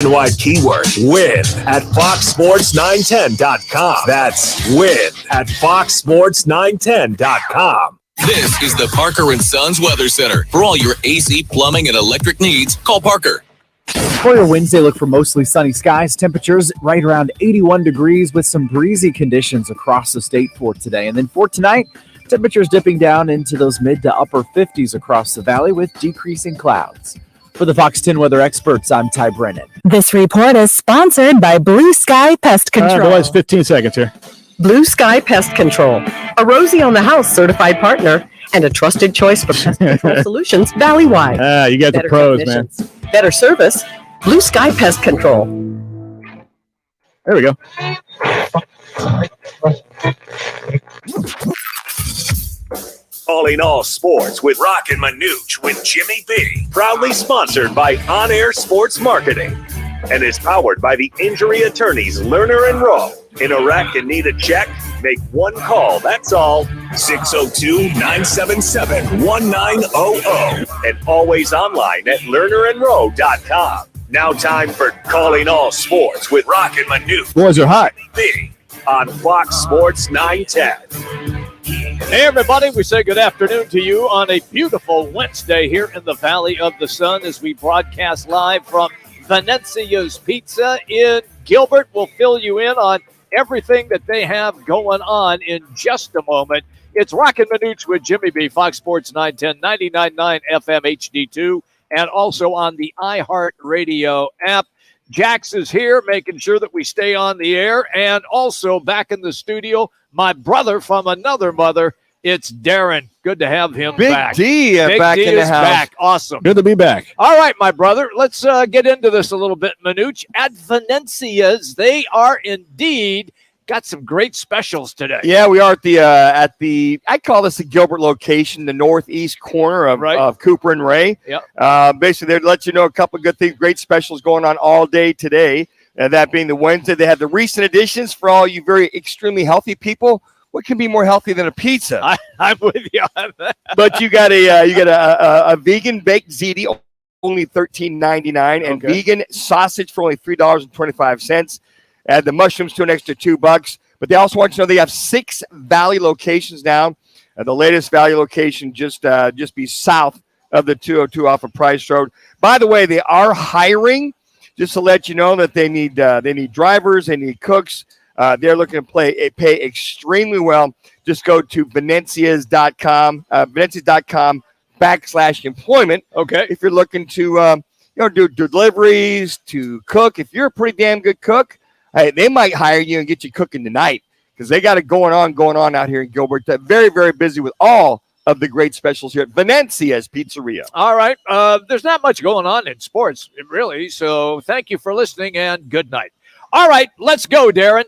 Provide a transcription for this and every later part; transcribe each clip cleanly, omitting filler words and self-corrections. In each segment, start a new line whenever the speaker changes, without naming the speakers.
Wide keyword win at foxsports910.com. That's win at foxsports910.com.
This is the Parker & Sons Weather Center. For all your AC, plumbing, and electric needs, call Parker.
For your Wednesday, look for mostly sunny skies. Temperatures right around 81 degrees with some breezy conditions across the state for today. And then for tonight, temperatures dipping down into those mid to upper 50s across the valley with decreasing clouds. For the Fox 10 weather experts, I'm Ty Brennan.
This report is sponsored by Blue Sky Pest Control.
Boys, 15 seconds here.
Blue Sky Pest Control, a Rosie on the House certified partner and a trusted choice for pest control solutions valley-wide.
You got the pros, man.
Better service, Blue Sky Pest Control.
There we go.
Calling all sports with Roc and Manuch with Jimmy B. Proudly sponsored by On Air Sports Marketing and is powered by the injury attorneys Lerner and Rowe. In a wreck and need a check? Make one call, that's all. 602-977-1900 and always online at lernerandrowe.com. Now time for Calling All Sports with Roc and Manuch.
Boys are hot.
B on Fox Sports 910.
Hey, everybody, we say good afternoon to you on a beautiful Wednesday here in the Valley of the Sun as we broadcast live from Venezia's Pizza in Gilbert. We'll fill you in on everything that they have going on in just a moment. It's Roc and Manuch with Jimmy B, Fox Sports 910, 99.9 FM HD2, and also on the iHeartRadio app. Jax is here making sure that we stay on the air, and also back in the studio, my brother from another mother, it's Darren. Good to have him back.
Big D back in the house.
Back. Awesome.
Good to be back.
All right, my brother, let's get into this a little bit, Manuch. At Venezia's, they are indeed got some great specials today.
Yeah, we are at the I call this the Gilbert location, the northeast corner of Cooper and Ray.
Yep.
Basically, they'd let you know a couple of good things, great specials going on all day today. That being the Wednesday, they have the recent additions for all you very extremely healthy people. What can be more healthy than a pizza?
I'm with you on that.
But you got a vegan baked ziti, only $13.99, and vegan sausage for only $3.25. Add the mushrooms to an extra $2. But they also want you to know they have 6 Valley locations now. The latest Valley location just be south of the 202 off of Price Road. By the way, they are hiring. Just to let you know that they need drivers, they need cooks. They're looking to pay extremely well. Just go to Venezias.com, Venezias.com/employment.
Okay.
If you're looking to do deliveries, to cook. If you're a pretty damn good cook, hey, they might hire you and get you cooking tonight because they got it going on out here in Gilbert. They're very, very busy with all of the great specials here at Venezia's Pizzeria.
All right. There's not much going on in sports, really. So thank you for listening and good night. All right. Let's go, Darren.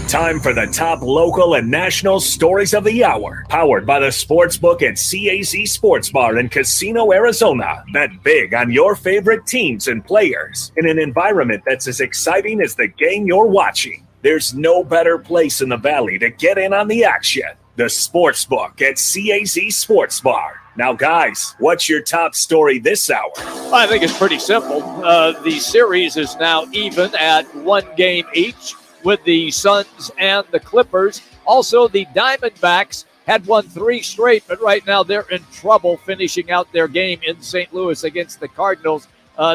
Time for the top local and national stories of the hour. Powered by the Sportsbook at CAZ Sports Bar in Casino, Arizona. Bet big on your favorite teams and players in an environment that's as exciting as the game you're watching. There's no better place in the Valley to get in on the action. The Sportsbook at CAZ Sports Bar. Now, guys, what's your top story this hour?
I think it's pretty simple. The series is now even at 1 game each with the Suns and the Clippers. Also, the Diamondbacks had won 3 straight, but right now they're in trouble finishing out their game in St. Louis against the Cardinals.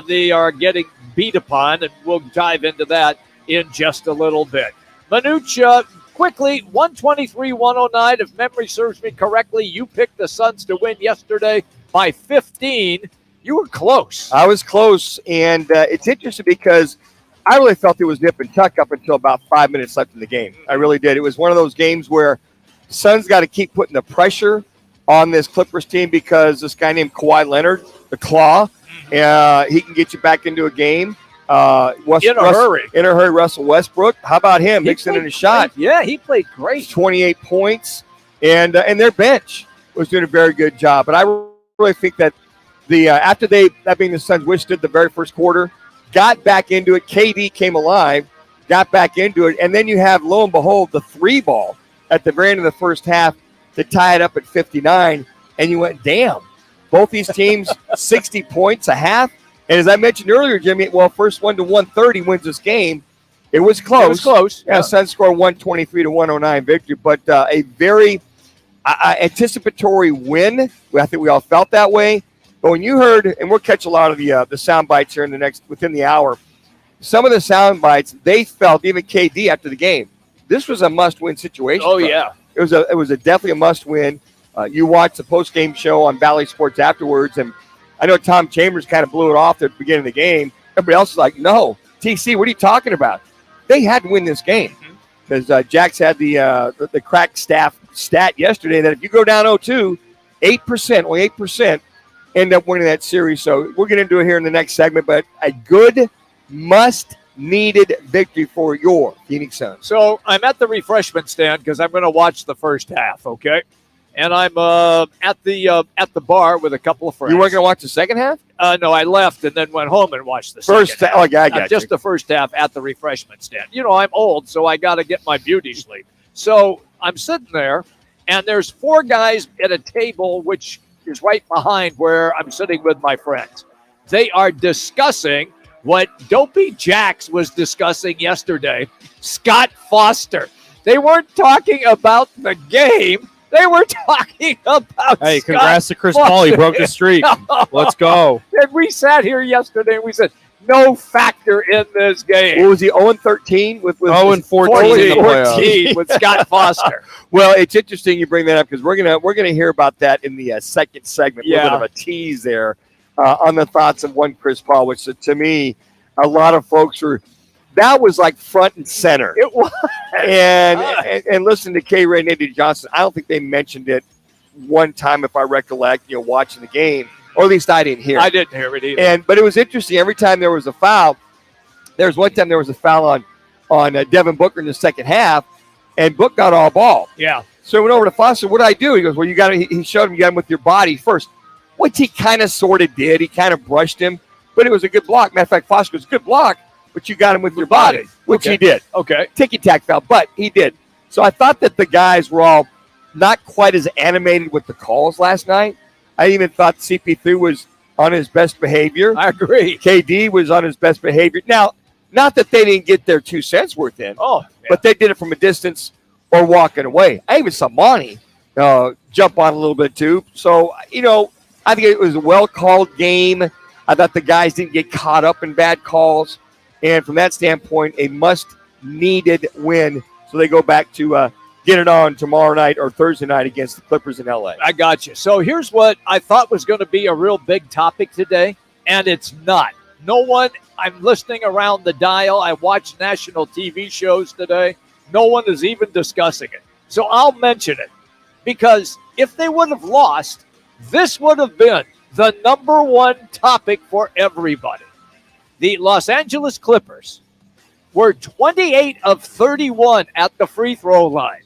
They are getting beat upon, and we'll dive into that in just a little bit. Manuch, quickly, 123-109. If memory serves me correctly, you picked the Suns to win yesterday by 15. You were close.
I was close, and it's interesting because I really felt it was nip and tuck up until about 5 minutes left in the game. I really did. It was one of those games where Suns got to keep putting the pressure on this Clippers team because this guy named Kawhi Leonard, the Claw, he can get you back into a game.
In a hurry,
Russell Westbrook. How about him mixing in a shot?
Yeah, he played great.
28 points, and their bench was doing a very good job. But I really think that after that being the Suns withstood the very first quarter, got back into it. KD came alive, got back into it, and then you have, lo and behold, the 3 ball at the very end of the first half to tie it up at 59, and you went, damn. Both these teams, 60 points a half. And as I mentioned earlier, Jimmy, well, first 1 to 130 wins this game. It was close.
It was close.
Yeah, Suns score 123 to 109 victory, but a very anticipatory win. I think we all felt that way. But when you heard, and we'll catch a lot of the sound bites here within the hour, some of the sound bites, they felt, even KD after the game, this was a must-win situation.
Oh, yeah.
It was definitely a must-win. You watched the post-game show on Valley Sports afterwards, and I know Tom Chambers kind of blew it off at the beginning of the game. Everybody else is like, no, TC, what are you talking about? They had to win this game because Jax had the crack staff stat yesterday that if you go down 0-2, 8%, only 8%, end up winning that series. So we'll get into it here in the next segment, but a good, must-needed victory for your Phoenix Suns.
So I'm at the refreshment stand because I'm going to watch the first half, okay? And I'm at the bar with a couple of friends.
You weren't going to watch the second half?
No, I left and then went home and watched the
First
second half.
Oh, I got
Just
you.
the first half at the refreshment stand. You know, I'm old, so I got to get my beauty sleep. So I'm sitting there, and there's 4 guys at a table, which is right behind where I'm sitting with my friends. They are discussing what Dopey Jax was discussing yesterday, Scott Foster. They weren't talking about the game. They were talking about
Hey,
Scott
congrats to Chris
Foster.
Paul. He broke the streak. Let's go.
And we sat here yesterday and we said, no factor in this game.
What was he, 0-13? With
0-14 in the playoffs.
14 with Scott Foster.
Well, it's interesting you bring that up because we're gonna hear about that in the second segment. A little bit of a tease there on the thoughts of one Chris Paul, which to me, a lot of folks were. That was like front and center.
It was.
And listen to K. Ray and Andy Johnson. I don't think they mentioned it one time, if I recollect, watching the game, or at least I didn't hear it.
I didn't hear it either.
But it was interesting. Every time there was a foul, there was one time there was a foul on Devin Booker in the second half, and Book got all ball.
Yeah.
So I went over to Foster. What did I do? He goes, well, you got to. He showed him you got him with your body first, which he kind of sort of did. He kind of brushed him, but it was a good block. Matter of fact, Foster goes, good block, but you got him with your body, which he did.
Okay.
Ticky-tack foul, but he did. So I thought that the guys were all not quite as animated with the calls last night. I even thought CP3 was on his best behavior.
I agree.
KD was on his best behavior. Now, not that they didn't get their 2 cents worth in, but they did it from a distance or walking away. I even saw Monty jump on a little bit too. So, I think it was a well-called game. I thought the guys didn't get caught up in bad calls. And from that standpoint, a must-needed win. So they go back to get it on tomorrow night or Thursday night against the Clippers in L.A.
I got you. So here's what I thought was going to be a real big topic today, and it's not. No one, I'm listening around the dial. I watched national TV shows today. No one is even discussing it. So I'll mention it because if they would have lost, this would have been the number one topic for everybody. The Los Angeles Clippers were 28 of 31 at the free throw line.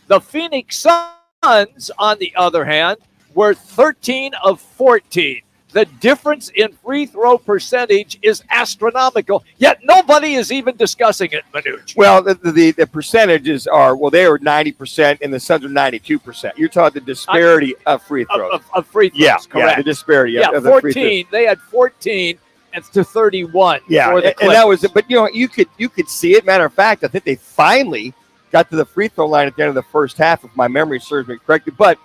The Phoenix Suns, on the other hand, were 13 of 14. The difference in free throw percentage is astronomical, yet nobody is even discussing it, Manuch.
Well, the percentages are, they were 90% and the Suns are 92%. You're talking the disparity of free throws.
Of free throws, correct.
Yeah, the disparity of the
14.
free throws.
They had 14 and to 31
Yeah,
for the Clippers.
And that was it. But, you could see it. Matter of fact, I think they finally got to the free throw line at the end of the first half, if my memory serves me correctly. But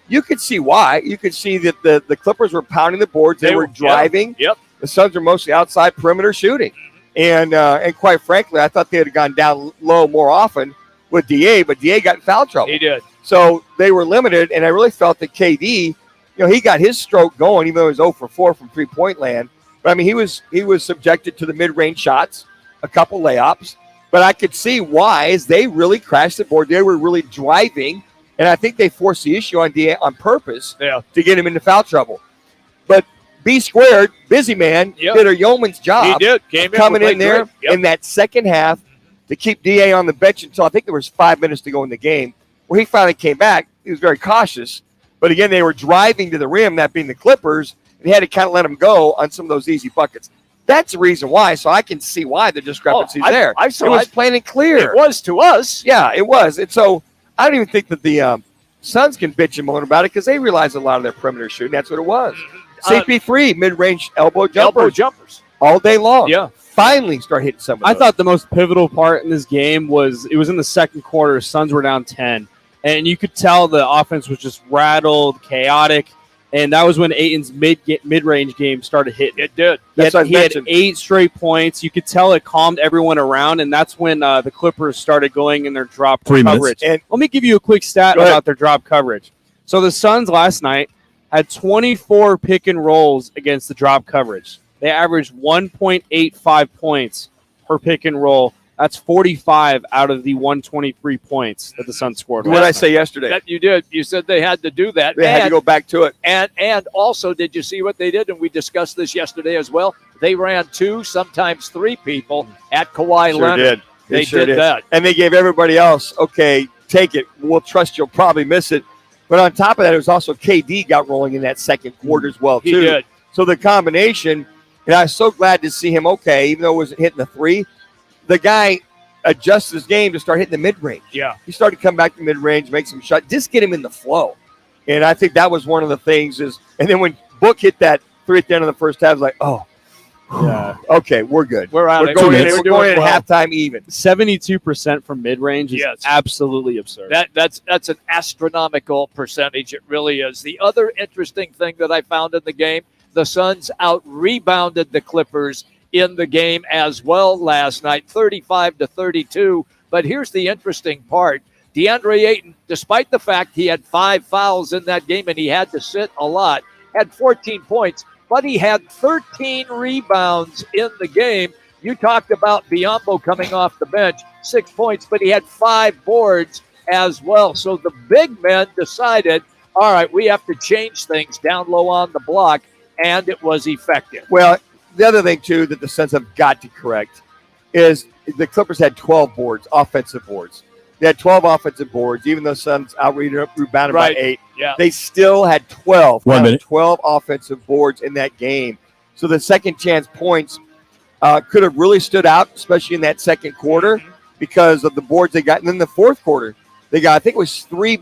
you could see why. You could see that the Clippers were pounding the boards. They were driving.
Yep.
The Suns are mostly outside perimeter shooting. And quite frankly, I thought they had gone down low more often with DA, but DA got in foul trouble.
He did.
So they were limited, and I really felt that KD, he got his stroke going, even though he was 0 for 4 from three-point land. But, I mean, he was subjected to the mid-range shots, a couple layups. But I could see why, as they really crashed the board. They were really driving, and I think they forced the issue on DA on purpose to get him into foul trouble. But B squared, busy man, did a yeoman's job.
He did. Came
coming in there in that second half to keep DA on the bench until I think there was 5 minutes to go in the game. Where he finally came back, he was very cautious. But again, they were driving to the rim, that being the Clippers, and he had to kind of let them go on some of those easy buckets. That's the reason why. So I can see why the discrepancy's there.
I saw
it was plain and clear.
It was to us.
Yeah, it was. And so I don't even think that the Suns can bitch and moan about it because they realize a lot of their perimeter shooting. That's what it was. CP3 mid-range elbow
elbow
jumpers
jumpers.
all day long.
Yeah.
Finally start hitting some of those.
I thought the most pivotal part in this game was it was in the second quarter. Suns were down 10, and you could tell the offense was just rattled, chaotic, and that was when Ayton's mid-range game started hitting.
It did.
He had 8 straight points. You could tell it calmed everyone around, and that's when the Clippers started going in their drop coverage.
And
let me give you a quick stat about their drop coverage. So the Suns last night had 24 pick and rolls against the drop coverage. They averaged 1.85 points per pick and roll. That's 45 out of the 123 points that the Suns scored.
What did I say yesterday?
That you did. You said they had to do that.
They had to go back to it.
And also, did you see what they did? And we discussed this yesterday as well. They ran 2, sometimes 3 people at Kawhi Leonard. They
sure
did that.
And they gave everybody else, okay, take it. We'll trust you'll probably miss it. But on top of that, it was also KD got rolling in that second quarter as well, too.
He did.
So the combination, and I was so glad to see him okay, even though it wasn't hitting the 3. The guy adjusted his game to start hitting the mid-range.
Yeah.
He started to come back to mid-range, make some shots, just get him in the flow. And I think that was one of the things is, and then when Book hit that 3 at the end of the first half, I was like, oh, yeah, okay, we're good.
We're out.
We're going in at halftime even.
72% from mid-range is absolutely absurd.
That's an astronomical percentage. It really is. The other interesting thing that I found in the game, the Suns out-rebounded the Clippers in the game as well last night, 35-32. But here's the interesting part. DeAndre Ayton, despite the fact he had 5 fouls in that game and he had to sit a lot, had 14 points, but he had 13 rebounds in the game. You talked about Biyombo coming off the bench, 6 points, but he had 5 boards as well. So the big men decided, all right, we have to change things down low on the block, and it was effective.
Well, the other thing, too, that the Suns have got to correct is the Clippers had 12 boards, offensive boards. They had 12 offensive boards, even though Suns out-rebounded by 8.
Yeah.
They still had 12.
12
offensive boards in that game. So the second chance points could have really stood out, especially in that second quarter, because of the boards they got. And then the fourth quarter, they got, I think it was three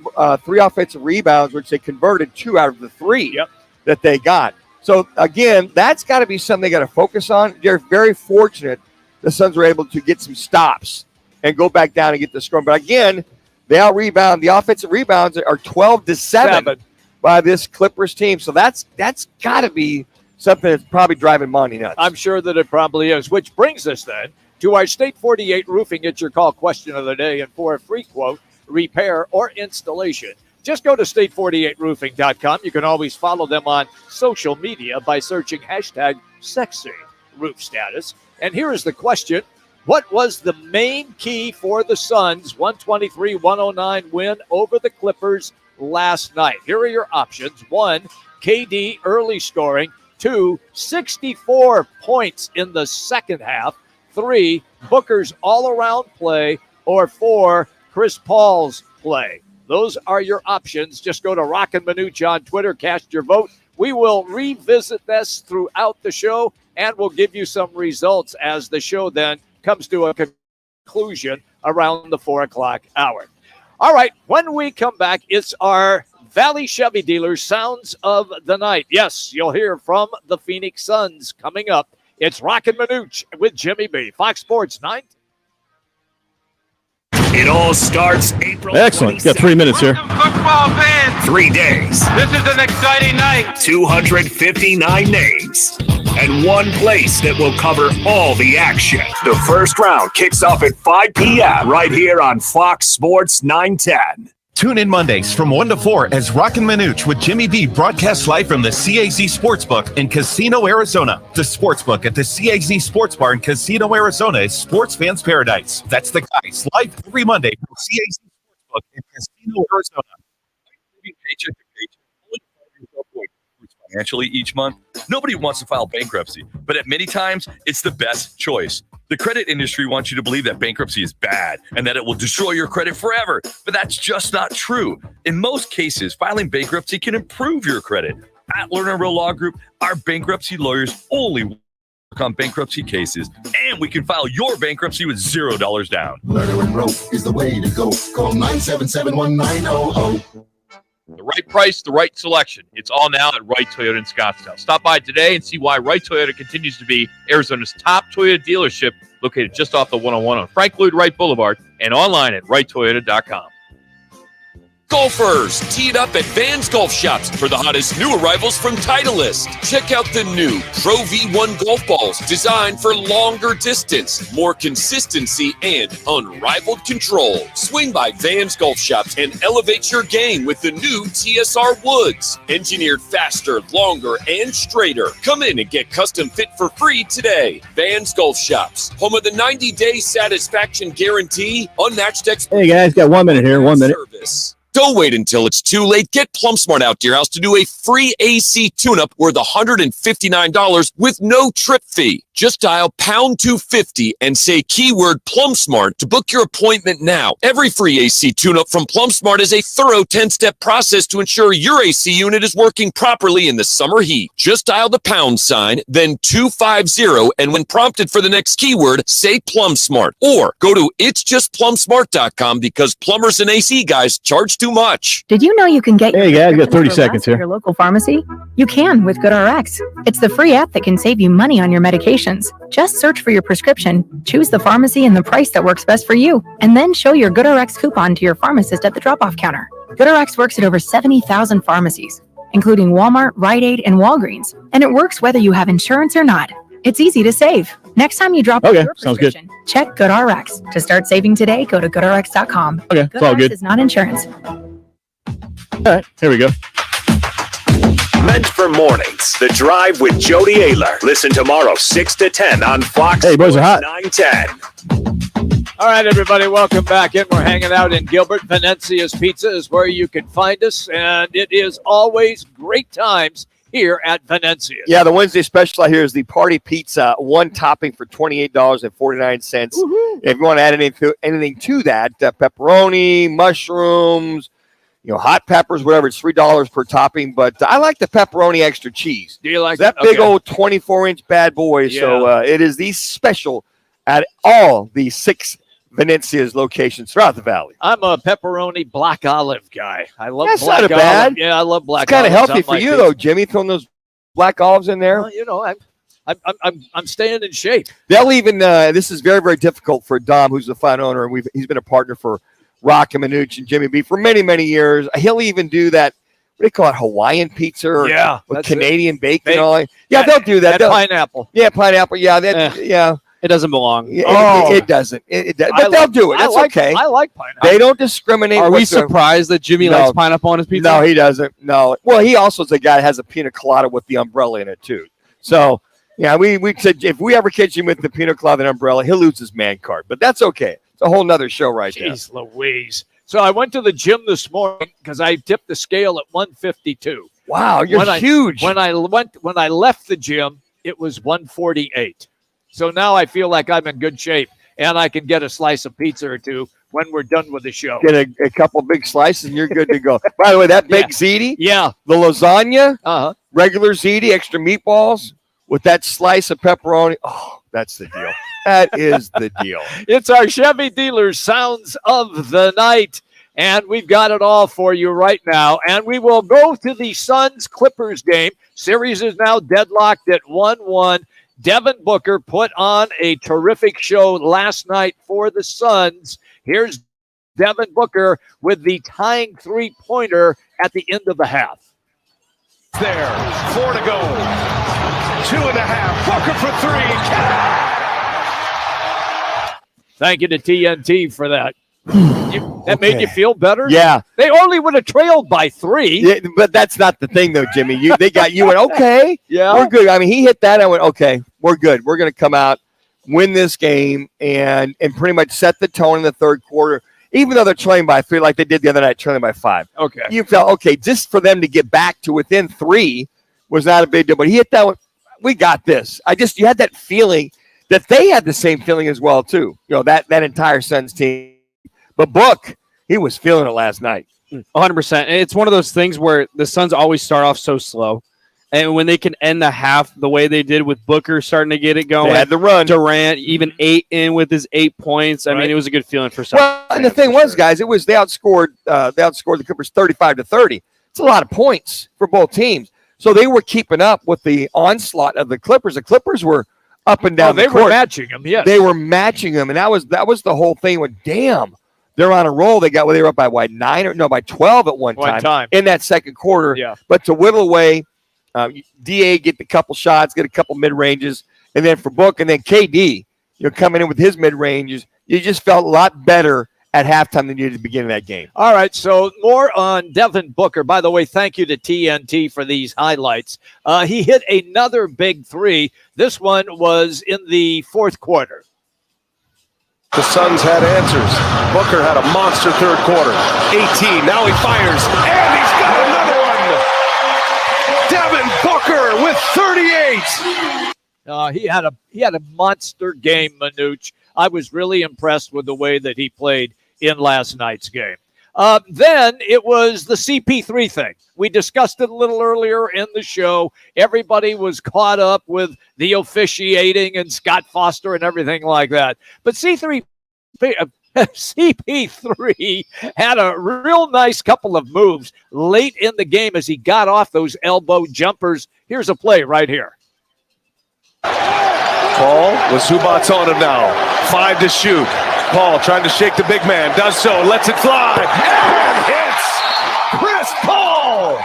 offensive rebounds, which they converted 2 out of the 3 that they got. So, again, that's got to be something they got to focus on. They're very fortunate the Suns were able to get some stops and go back down and get the score. But, again, they out-rebound. The offensive rebounds are 12-7 by this Clippers team. So that's got to be something that's probably driving Monty nuts.
I'm sure that it probably is, which brings us then to our State 48 Roofing It's Your Call question of the day. And for a free quote, repair, or installation, just go to state48roofing.com. You can always follow them on social media by searching hashtag sexy roof status. And here is the question. What was the main key for the Suns' 123-109 win over the Clippers last night? Here are your options. 1, KD early scoring. 2, 64 points in the second half. 3, Booker's all-around play. Or 4, Chris Paul's play. Those are your options. Just go to Roc and Manuch on Twitter. Cast your vote. We will revisit this throughout the show, and we'll give you some results as the show then comes to a conclusion around the 4 o'clock hour. All right, when we come back, it's our Valley Chevy dealers Sounds of the Night. Yes, you'll hear from the Phoenix Suns coming up. It's Roc and Manuch with Jimmy B. Fox Sports 9.
It all starts April
Excellent. Got 3 minutes here.
Football fans.
3 days.
This is an exciting night.
259 names. And one place that will cover all the action. The first round kicks off at 5 p.m. right here on Fox Sports 910.
Tune in Mondays from 1 to 4 as Roc and Manuch with Jimmy B broadcasts live from the CAZ Sportsbook in Casino, Arizona. The Sportsbook at the CAZ Sports Bar in Casino, Arizona is sports fans' paradise. That's the guys live every Monday from CAZ Sportsbook in Casino, Arizona.
Paycheck to paycheck, only to find yourself going backwards financially each month. Nobody wants to file bankruptcy, but at many times, it's the best choice. The credit industry wants you to believe that bankruptcy is bad and that it will destroy your credit forever, but that's just not true. In most cases, filing bankruptcy can improve your credit. At Lerner Rowe Law Group, our bankruptcy lawyers only work on bankruptcy cases, and we can file your bankruptcy with $0 down.
Lerner and Rowe is the way to go. Call 977-1900.
The right price, the right selection. It's all now at Wright Toyota in Scottsdale. Stop by today and see why Wright Toyota continues to be Arizona's top Toyota dealership, located just off the 101 on Frank Lloyd Wright Boulevard and online at wrighttoyota.com.
Golfers, tee it up at Van's Golf Shops for the hottest new arrivals from Titleist. Check out the new Pro V1 golf balls designed for longer distance, more consistency, and unrivaled control. Swing by Van's Golf Shops and elevate your game with the new TSR Woods. Engineered faster, longer, and straighter. Come in and get custom fit for free today. Van's Golf Shops, home of the 90-day satisfaction guarantee, unmatched
Hey guys, got 1 minute here. 1 minute.
service. Don't wait until it's too late. Get PlumSmart out to your house to do a free AC tune-up worth $159 with no trip fee. Just dial pound 250 and say keyword PlumSmart to book your appointment now. Every free AC tune-up from PlumSmart is a thorough 10-step process to ensure your AC unit is working properly in the summer heat. Just dial the pound sign, then 250, and when prompted for the next keyword, say PlumSmart. Or go to itsjustplumsmart.com because plumbers and AC guys charge too much.
Did you know you can get
Hey, guys, got 30
prescriptions for
seconds
less
here.
at your local pharmacy? You can with GoodRx. It's the free app that can save you money on your medications. Just search for your prescription, choose the pharmacy and the price that works best for you, and then show your GoodRx coupon to your pharmacist at the drop-off counter. GoodRx works at over 70,000 pharmacies, including Walmart, Rite Aid, and Walgreens, and it works whether you have insurance or not. It's easy to save. Next time you drop off your
sounds good.
prescription, check GoodRx. To start saving today, go to goodrx.com.
Okay, it's all
GoodRx
good.
is not insurance.
All right, here we go.
Meant for mornings. The Drive with Jody Ayler. Listen tomorrow, 6 to 10 on Fox
Hey, boys are hot.
910.
All right, everybody, welcome back in. We're hanging out in Gilbert. Venezia's Pizza is where you can find us, and it is always great times here at Venezia.
Yeah, the Wednesday special out here is the party pizza, one topping for $28.49. If you want to add anything to that, pepperoni, mushrooms, hot peppers, whatever, it's $3 per topping. But I like the pepperoni extra cheese.
Do you like
that
it?
big
Okay.
old 24-inch bad boy?
Yeah.
So it is the special at all the 6 Venezia's locations throughout the valley.
I'm a pepperoni black olive guy. I love
That's
black
not a
olive.
bad.
Yeah, I love black
It's kind of
olives
healthy
on
for
my
you,
pizza.
though, Jimmy, throwing those black olives in there.
Well, I'm staying in shape.
They'll even this is very, very difficult for Dom, who's the fun owner, and he's been a partner for Roc and Manuch and Jimmy B for many, many years. He'll even do that. What do they call it? Hawaiian pizza or with
that's
Canadian bacon.
Bacon.
And all that. Yeah, they'll do that.
And pineapple.
Yeah, pineapple. Yeah, that. Yeah,
It doesn't belong.
it doesn't. It does. But they'll do it. That's okay.
I like pineapple.
They don't discriminate.
Are we
whatsoever.
surprised that Jimmy
No.
likes pineapple on his pizza?
No, he doesn't. No. Well, he also is a guy that has a pina colada with the umbrella in it too. So yeah, we said if we ever catch him with the pina colada and umbrella, he'll lose his man card. But that's okay. It's a whole nother show right there.
Jeez Louise. So I went to the gym this morning because I tipped the scale at 152.
Wow, you're huge.
When I left the gym, it was 148. So now I feel like I'm in good shape, and I can get a slice of pizza or two when we're done with the show.
Get a couple big slices and you're good to go. By the way, that big ziti, the lasagna, regular ziti, extra meatballs with that slice of pepperoni. Oh, that's the deal. That is the deal.
It's our Chevy dealers Sounds of the Night, and we've got it all for you right now. And we will go to the Suns-Clippers game. Series is now deadlocked at 1-1. Devin Booker put on a terrific show last night for the Suns. Here's Devin Booker with the tying three-pointer at the end of the half.
There, 4 to go. 2.5. Booker for 3.
Thank you to TNT for that. That made you feel better?
Yeah.
They only would have trailed by 3.
Yeah, but that's not the thing, though, Jimmy. They got you went, okay,
Yeah.
we're good. I mean, he hit that. I went, okay, we're good. We're going to come out, win this game, and pretty much set the tone in the third quarter, even though they're trailing by 3 like they did the other night, trailing by 5.
Okay.
You felt, okay, just for them to get back to within 3 was not a big deal. But he hit that one. We got this. You had that feeling that they had the same feeling as well, too. That entire Suns team. But Book, he was feeling it last night.
100%. And it's one of those things where the Suns always start off so slow. And when they can end the half the way they did with Booker starting to get it going.
They had the run.
Durant even 8 in with his 8 points. I mean, it was a good feeling for Suns.
Well, and the thing was, guys, they outscored the Clippers 35-30. It's a lot of points for both teams. So they were keeping up with the onslaught of the Clippers. The Clippers were up and down the court.
They were matching them, yes.
They were matching them, and that was the whole thing. With damn, they're on a roll. They were up by by 12 at one time in that second quarter.
Yeah.
But to whittle away, DA get the couple shots, get a couple mid ranges, and then for Book, and then KD, coming in with his mid ranges, you just felt a lot better at halftime than you did at the beginning of that game.
All right, so more on Devin Booker. By the way, thank you to TNT for these highlights. He hit another big three. This one was in the fourth quarter.
The Suns had answers. Booker had a monster third quarter. 18. Now he fires, and he's got another one. Devin Booker with 38.
He had a monster game, Manuch. I was really impressed with the way that he played in last night's game. Then it was the CP3 thing. We discussed it a little earlier in the show. Everybody was caught up with the officiating and Scott Foster and everything like that. But CP3 had a real nice couple of moves late in the game as he got off those elbow jumpers. Here's a play right here.
Paul with Zubats on him now. 5 to shoot. Paul trying to shake the big man. Does so. Lets it fly. And hits Chris Paul.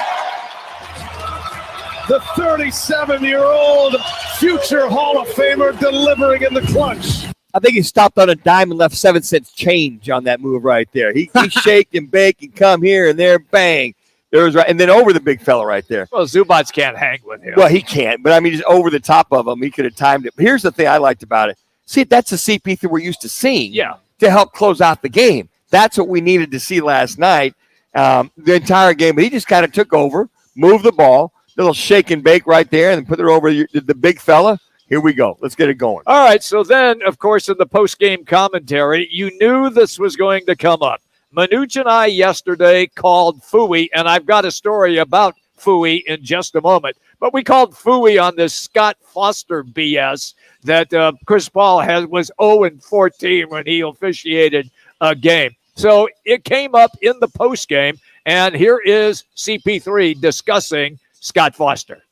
The 37-year-old future Hall of Famer delivering in the clutch.
I think he stopped on a dime and left 7 cents change on that move right there. He shaked and baked and come here and there, bang. There was right, and then over the big fella right there.
Well, Zubats can't hang with him.
Well, he can't, but I mean, just over the top of him, he could have timed it. But here's the thing I liked about it. See, that's the CP3 we're used to seeing.
Yeah.
To help close out the game. That's what we needed to see last night, the entire game. But he just kind of took over, moved the ball, little shake and bake right there, and then put it over the big fella. Here we go. Let's get it going.
All right. So then, of course, in the post-game commentary, you knew this was going to come up. Manuch and I yesterday called Fooey, and I've got a story about Fooey in just a moment. But we called Fooey on this Scott Foster BS that Chris Paul was 0-14 when he officiated a game. So it came up in the postgame, and here is CP3 discussing Scott Foster.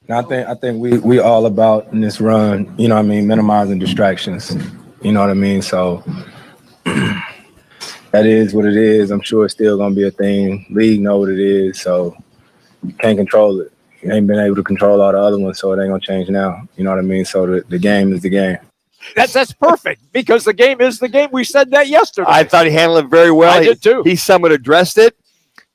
I think we all about in this run, minimizing distractions. You know what I mean? So that is what it is. I'm sure it's still going to be a thing. League know what it is, so you can't control it. You ain't been able to control all the other ones, so it ain't going to change now. You know what I mean? So the game is the game.
That's perfect, because the game is the game. We said that yesterday.
I thought he handled it very well.
I did too.
He somewhat addressed it.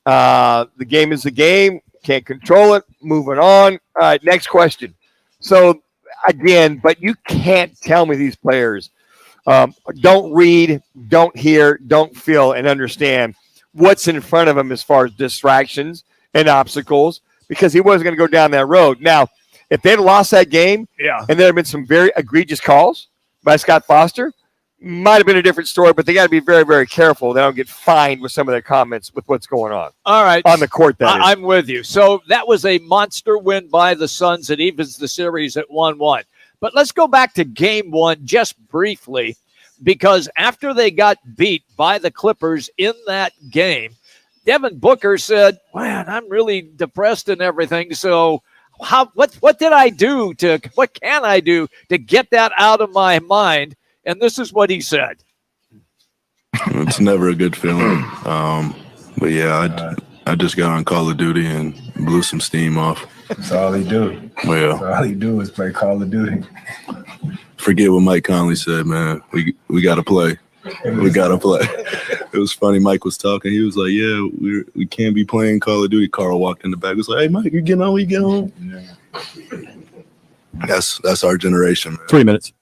The game is the game. Can't control it. Moving on. All right, next question. So, again, but you can't tell me these players don't read, don't hear, don't feel, and understand what's in front of them as far as distractions and obstacles, because he wasn't going to go down that road. Now, if they'd lost that game, and there had been some very egregious calls by Scott Foster, might have been a different story, but they got to be very, very careful. They don't get fined with some of their comments with what's going on.
All right.
On the court, that is.
I'm with you. So that was a monster win by the Suns. It evens the series at 1-1. But let's go back to game one just briefly, because after they got beat by the Clippers in that game, Devin Booker said, man, I'm really depressed and everything. So what can I do to get that out of my mind? And this is what he said.
It's never a good feeling. But yeah, I just got on Call of Duty and blew some steam off.
That's all he do.
Well,
all he do is play Call of Duty.
Forget what Mike Conley said, man. We got to play. We got to play. It was funny. Mike was talking. He was like, yeah, we can't be playing Call of Duty. Carl walked in the back. He was like, hey, Mike, you getting on? We get on? Yeah. That's our generation, man.
3 minutes.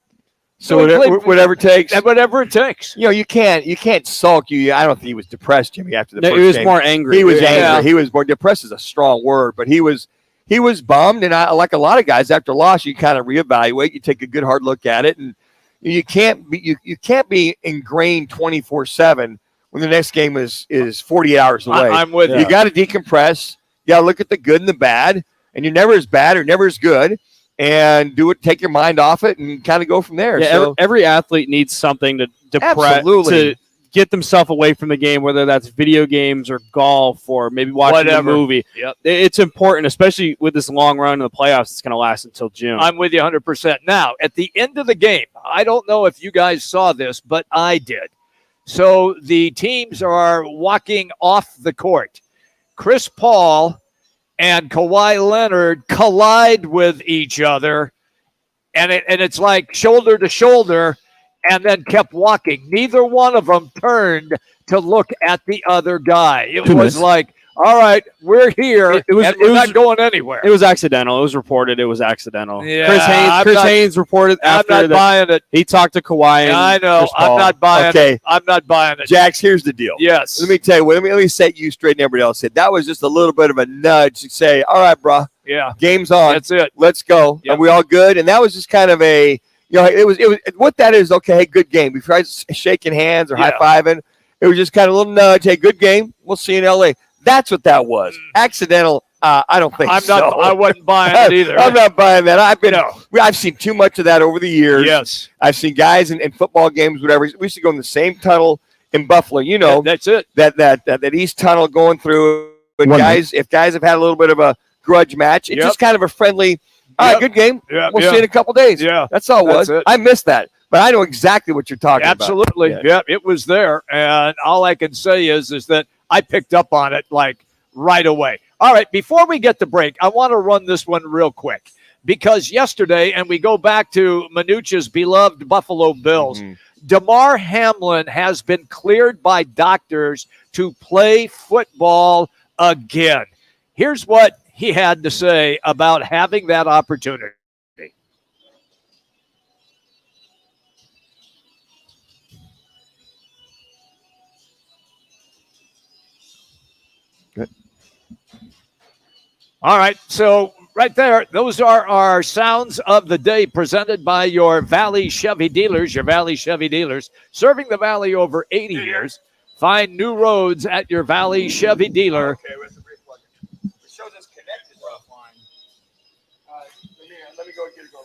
So whatever it takes.
Whatever it takes.
You can't sulk. I don't think he was depressed, Jimmy, after the first game.
He was more angry.
He was angry. Yeah. He was more depressed is a strong word, but he was bummed. And like a lot of guys, after loss, you kind of reevaluate. You take a good hard look at it, and you can't be ingrained 24/7 when the next game is 48 hours away.
I'm with you.
You got to decompress. You got to look at the good and the bad, and you're never as bad or never as good. And do it. Take your mind off it, and kind of go from there.
Yeah,
so
every athlete needs something to get themselves away from the game, whether that's video games or golf or maybe watching a movie.
Yep.
It's important, especially with this long run in the playoffs. It's going to last until June.
I'm with you 100%. Now, at the end of the game, I don't know if you guys saw this, but I did. So the teams are walking off the court. Chris Paul and Kawhi Leonard collide with each other, and it's like shoulder to shoulder, and then kept walking. Neither one of them turned to look at the other guy. It was like, all right, we're here. We're not going anywhere.
It was accidental. It was reported it was accidental.
Yeah,
Chris Haynes reported after
I'm not buying it.
He talked to Kawhi.
Yeah, I know.
Chris Paul.
I'm not buying
Okay.
it. I'm not buying it.
Jax, here's the deal.
Yes.
Let me tell you. Let me set you straight and everybody else said. That was just a little bit of a nudge to say, all right, bro.
Yeah.
Game's on.
That's it.
Let's go.
Yep.
Are we all good? And that was just kind of a, it was what that is. Okay, hey, good game. Before I shaking hands or high-fiving, it was just kind of a little nudge. Hey, good game. We'll see you in L.A. That's what that was. Accidental. I don't think so.
I wasn't buying it either.
I'm not buying that. I've seen too much of that over the years.
Yes.
I've seen guys in football games, whatever. We used to go in the same tunnel in Buffalo.
That's it.
That east tunnel going through. And if guys have had a little bit of a grudge match, it's just kind of a friendly. All right, good game. We'll see you in a couple days.
Yeah,
that's all it was. I missed that, but I know exactly what you're talking
Absolutely.
about.
Yeah, it was there, and all I can say is that I picked up on it like right away. All right, before we get to break, I want to run this one real quick because yesterday, and we go back to Manuch's beloved Buffalo Bills, Damar Hamlin has been cleared by doctors to play football again. Here's what he had to say about having that opportunity.
Good.
All right, so right there, those are our sounds of the day presented by your Valley Chevy dealers, serving the Valley over 80 years. Find new roads at your Valley Chevy dealer.
Okay, it shows us connected offline. Let me go get it going.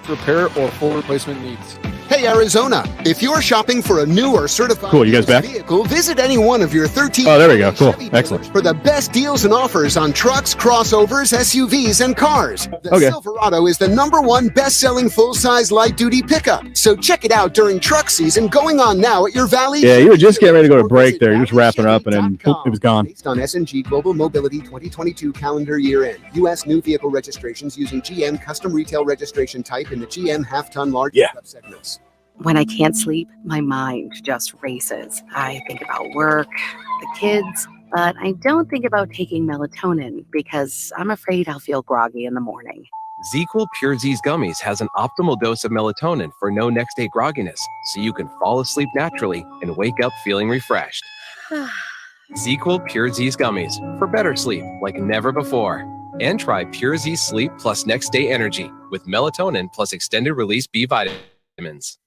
Repair or full replacement needs.
Hey, Arizona, if you're shopping for a new or certified
Cool, you guys back?
vehicle, visit any one of your 13
Oh, there we go. Cool.
Chevy
Excellent.
dealers for the best deals and offers on trucks, crossovers, SUVs, and cars. The
Okay.
Silverado is the #1 best-selling full-size light-duty pickup. So check it out during truck season going on now at your Valley.
Yeah, you were just getting ready to go to break there. You're just wrapping up, and then boop, it was gone.
Based on S&G Global Mobility 2022 calendar year-end. U.S. new vehicle registrations using GM custom retail registration type in the GM half-ton large pickup segments.
When I can't sleep, my mind just races. I think about work, the kids, but I don't think about taking melatonin because I'm afraid I'll feel groggy in the morning.
ZzzQuil Pure Z's Gummies has an optimal dose of melatonin for no next day grogginess, so you can fall asleep naturally and wake up feeling refreshed. ZzzQuil Pure Z's Gummies for better sleep like never before. And try Pure Z Sleep plus Next Day Energy with melatonin plus extended release B vitamins.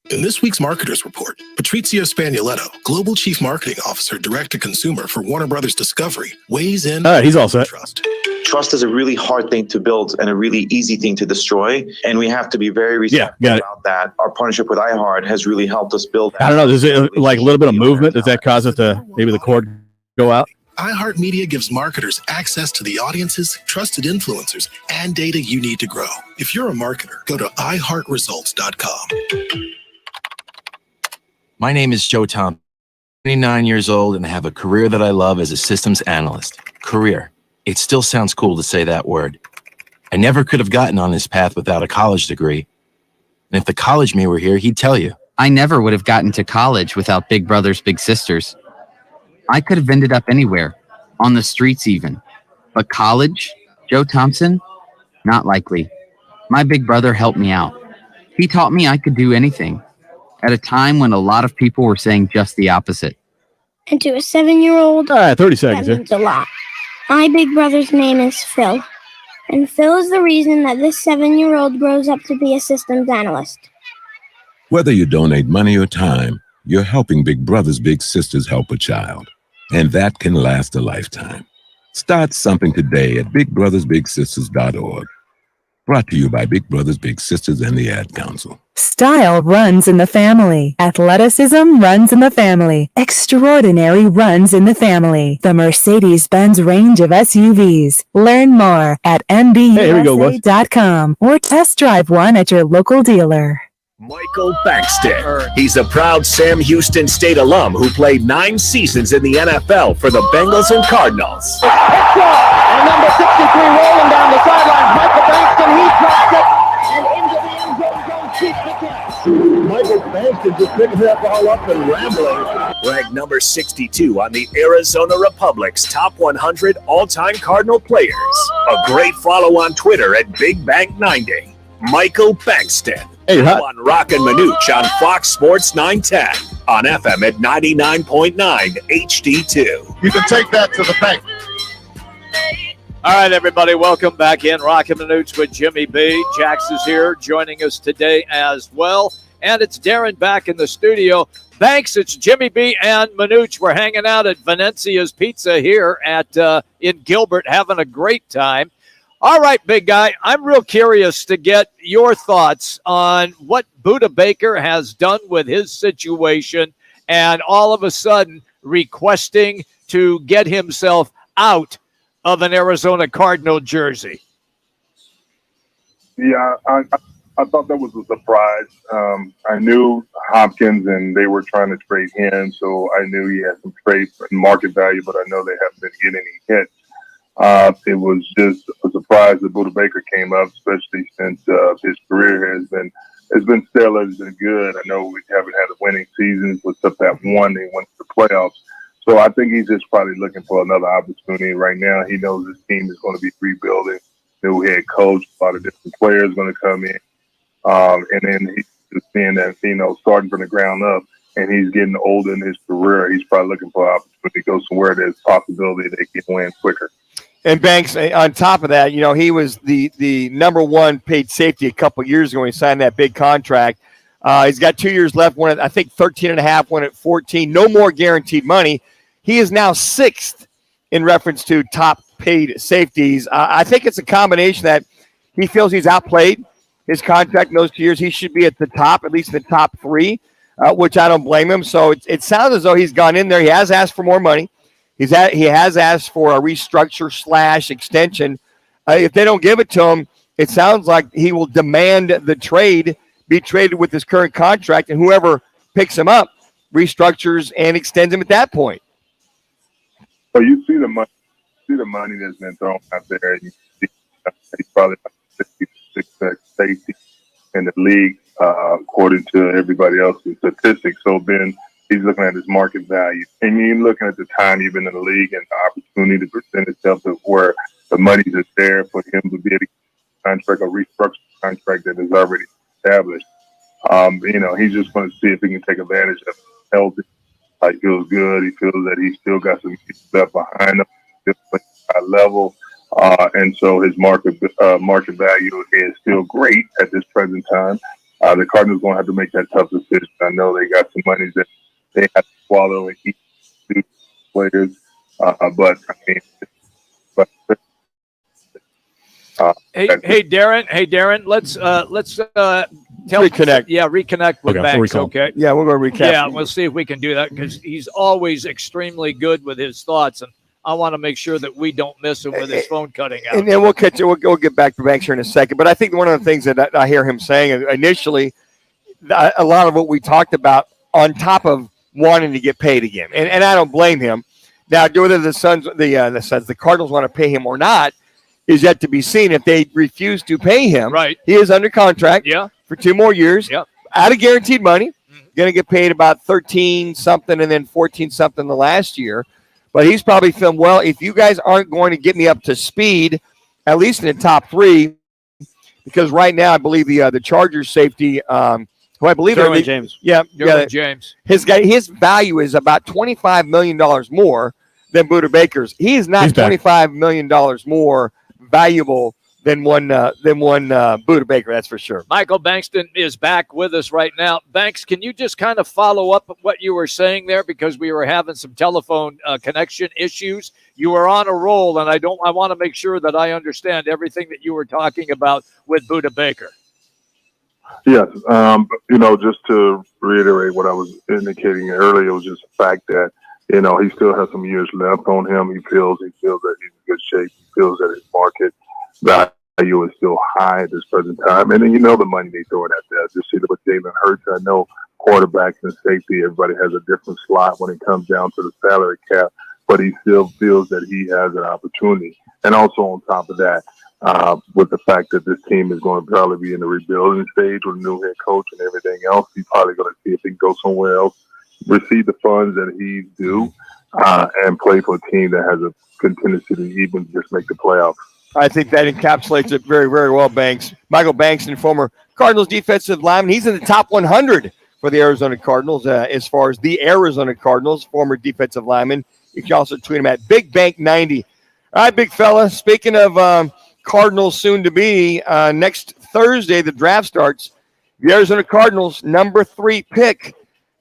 In this week's Marketers Report, Patrizio Spagnoletto, Global Chief Marketing Officer, Direct-to-Consumer for Warner Brothers Discovery, weighs in.
All right, he's all set.
Trust is a really hard thing to build and a really easy thing to destroy, and we have to be very respectful about that. Our partnership with iHeart has really helped us build that.
I don't know. Does it like a little bit of movement? Does that cause it to maybe the cord go out?
iHeartMedia gives marketers access to the audiences, trusted influencers, and data you need to grow. If you're a marketer, go to iHeartResults.com.
My name is Joe Tom, 29 years old, and I have a career that I love as a systems analyst. Career. It still sounds cool to say that word. I never could have gotten on this path without a college degree. And if the college me were here, he'd tell you.
I never would have gotten to college without Big Brothers Big Sisters. I could have ended up anywhere, on the streets even. But college, Joe Thompson? Not likely. My big brother helped me out. He taught me I could do anything, at a time when a lot of people were saying just the opposite.
And to a 7-year-old,
All right, 30 seconds
that
here.
means a lot. My big brother's name is Phil. And Phil is the reason that this 7-year-old grows up to be a systems analyst.
Whether you donate money or time, you're helping Big Brothers Big Sisters help a child. And that can last a lifetime. Start something today at bigbrothersbigsisters.org. Brought to you by Big Brothers Big Sisters and the Ad Council.
Style runs in the family. Athleticism runs in the family. Extraordinary runs in the family. The Mercedes-Benz range of SUVs. Learn more at MBUSA.com or test drive one at your local dealer.
Michael Bankston. He's a proud Sam Houston State alum who played 9 seasons in the NFL for the Bengals and Cardinals.
And number 63 rolling down the sidelines, Michael Bankston, he drops it, and into the end zone goes deep to catch.
Michael Bankston just picking that ball up and rambling. Ranked number 62 on the Arizona Republic's top 100 all-time Cardinal players. A great follow on Twitter at BigBank90. Michael Bankston.
Hey,
on Roc and Manuch on Fox Sports 910. On FM at 99.9 HD2.
You can take that to the bank.
All right, everybody, welcome back in. Roc and Manuch with Jimmy B. Jax is here joining us today as well. And it's Darren back in the studio. Thanks, it's Jimmy B and Manuch. We're hanging out at Venezia's Pizza here at in Gilbert, having a great time. All right, big guy, I'm real curious to get your thoughts on what Budda Baker has done with his situation and all of a sudden requesting to get himself out of an Arizona Cardinal jersey.
Yeah, I thought that was a surprise. I knew Hopkins and they were trying to trade him, so I knew he had some trade and market value, but I know they haven't been getting any hits. It was just a surprise that Budda Baker came up, especially since his career has been stellar, has been good. I know we haven't had a winning season, except that one they went to the playoffs. So I think he's just probably looking for another opportunity right now. He knows his team is going to be rebuilding. New head coach, a lot of different players going to come in, and then he's just seeing that starting from the ground up. And he's getting older in his career. He's probably looking for an opportunity to go somewhere there's possibility they can win quicker.
And Banks, on top of that, he was the number one paid safety a couple of years ago when he signed that big contract. He's got 2 years left, one at, I think, 13.5, one at 14. No more guaranteed money. He is now 6th in reference to top paid safeties. I think it's a combination that he feels he's outplayed his contract in those 2 years. He should be at the top, at least in the top 3, which I don't blame him. So it sounds as though he's gone in there. He has asked for more money. He has asked for a restructure / extension. If they don't give it to him, it sounds like he will demand the trade be traded with his current contract, and whoever picks him up restructures and extends him at that point.
So you see the money that's been thrown out there. You see he's probably 56 safety in the league, according to everybody else's statistics. So then he's looking at his market value, and you're looking at the time you've been in the league and the opportunity to present itself to where the money is there for him to be able to get a contract or restructure a contract that is already established. He's just going to see if he can take advantage of health. He feels good. He feels that he's still got some stuff behind him, still playing at a high level, and so his market value is still great at this present time. The Cardinals going to have to make that tough decision. I know they got some money that they have to swallow and eat players, but I mean,
Hey, Darren. Let's
reconnect.
Reconnect with
Okay,
Banks. Okay.
Yeah, we're going to recap.
Yeah, we'll see if we can do that because he's always extremely good with his thoughts, and I want to make sure that we don't miss him with his phone cutting out.
And then we'll catch it. We'll get back to Banks here in a second. But I think one of the things that I hear him saying initially, a lot of what we talked about on top of wanting to get paid again, and I don't blame him. Now, whether the Cardinals want to pay him or not is yet to be seen. If they refuse to pay him,
right,
he is under contract for 2 more years.
Yep.
Out of guaranteed money, going to get paid about 13 something and then 14 something the last year. But he's probably feeling, well, if you guys aren't going to get me up to speed, at least in the top 3, because right now I believe the Chargers safety, who I believe
Derwin James.
Derwin
James.
His value is about $25 million more than Buda Baker's. He is not $25 million more valuable than one Buda Baker, that's for sure.
Michael Bankston is back with us right now. Banks, can you just kind of follow up what you were saying there, because we were having some telephone connection issues. You were on a roll, and I want to make sure that I understand everything that you were talking about with Buda Baker.
Yes, just to reiterate what I was indicating earlier, it was just the fact that he still has some years left on him. He feels that he's in good shape. He feels that his market value is still high at this present time. And then the money they throwing out there. Just see with Jalen Hurts. I know quarterbacks and safety, everybody has a different slot when it comes down to the salary cap, but he still feels that he has an opportunity. And also on top of that, with the fact that this team is going to probably be in the rebuilding stage with a new head coach and everything else, he's probably going to see if he can go somewhere else, receive the funds that he's due, and play for a team that has a contingency to even just make the playoffs.
I think that encapsulates it very, very well, Banks. Michael Bankston, former Cardinals defensive lineman. He's in the top 100 for the Arizona Cardinals as far as the Arizona Cardinals, former defensive lineman. You can also tweet him at BigBank90. All right, big fella. Speaking of Cardinals soon to be, next Thursday, the draft starts. The Arizona Cardinals, number 3 pick.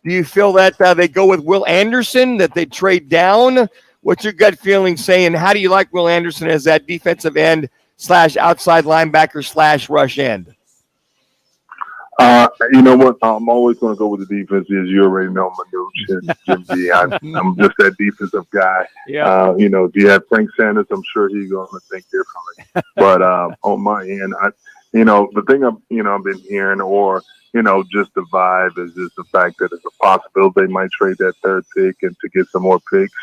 Do you feel that they go with Will Anderson, that they trade down? What's your gut feeling saying? How do you like Will Anderson as that defensive end / outside linebacker / rush end?
You know what? I'm always going to go with the defense. As you already know, Manuch and Jim B. I'm just that defensive guy.
Yeah.
If you have Frank Sanders, I'm sure he's going to think differently. But on my end, the thing I've been hearing, or just the vibe, is just the fact that it's a possibility they might trade that 3rd pick and to get some more picks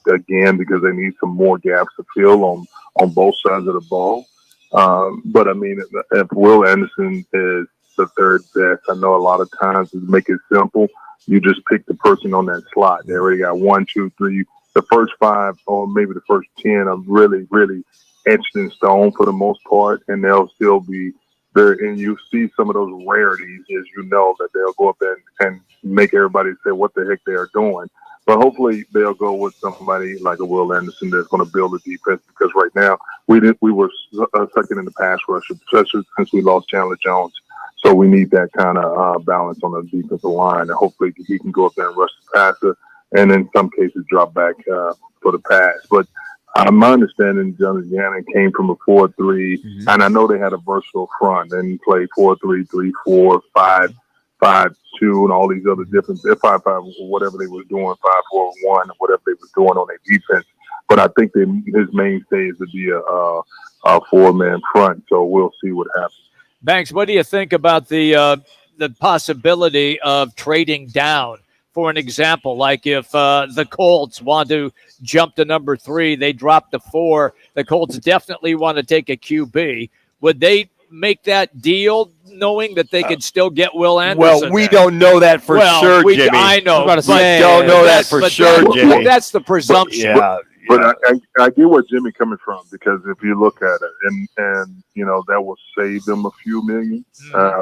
again, because they need some more gaps to fill on both sides of the ball. But I mean, if Will Anderson is the 3rd best, I know a lot of times to make it simple, you just pick the person on that slot. They already got 1, 2, 3. The first 5 or maybe the first 10 are really, really etched in stone for the most part, and they'll still be there. And you see some of those rarities, as that they'll go up and make everybody say what the heck they are doing. But hopefully they'll go with somebody like a Will Anderson that's going to build a defense, because right now we were second in the pass rush, especially since we lost Chandler Jones. So we need that kind of balance on the defensive line, and hopefully he can go up there and rush the passer, and in some cases drop back for the pass. But my understanding, Jonathan Gannon came from a 4-3, and I know they had a versatile front and played 4-3, 3-4, 5-5-2, and all these other different 5-5, whatever they was doing, 5-4-1, whatever they was doing on their defense. But I think his mainstay is to be a 4-man front. So we'll see what happens.
Banks, what do you think about the possibility of trading down? For an example, like if the Colts want to jump to number 3, they drop to 4. The Colts definitely want to take a QB. Would they make that deal knowing that they could still get Will Anderson?
Well, we don't know that for sure, Jimmy.
I know.
We don't know that for sure, Jimmy.
That's the presumption.
Yeah. But I get where Jimmy's coming from, because if you look at it, and that will save them a few million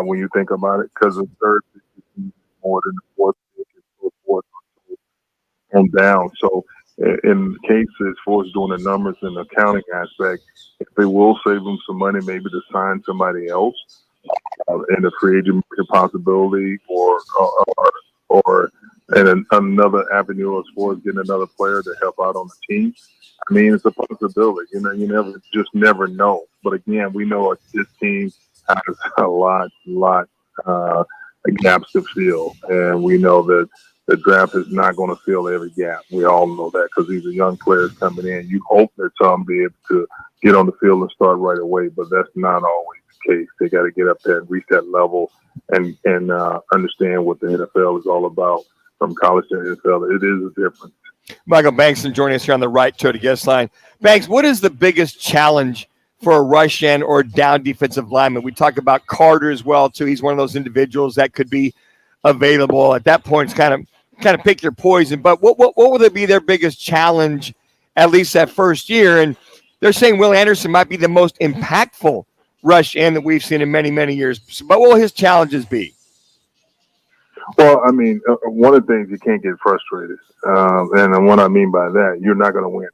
when you think about it, because the 3rd is more than the 4th pick, and 4th and down. So in cases, as far as doing the numbers and the accounting aspect, if they will save them some money, maybe to sign somebody else, in the free agent possibility, or and another avenue as far as getting another player to help out on the team. I mean, it's a possibility. You know, you never know. But again, we know this team has a lot gaps to fill, and we know that the draft is not going to fill every gap. We all know that because these are young players coming in. You hope that some be able to get on the field and start right away, but that's not always the case. They got to get up there and reach that level and understand what the NFL is all about. From college to NFL, it is a difference.
Michael Bankston joining us here on the right to the guest line. Banks, what is the biggest challenge for a rush end or down defensive lineman? We talked about Carter as well too. He's one of those individuals that could be available at that point. It's kind of pick your poison. But what would be their biggest challenge, at least that first year? And they're saying Will Anderson might be the most impactful rush end that we've seen in many, many years. But what will his challenges be?
Well, I mean, one of the things, you can't get frustrated. And what I mean by that, you're not going to win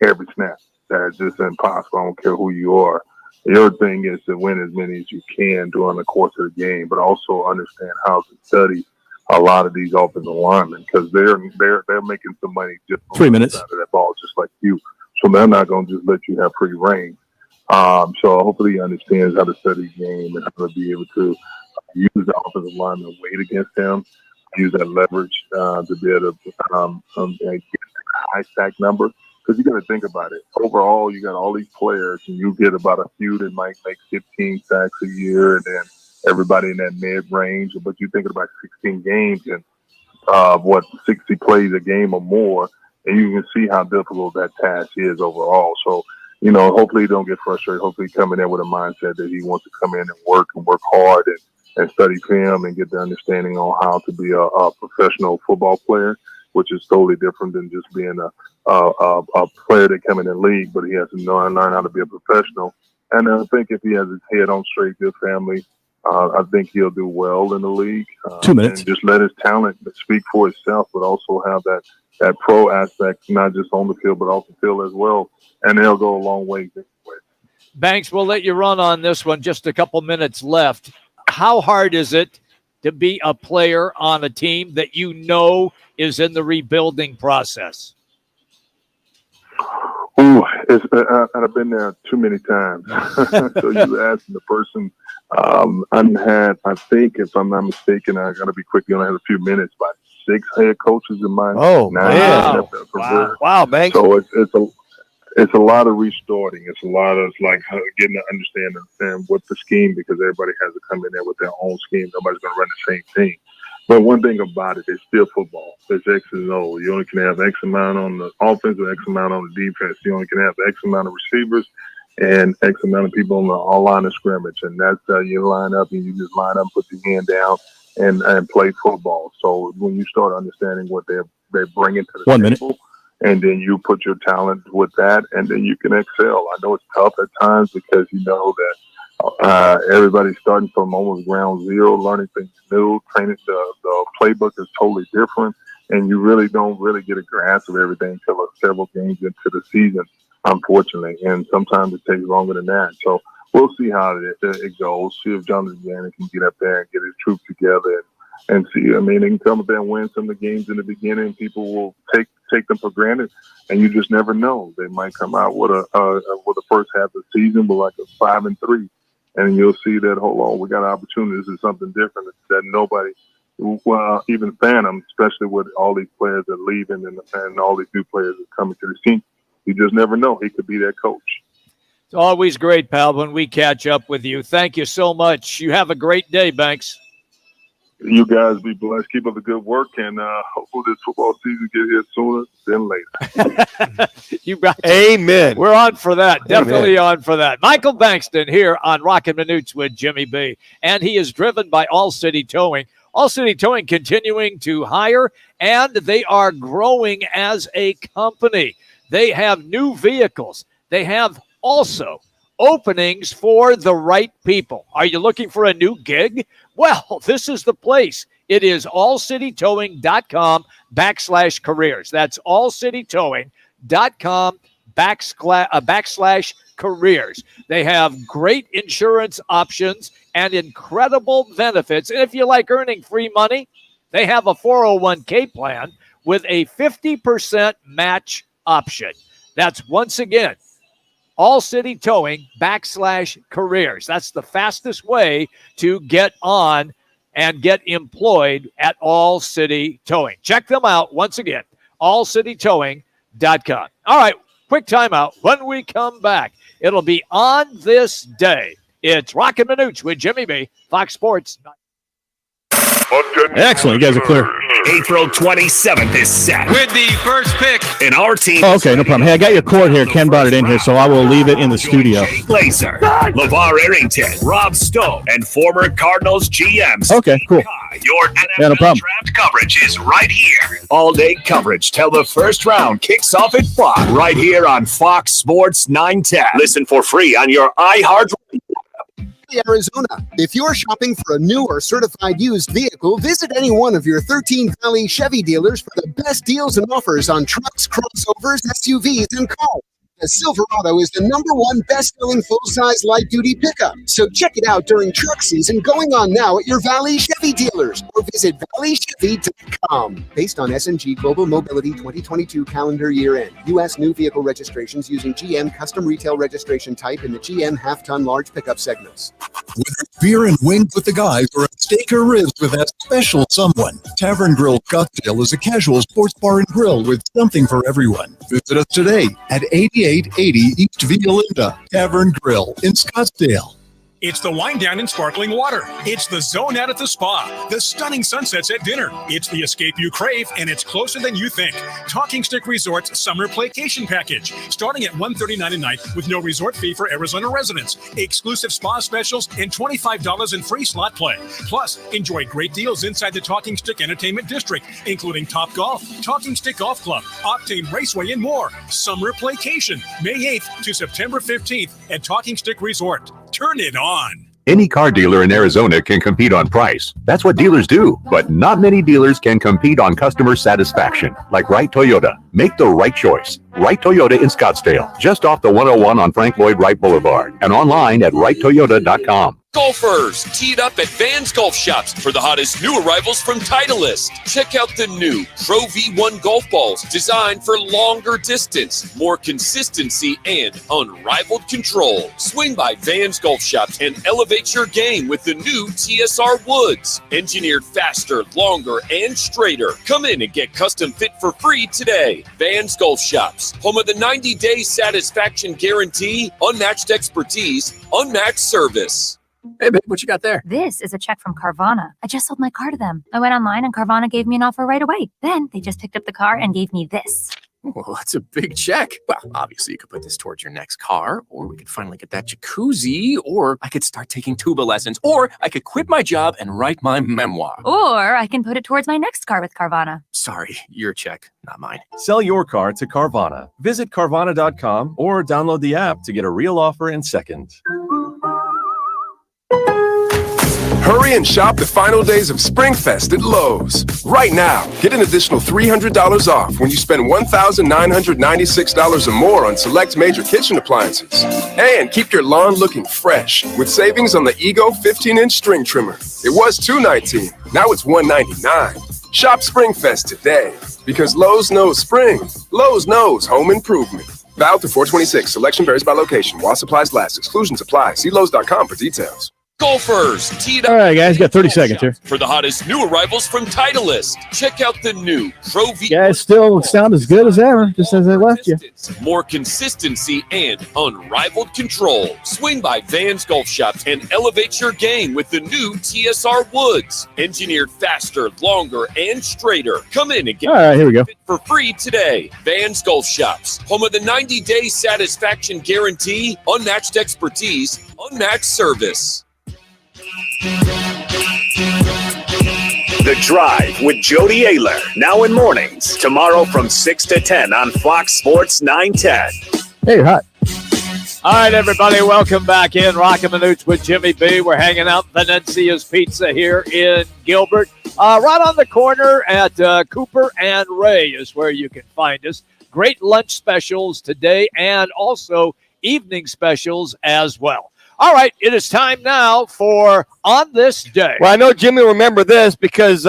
every snap. That's just impossible. I don't care who you are. The other thing is to win as many as you can during the course of the game, but also understand how to study a lot of these offensive linemen, because they're making some money just
3 minutes
out of that ball, just like you. So they're not going to just let you have free reign. So hopefully he understands how to study the game and how to be able to use the offensive lineman weight against him, use that leverage to be able to get a high sack number. Because you got to think about it. Overall, you got all these players, and you get about a few that might make 15 sacks a year, and then everybody in that mid-range. But you're thinking about 16 games and 60 plays a game or more, and you can see how difficult that task is overall. So, you know, hopefully he don't get frustrated. Hopefully he come in there with a mindset that he wants to come in and work hard and study film and get the understanding on how to be a professional football player, which is totally different than just being a player that come in the league, but he has to learn how to be a professional. And I think if he has his head on straight, good family, I think he'll do well in the league.
2 minutes.
And just let his talent speak for itself, but also have that pro aspect, not just on the field, but off the field as well. And they'll go a long way.
Banks, we'll let you run on this one. Just a couple minutes left. How hard is it to be a player on a team that you know is in the rebuilding process?
Ooh, I've been there too many times. So you asking the person. I think, if I'm not mistaken, I got to be quick. You only have a few minutes. About 6 head coaches in my
Wow, Banks.
So it's a lot of restarting. It's a lot of getting to understand what the scheme, because everybody has to come in there with their own scheme. Nobody's going to run the same thing. But one thing about it, it's still football. It's X and O. You only can have X amount on the offense and X amount on the defense. You only can have X amount of receivers and X amount of people on the all line of scrimmage. And that's how you line up, and you just line up, put your hand down, and play football. So when you start understanding what they're bringing to the
1 minute.
table, and then you put your talent with that, and then you can excel. I know it's tough at times, because you know that everybody's starting from almost ground zero, learning things new, training. The playbook is totally different, and you really don't get a grasp of everything until several games into the season, unfortunately. And sometimes it takes longer than that. So we'll see how it goes. See if Jonathan Gannon can get up there and get his troops together and see. I mean, they can come up there and win some of the games in the beginning. People will take them for granted, and you just never know. They might come out with the first half of the season with like a 5-3, and you'll see that, hold on, we got an opportunity. This is something different that nobody, even Phantom, especially with all these players that are leaving and all these new players that are coming to the team. You just never know. He could be that coach.
It's always great, pal, when we catch up with you. Thank you so much. You have a great day, Banks.
You guys be blessed. Keep up the good work, and hopefully this football season get here sooner than later.
You got
Amen.
We're on for that. Definitely on for that. Michael Bankston here on Roc and Manuch with Jimmy B. And he is driven by All City Towing. All City Towing continuing to hire, and they are growing as a company. They have new vehicles. They have also openings for the right people. Are you looking for a new gig? Well, this is the place. It is allcitytowing.com/careers. That's allcitytowing.com /careers. careers. They have great insurance options and incredible benefits. And if you like earning free money, they have a 401k plan with a 50% match option. That's once again, All City Towing /careers. That's the fastest way to get on and get employed at All City Towing. Check them out once again, allcitytowing.com. All right, quick timeout. When we come back, it'll be On This Day. It's Roc and Manuch with Jimmy B, Fox Sports.
Excellent. You guys are clear.
April 27th is set.
With the first pick.
And our team.
Oh, okay, no problem. Hey, I got your cord here. Ken brought it in here, so I will leave it in the studio.
Glazer, LeVar Arrington, Rob Stone, and former Cardinals GMs.
Okay, cool.
Your NFL draft coverage is right here. All-day coverage till the first round kicks off at 5. Right here on Fox Sports 910. Listen for free on your iHeart.
Arizona. If you're shopping for a new or certified used vehicle, visit any one of your 13 Valley Chevy dealers for the best deals and offers on trucks, crossovers, SUVs, and cars. The Silverado is the #1 best-selling full-size light-duty pickup. So check it out during truck season going on now at your Valley Chevy dealers or visit valleychevy.com. Based on S&G Global Mobility 2022 calendar year-end, U.S. new vehicle registrations using GM custom retail registration type in the GM half-ton large pickup segments.
Whether it's beer and wings with the guys or a steak or ribs with that special someone, Tavern Grill Scottsdale is a casual sports bar and grill with something for everyone. Visit us today at 8880 East Via Linda, Tavern Grill in Scottsdale.
It's the wind down in sparkling water. It's the zone out at the spa. The stunning sunsets at dinner. It's the escape you crave, and it's closer than you think. Talking Stick Resort's summer playcation package, starting at $139 a night with no resort fee for Arizona residents. Exclusive spa specials and $25 in free slot play. Plus, enjoy great deals inside the Talking Stick Entertainment District, including Top Golf, Talking Stick Golf Club, Octane Raceway, and more. Summer playcation, May 8th to September 15th at Talking Stick Resort. Turn it on.
Any car dealer in Arizona can compete on price. That's what dealers do. But not many dealers can compete on customer satisfaction. Like Wright Toyota. Make the right choice. Wright Toyota in Scottsdale. Just off the 101 on Frank Lloyd Wright Boulevard. And online at wrighttoyota.com.
Golfers, teed up at Vans Golf Shops for the hottest new arrivals from Titleist. Check out the new Pro V1 golf balls designed for longer distance, more consistency, and unrivaled control. Swing by Vans Golf Shops and elevate your game with the new TSR Woods. Engineered faster, longer, and straighter. Come in and get custom fit for free today. Vans Golf Shops, home of the 90-day satisfaction guarantee, unmatched expertise, unmatched service.
Hey, babe, what you got there?
This is a check from Carvana. I just sold my car to them. I went online and Carvana gave me an offer right away. Then they just picked up the car and gave me this.
Well, that's a big check. Well, obviously, you could put this towards your next car, or we could finally get that jacuzzi, or I could start taking tuba lessons, or I could quit my job and write my memoir.
Or I can put it towards my next car with Carvana.
Sorry, your check, not mine.
Sell your car to Carvana. Visit Carvana.com or download the app to get a real offer in seconds.
Hurry and shop the final days of SpringFest at Lowe's. Right now, get an additional $300 off when you spend $1,996 or more on select major kitchen appliances. And keep your lawn looking fresh with savings on the Ego 15-inch string trimmer. It was $219, now it's $199. Shop SpringFest today because Lowe's knows spring. Lowe's knows home improvement. Valid through 4/26. Selection varies by location. While supplies last. Exclusions apply. See Lowe's.com for details.
Golfers, teed up.
All right, guys, got 30 seconds here.
For the hottest new arrivals from Titleist. Check out the new Pro V.
Guys still sound as good as ever, just as they left you.
More consistency and unrivaled control. Swing by Vans Golf Shops and elevate your game with the new TSR Woods. Engineered faster, longer, and straighter. Come in and get
All right, here we go.
for free today. Vans Golf Shops, home of the 90-day satisfaction guarantee, unmatched expertise, unmatched service.
The Drive with Jody Ayler, now in mornings. Tomorrow from 6 to 10 on Fox Sports 910.
Hey, you're hot.
All right, everybody, welcome back in. Roc and Manuch with Jimmy B. We're hanging out Venezia's Pizza here in Gilbert. Right on the corner at Cooper and Ray is where you can find us. Great lunch specials today and also evening specials as well. All right, it is time now for On This Day.
Well, I know Jimmy will remember this because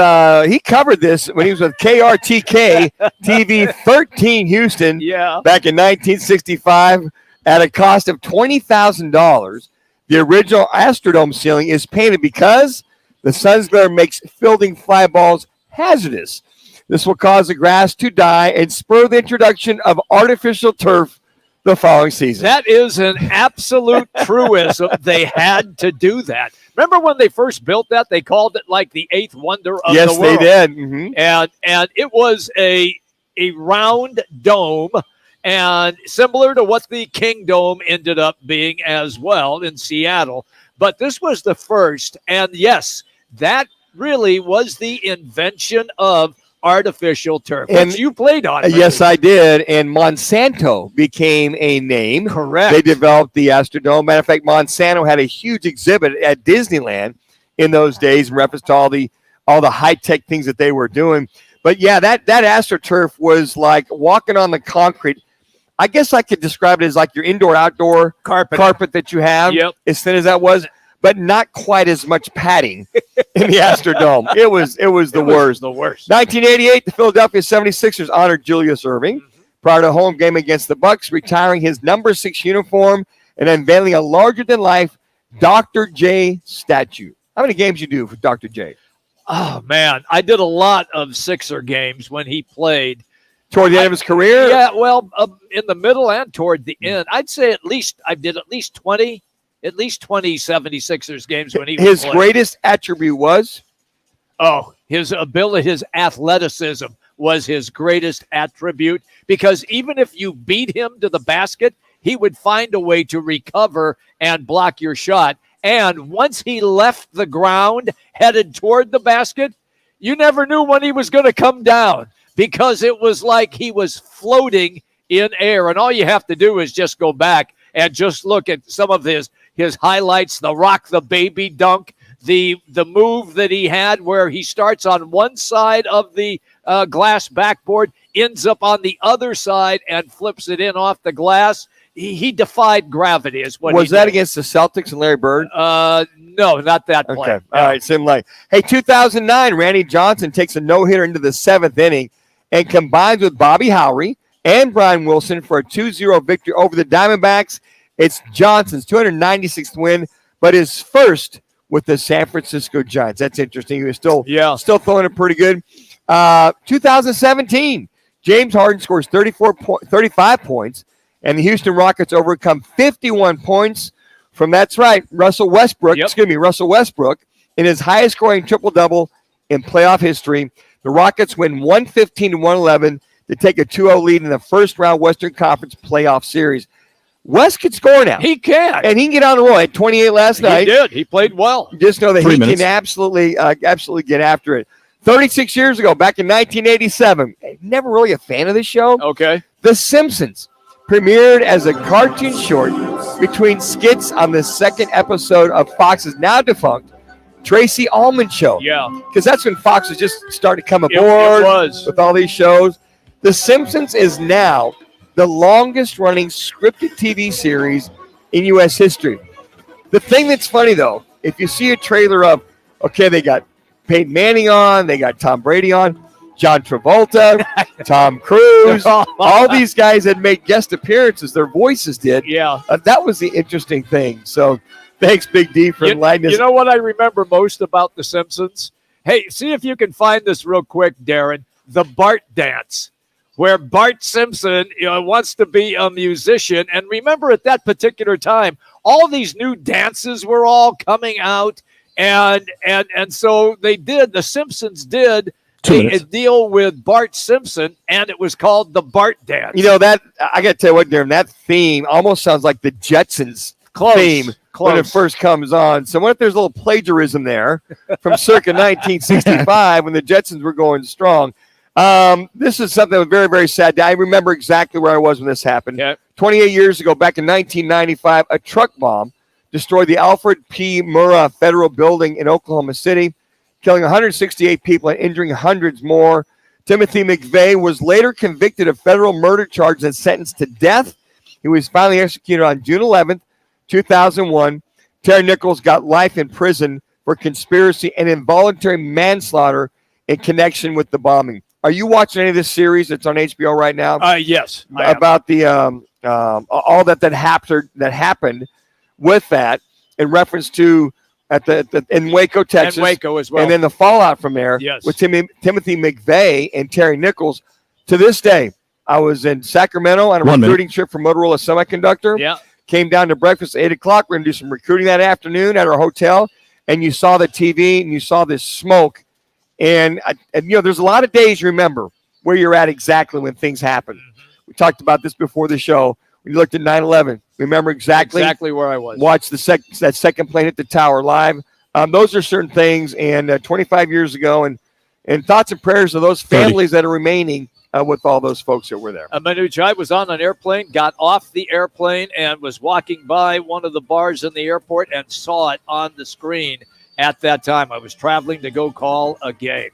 he covered this when he was with KRTK TV 13 Houston back in 1965 at a cost of $20,000. The original Astrodome ceiling is painted because the sun's glare makes fielding fly balls hazardous. This will cause the grass to die and spur the introduction of artificial turf the following season.
That is an absolute truism. They had to do that. Remember when they first built that? They called it like the eighth wonder of the world.
Yes, they did. Mm-hmm.
And it was a round dome, and similar to what the King Dome ended up being as well in Seattle. But this was the first, and yes, that really was the invention of artificial turf, which you played on.
Yes, I did. And Monsanto became a name.
Correct.
They developed the Astrodome. Matter of fact, Monsanto had a huge exhibit at Disneyland in those days in reference to all the high-tech things that they were doing. But yeah, that AstroTurf was like walking on the concrete. I guess I could describe it as like your indoor-outdoor carpet that you have, as thin as that was, but not quite as much padding in the Astrodome. It was the worst.
The worst.
1988, the Philadelphia 76ers honored Julius Erving prior to a home game against the Bucks, retiring his number 6 uniform and unveiling a larger-than-life Dr. J statue. How many games you do for Dr. J?
Oh, man, I did a lot of Sixer games when he played.
Toward the end of his career?
Yeah, well, in the middle and toward the end. I'd say I did at least 20 76ers games when he was
His
playing.
greatest attribute was?
His ability, his athleticism was his greatest attribute, because even if you beat him to the basket, he would find a way to recover and block your shot. And once he left the ground, headed toward the basket, you never knew when he was going to come down, because it was like he was floating in air. And all you have to do is just go back and just look at some of his highlights, the rock the baby dunk, the move that he had where he starts on one side of the glass backboard, ends up on the other side and flips it in off the glass. He defied gravity is what
Was that against the Celtics and Larry Bird?
No, not that play.
Okay.
No.
All right, same like. Hey, 2009, Randy Johnson takes a no-hitter into the 7th inning and combines with Bobby Howry and Brian Wilson for a 2-0 victory over the Diamondbacks. It's Johnson's 296th win, but his first with the San Francisco Giants. That's interesting. He was still throwing it pretty good. 2017, James Harden scores 35 points, and the Houston Rockets overcome 51 points from, that's right, Russell Westbrook in his highest scoring triple-double in playoff history. The Rockets win 115-111 to take a 2-0 lead in the first-round Western Conference playoff series. West can score now.
He can.
And he can get on the roll. He had 28 last night.
He did. He played well.
Just know that he can absolutely get after it. 36 years ago, back in 1987, never really a fan of this show.
Okay.
The Simpsons premiered as a cartoon short between skits on the second episode of Fox's now defunct Tracy Ullman show.
Yeah.
Because that's when Fox was just starting to come aboard
It was.
with all these shows. The Simpsons is now the longest-running scripted TV series in U.S. history. The thing that's funny, though, if you see a trailer of, they got Peyton Manning on, they got Tom Brady on, John Travolta, Tom Cruise, all these guys had made guest appearances, their voices did.
Yeah.
That was the interesting thing. So thanks, Big D, for enlightening us.
You know what I remember most about The Simpsons? Hey, see if you can find this real quick, Darren. The Bart dance, where Bart Simpson wants to be a musician. And remember, at that particular time, all these new dances were all coming out. And so the Simpsons did a deal with Bart Simpson, and it was called the Bart dance.
You know, that I got to tell you what, Darren, that theme almost sounds like the Jetsons theme when it first comes on. So what if there's a little plagiarism there from circa 1965 when the Jetsons were going strong? This is something that was very, very sad. I remember exactly where I was when this happened.
Yeah.
28 years ago, back in 1995, a truck bomb destroyed the Alfred P. Murrah Federal Building in Oklahoma City, killing 168 people and injuring hundreds more. Timothy McVeigh was later convicted of federal murder charges and sentenced to death. He was finally executed on June 11th, 2001. Terry Nichols got life in prison for conspiracy and involuntary manslaughter in connection with the bombing. Are you watching any of this series that's on HBO right now?
Yes.
About the all that happened with that in reference to in Waco, Texas.
And Waco as well.
And then the fallout from there with Timothy McVeigh and Terry Nichols. To this day, I was in Sacramento on a recruiting trip for Motorola Semiconductor.
Yeah.
Came down to breakfast at 8 o'clock. We're going to do some recruiting that afternoon at our hotel. And you saw the TV and you saw this smoke. And there's a lot of days you remember where you're at exactly when things happen. Mm-hmm. We talked about this before the show. We looked at 9/11. Remember exactly
where I was.
Watched that second plane hit the tower live. Those are certain things. And 25 years ago, and thoughts and prayers of those families that are remaining with all those folks that were there.
Manuch, I was on an airplane, got off the airplane, and was walking by one of the bars in the airport and saw it on the screen at that time. I was traveling to go call a game.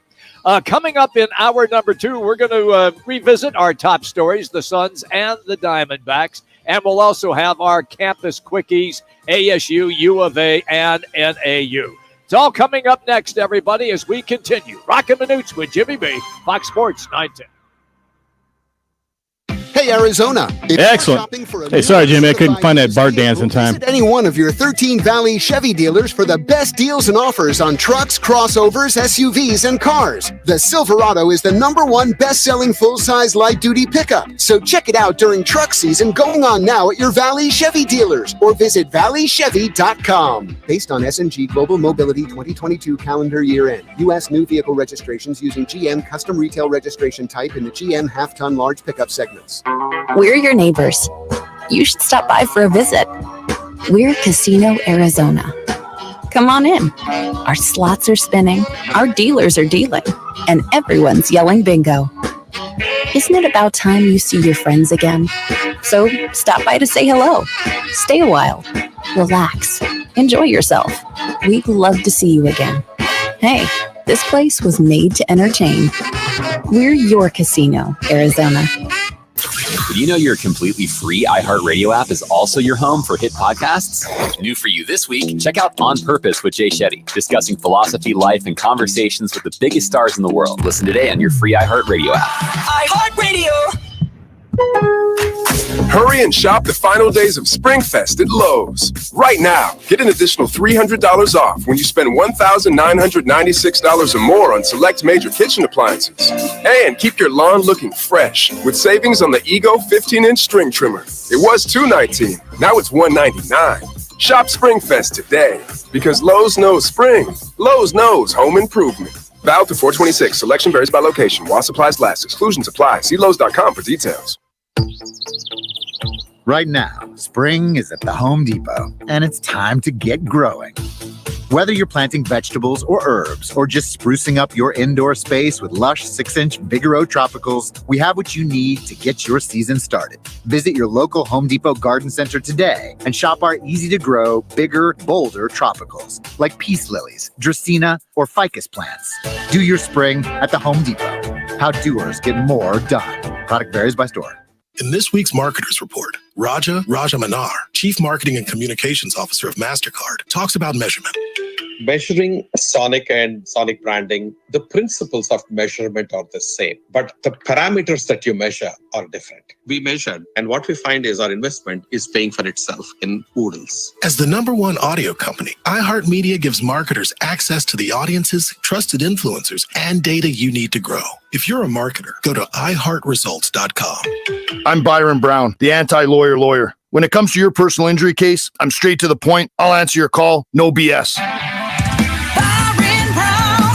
Coming up in hour number 2, we're going to revisit our top stories, the Suns and the Diamondbacks, and we'll also have our campus quickies, ASU, U of A, and NAU. It's all coming up next, everybody, as we continue. Roc and Manuch with Jimmy B, Fox Sports 910.
Hey, Arizona.
Excellent. Hey, sorry, Jimmy. I couldn't find that bar dance in time.
Visit any one of your 13 Valley Chevy dealers for the best deals and offers on trucks, crossovers, SUVs, and cars. The Silverado is the #1 best-selling full-size light-duty pickup. So check it out during truck season going on now at your Valley Chevy dealers or visit valleychevy.com. Based on S&G Global Mobility 2022 calendar year end. U.S. new vehicle registrations using GM custom retail registration type in the GM half-ton large pickup segments.
We're your neighbors. You should stop by for a visit. We're Casino Arizona. Come on in. Our slots are spinning, our dealers are dealing, and everyone's yelling bingo. Isn't it about time you see your friends again? So stop by to say hello. Stay a while. Relax. Enjoy yourself. We'd love to see you again. Hey, this place was made to entertain. We're your Casino Arizona.
Did you know your completely free iHeartRadio app is also your home for hit podcasts? New for you this week, check out On Purpose with Jay Shetty, discussing philosophy, life, and conversations with the biggest stars in the world. Listen today on your free iHeartRadio app.
iHeartRadio!
Hurry and shop the final days of SpringFest at Lowe's. Right now, get an additional $300 off when you spend $1,996 or more on select major kitchen appliances. And keep your lawn looking fresh with savings on the Ego 15-inch string trimmer. It was $219, now it's $199. Shop SpringFest today because Lowe's knows spring. Lowe's knows home improvement. Valid through 4/26. Selection varies by location. While supplies last. Exclusions apply. See Lowe's.com for details.
Right now, spring is at the Home Depot, and it's time to get growing. Whether you're planting vegetables or herbs, or just sprucing up your indoor space with lush 6-inch Vigoro Tropicals, we have what you need to get your season started. Visit your local Home Depot garden center today and shop our easy-to-grow, bigger, bolder tropicals, like peace lilies, dracaena, or ficus plants. Do your spring at the Home Depot. How doers get more done. Product varies by store.
In this week's Marketers Report, Raja Manar, Chief Marketing and Communications Officer of MasterCard, talks about measurement.
Measuring Sonic and Sonic branding, the principles of measurement are the same, but the parameters that you measure are different. We measured, and what we find is our investment is paying for itself in oodles.
As the #1 audio company, iHeartMedia gives marketers access to the audiences, trusted influencers, and data you need to grow. If you're a marketer, go to iHeartResults.com.
I'm Byron Brown, the anti-lawyer lawyer. When it comes to your personal injury case, I'm straight to the point. I'll answer your call, no BS.
Byron Brown,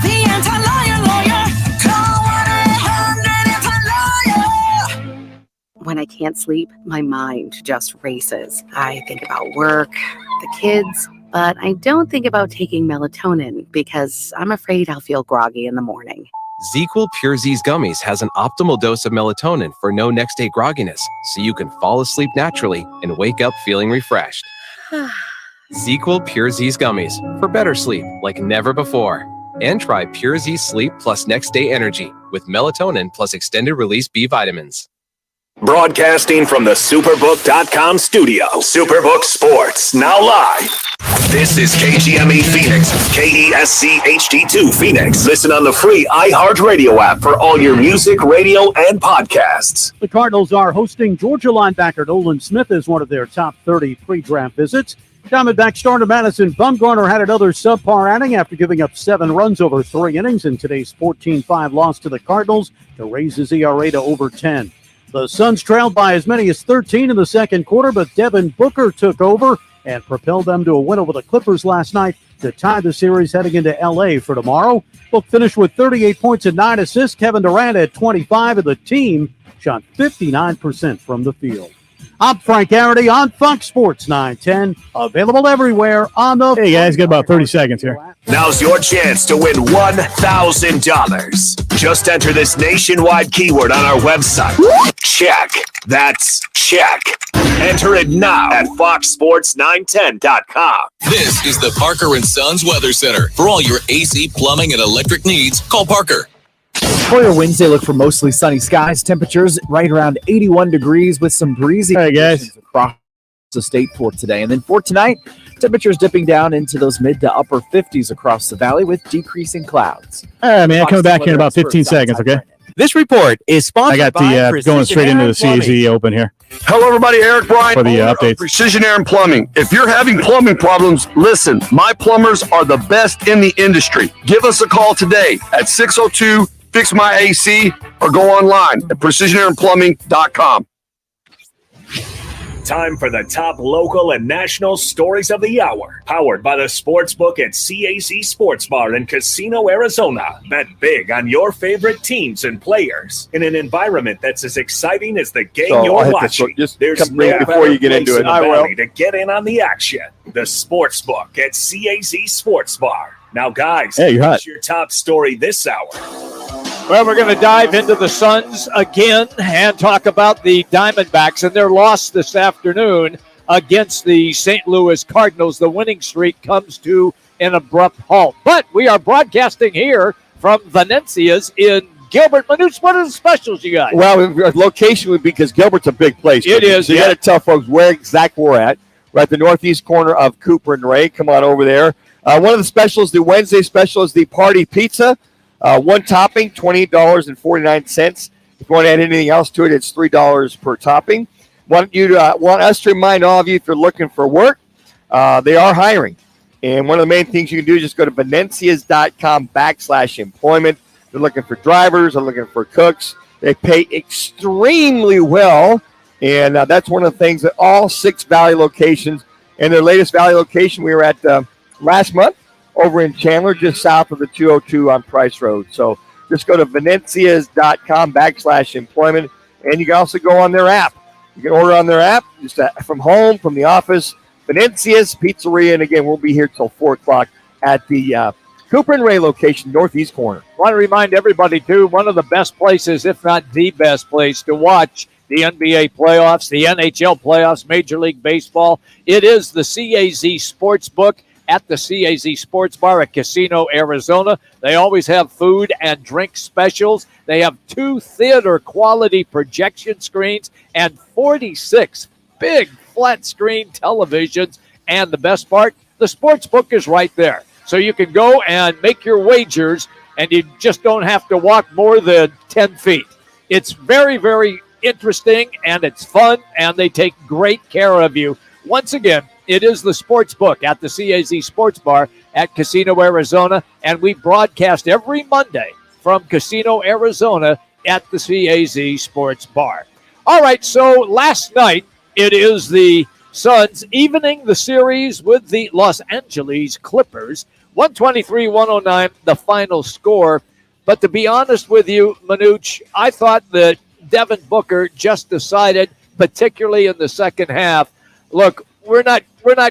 the anti-lawyer lawyer. Call 1-800-ANTI-LAWYER.
When I can't sleep, my mind just races. I think about work, the kids, but I don't think about taking melatonin because I'm afraid I'll feel groggy in the morning.
ZzzQuil Pure Z's Gummies has an optimal dose of melatonin for no next-day grogginess, so you can fall asleep naturally and wake up feeling refreshed. ZzzQuil Pure Z's Gummies for better sleep like never before. And try Pure Z Sleep plus Next Day Energy with melatonin plus extended-release B vitamins.
Broadcasting from the Superbook.com studio. Superbook Sports, now live. This is KGME Phoenix, KESC HD2 Phoenix. Listen on the free iHeartRadio app for all your music, radio, and podcasts.
The Cardinals are hosting Georgia linebacker Nolan Smith as one of their top 30 pre-draft visits. Diamondback starter Madison Bumgarner had another subpar outing after giving up 7 runs over 3 innings in today's 14-5 loss to the Cardinals to raise his ERA to over 10. The Suns trailed by as many as 13 in the second quarter, but Devin Booker took over and propelled them to a win over the Clippers last night to tie the series heading into L.A. for tomorrow. Book finished with 38 points and 9 assists. Kevin Durant had 25, and the team shot 59% from the field. I'm Frank Garrity on Fox Sports 910. Available everywhere on the...
Hey, guys, got about 30 seconds here.
Now's your chance to win $1,000. Just enter this nationwide keyword on our website. Check. That's check. Enter it now at foxsports910.com.
This is the Parker & Sons Weather Center. For all your AC, plumbing, and electric needs, call Parker.
For your Wednesday, look for mostly sunny skies. Temperatures right around 81 degrees with some breezy conditions across the state for today. And then for tonight, temperatures dipping down into those mid to upper 50s across the valley with decreasing clouds.
All right, man. Coming back here in about 15 seconds, okay?
This report is sponsored
by going straight into the CAZ Open here.
Hello, everybody. Eric Bryant
for the updates.
Precision Air and Plumbing. If you're having plumbing problems, listen. My plumbers are the best in the industry. Give us a call today at 602 Fix My AC or go online at precisionairandplumbing.com.
Time for the top local and national stories of the hour. Powered by the Sportsbook at CAZ Sports Bar in Casino, Arizona. Bet big on your favorite teams and players in an environment that's as exciting as the game you're watching. There's no
before you get into it.
To get in on the action. The Sportsbook at CAZ Sports Bar. Now, guys, what's your top story this hour?
Well, we're going to dive into the Suns again and talk about the Diamondbacks and their loss this afternoon against the St. Louis Cardinals. The winning streak comes to an abrupt halt. But we are broadcasting here from Venezia's in Gilbert. Manuch, what are the specials you got?
Well, location would be because Gilbert's a big place.
It is.
So you got to tell folks where exactly we're at. We're at the northeast corner of Cooper and Ray. Come on over there. One of the specials, the Wednesday special, is the party pizza. One topping, $28.49. If you want to add anything else to it, it's $3 per topping. Want us to remind all of you, if you're looking for work, they are hiring. And one of the main things you can do is just go to venencias.com/employment. They're looking for drivers. They're looking for cooks. They pay extremely well. And that's one of the things that all 6 Valley locations, and their latest Valley location, we were at last month over in Chandler, just south of the 202 on Price Road. So just go to venencias.com/employment, and you can also go on their app. You can order on their app just from home, from the office. Venencia's Pizzeria, and again, we'll be here till 4 o'clock at the Cooper and Ray location, northeast corner.
I want to remind everybody, too, one of the best places, if not the best place, to watch the NBA playoffs, the NHL playoffs, Major League Baseball. It is the CAZ Sportsbook at the CAZ Sports Bar at Casino, Arizona. They always have food and drink specials. They have 2 theater-quality projection screens and 46 big flat-screen televisions. And the best part, the Sportsbook is right there. So you can go and make your wagers, and you just don't have to walk more than 10 feet. It's very, very interesting, and it's fun, and they take great care of you. Once again, it is the Sports Book at the CAZ Sports Bar at Casino, Arizona, and we broadcast every Monday from Casino, Arizona at the CAZ Sports Bar. All right, so last night it is the Suns evening the series with the Los Angeles Clippers. 123-109, the final score. But to be honest with you, Manuch, I thought that Devin Booker just decided, particularly in the second half, look, we're not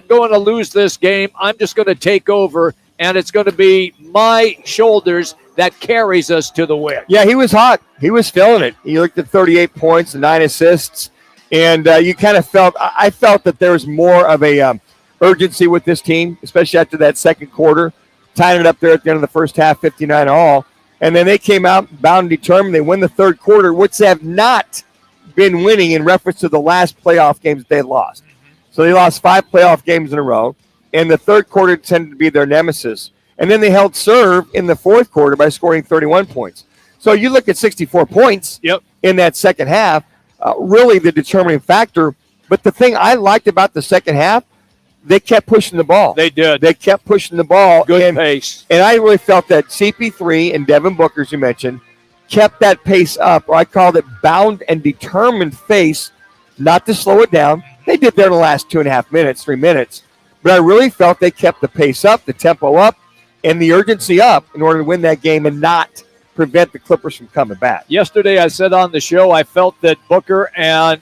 going to lose this game. I'm just going to take over, and it's going to be my shoulders that carries us to the win.
Yeah, he was hot. He was feeling it. He looked at 38 points and 9 assists, and you kind of felt – I felt that there was more of a urgency with this team, especially after that second quarter, tying it up there at the end of the first half, 59 all. And then they came out bound and determined. They win the third quarter, which they have not been winning in reference to the last playoff games they lost. So they lost 5 playoff games in a row, and the third quarter tended to be their nemesis. And then they held serve in the fourth quarter by scoring 31 points. So you look at 64 points in that second half, really the determining factor. But the thing I liked about the second half, they kept pushing the ball.
They did.
They kept pushing the ball.
Good pace.
And I really felt that CP3 and Devin Booker, as you mentioned, kept that pace up. Or I called it bound and determined pace, not to slow it down. They did there in the last 2.5 minutes, 3 minutes. But I really felt they kept the pace up, the tempo up, and the urgency up in order to win that game and not prevent the Clippers from coming back.
Yesterday I said on the show I felt that Booker and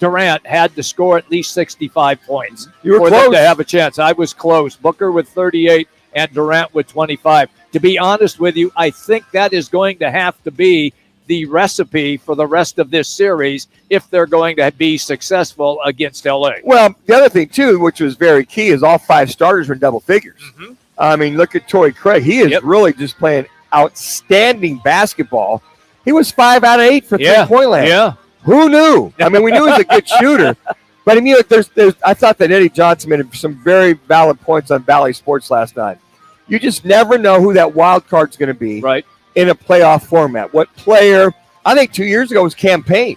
Durant had to score at least 65 points for them to have a chance. I was close. Booker with 38 and Durant with 25. To be honest with you, I think that is going to have to be the recipe for the rest of this series if they're going to be successful against LA.
Well, the other thing, too, which was very key, is all 5 starters were in double figures. I mean, look at Torrey Craig. He is really just playing outstanding basketball. He was 5 out of 8 for three-point land.
Yeah.
Who knew? I mean, we knew he was a good shooter. But I mean, I thought that Eddie Johnson made some very valid points on Valley Sports last night. You just never know who that wild card's going to be in a playoff format. What player, I think 2 years ago was Campaign,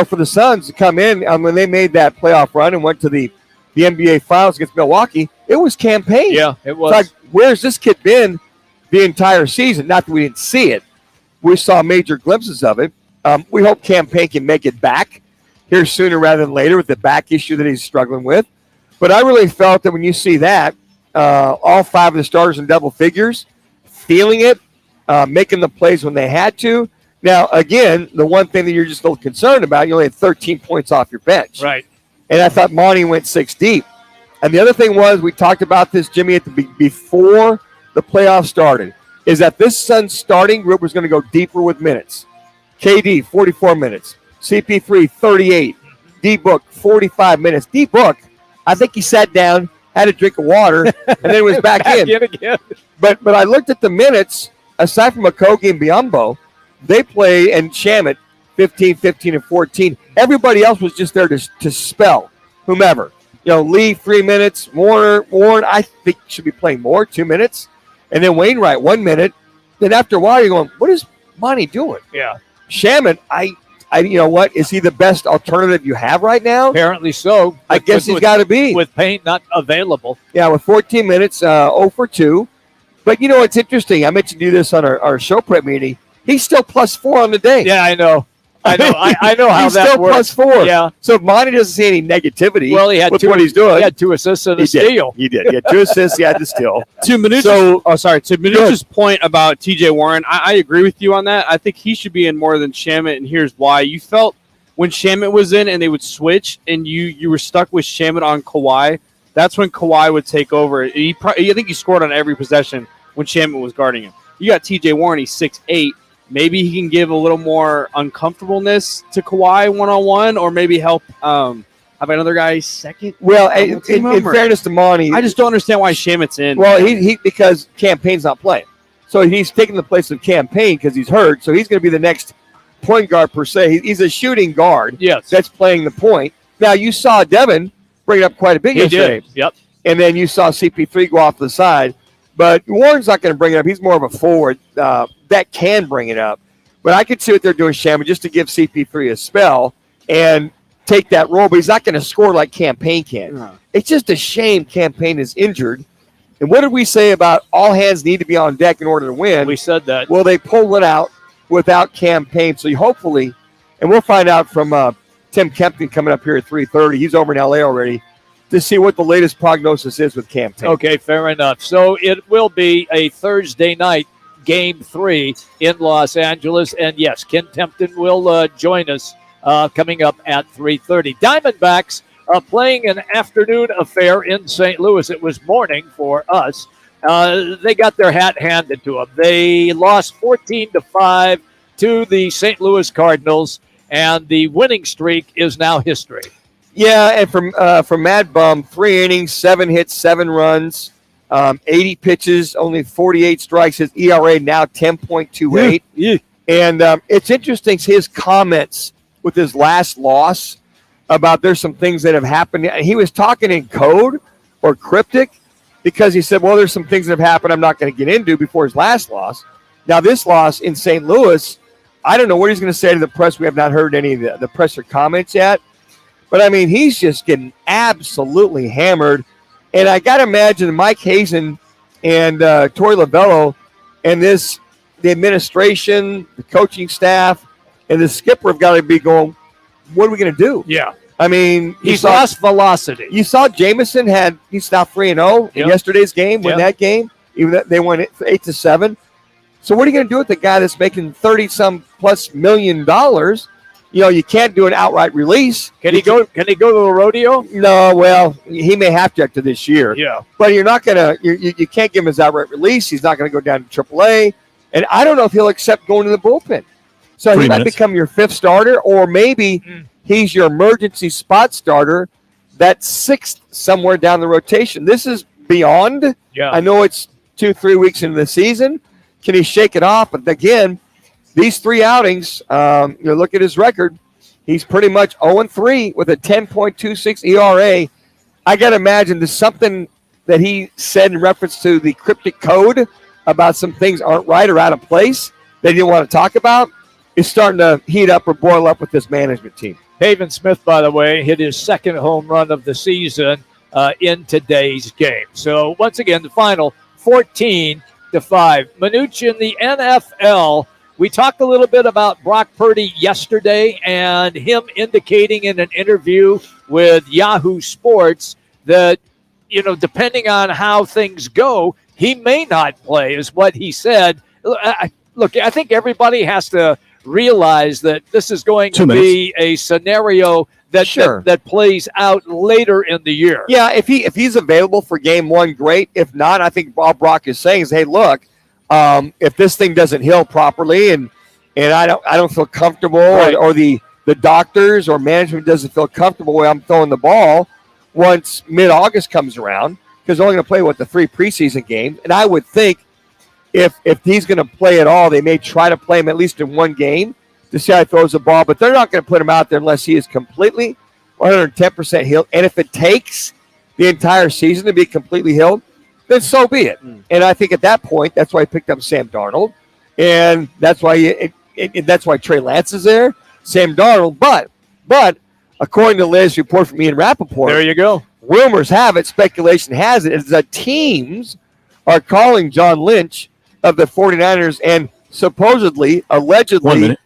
for the Suns to come in when they made that playoff run and went to the NBA Finals against Milwaukee. It was Campaign.
Yeah, it was.
It's like, where's this kid been the entire season? Not that we didn't see it. We saw major glimpses of it. We hope Campaign can make it back here sooner rather than later with the back issue that he's struggling with. But I really felt that when you see that, all 5 of the starters in double figures, feeling it, making the plays when they had to. Now, again, the one thing that you're just a little concerned about, you only had 13 points off your bench.
Right.
And I thought Monty went 6 deep. And the other thing was, we talked about this, Jimmy, at before the playoffs started, is that this Suns starting group was going to go deeper with minutes. KD, 44 minutes. CP3, 38. D-Book, 45 minutes. D-Book, I think he sat down, had a drink of water, and then was back in.
Again.
But I looked at the minutes, aside from Okogie and Biyombo, they play, and Shamet, 15, 15, and 14. Everybody else was just there to spell whomever. Lee, 3 minutes. Warren, I think should be playing more, 2 minutes. And then Wainwright, 1 minute. Then after a while, you're going, what is Monty doing?
Yeah.
Shamet, you know what? Is he the best alternative you have right now?
Apparently so.
I guess he's got to be.
With Payne not available.
Yeah, with 14 minutes, 0 for 2. But it's interesting. I mentioned you this on our show prep meeting. He's still +4 on the day.
Yeah, I know. I know how
he's
that
still
works.
+4.
Yeah.
So if Monty doesn't see any negativity with
two,
what he's doing.
He had 2 assists and a steal.
He did. He had 2 assists. He had the steal.
To Manuch's point about TJ Warren, I agree with you on that. I think he should be in more than Shamet, and here's why. You felt when Shamet was in and they would switch, and you were stuck with Shamet on Kawhi, that's when Kawhi would take over. I think he scored on every possession when Shamet was guarding him. You got TJ Warren, he's 6'8". Maybe he can give a little more uncomfortableness to Kawhi one-on-one, or maybe help have another guy second.
Well, in fairness to Monty,
I just don't understand why Shamet's in.
Well, he because Campaign's not playing. So he's taking the place of Campaign because he's hurt. So he's going to be the next point guard per se. He's a shooting guard that's playing the point. Now, you saw Devin bring it up quite a bit yesterday.
Did. Yep.
And then you saw CP3 go off to the side. But Warren's not going to bring it up. He's more of a forward that can bring it up. But I could see what they're doing, Shaman, just to give CP3 a spell and take that role. But he's not going to score like Campaign can. No. It's just a shame Campaign is injured. And what did we say about all hands need to be on deck in order to win?
We said that.
Well, they pulled it out without Campaign. So hopefully, and we'll find out from Tim Kempton coming up here at 3:30. He's over in L.A. already, to see what the latest prognosis is with Campaign.
Okay, fair enough. So it will be a Thursday night Game 3 in Los Angeles. And, yes, Ken Tempton will join us coming up at 3:30. Diamondbacks playing an afternoon affair in St. Louis. It was morning for us. They got their hat handed to them. They lost 14-5 to the St. Louis Cardinals, and the winning streak is now history.
Yeah, and from Mad Bum, 3 innings, 7 hits, 7 runs, 80 pitches, only 48 strikes. His ERA now 10.28. And it's interesting his comments with his last loss about there's some things that have happened. He was talking in code or cryptic because he said, well, there's some things that have happened I'm not going to get into before his last loss. Now, this loss in St. Louis, I don't know what he's going to say to the press. We have not heard any of the presser comments yet. But, I mean, he's just getting absolutely hammered. And I got to imagine Mike Hazen and Torey Lovello and the administration, the coaching staff, and the skipper have got to be going, what are we going to do?
Yeah.
I mean,
He's lost velocity.
You saw Jamison he's now 3-0 in yesterday's game, win that game, even though they won it 8-7. So what are you going to do with the guy that's making $30+ million? You know, you can't do an outright release.
Can he go to the rodeo?
No, well, he may have to after this year.
Yeah.
But you're not going to you can't give him his outright release. He's not going to go down to AAA. And I don't know if he'll accept going to the bullpen. So he might become your fifth starter, or maybe he's your emergency spot starter, that's sixth somewhere down the rotation. This is beyond.
Yeah.
I know it's 2-3 weeks into the season. Can he shake it off? But again, these 3 outings, look at his record. He's pretty much 0-3 with a 10.26 ERA. I got to imagine there's something that he said in reference to the cryptic code about some things aren't right or out of place that he didn't want to talk about. Is starting to heat up or boil up with this management team.
Haven Smith, by the way, hit his second home run of the season in today's game. So once again, the final 14-5. Manuch in the NFL. We talked a little bit about Brock Purdy yesterday and him indicating in an interview with Yahoo Sports that, depending on how things go, he may not play, is what he said. Look, I think everybody has to realize that this is going to be a scenario that plays out later in the year.
Yeah, if he's available for game 1, great. If not, I think all Brock is saying is, hey, look, if this thing doesn't heal properly and I don't feel comfortable, or the doctors or management doesn't feel comfortable where I'm throwing the ball once mid-August comes around, because they're only going to play the 3 preseason games, and I would think if he's going to play at all, they may try to play him at least in 1 game to see how he throws the ball, but they're not going to put him out there unless he is completely 110% healed. And if it takes the entire season to be completely healed, then so be it. And I think at that point, that's why he picked up Sam Darnold, and that's why that's why Trey Lance is there, Sam Darnold. But according to Liz report from Ian Rappaport,
there you go.
Rumors have it, speculation has it, is that teams are calling John Lynch of the 49ers and supposedly, allegedly,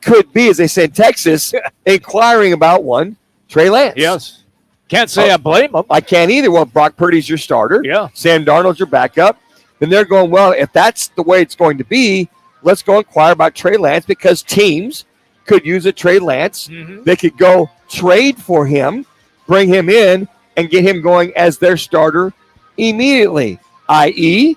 could be, as they say in Texas, inquiring about one Trey Lance.
Yes. Can't say I blame him.
I can't either. Well, Brock Purdy's your starter.
Yeah.
Sam Darnold's your backup. Then they're going, well, if that's the way it's going to be, let's go inquire about Trey Lance, because teams could use a Trey Lance.
Mm-hmm.
They could go trade for him, bring him in, and get him going as their starter immediately, i.e.,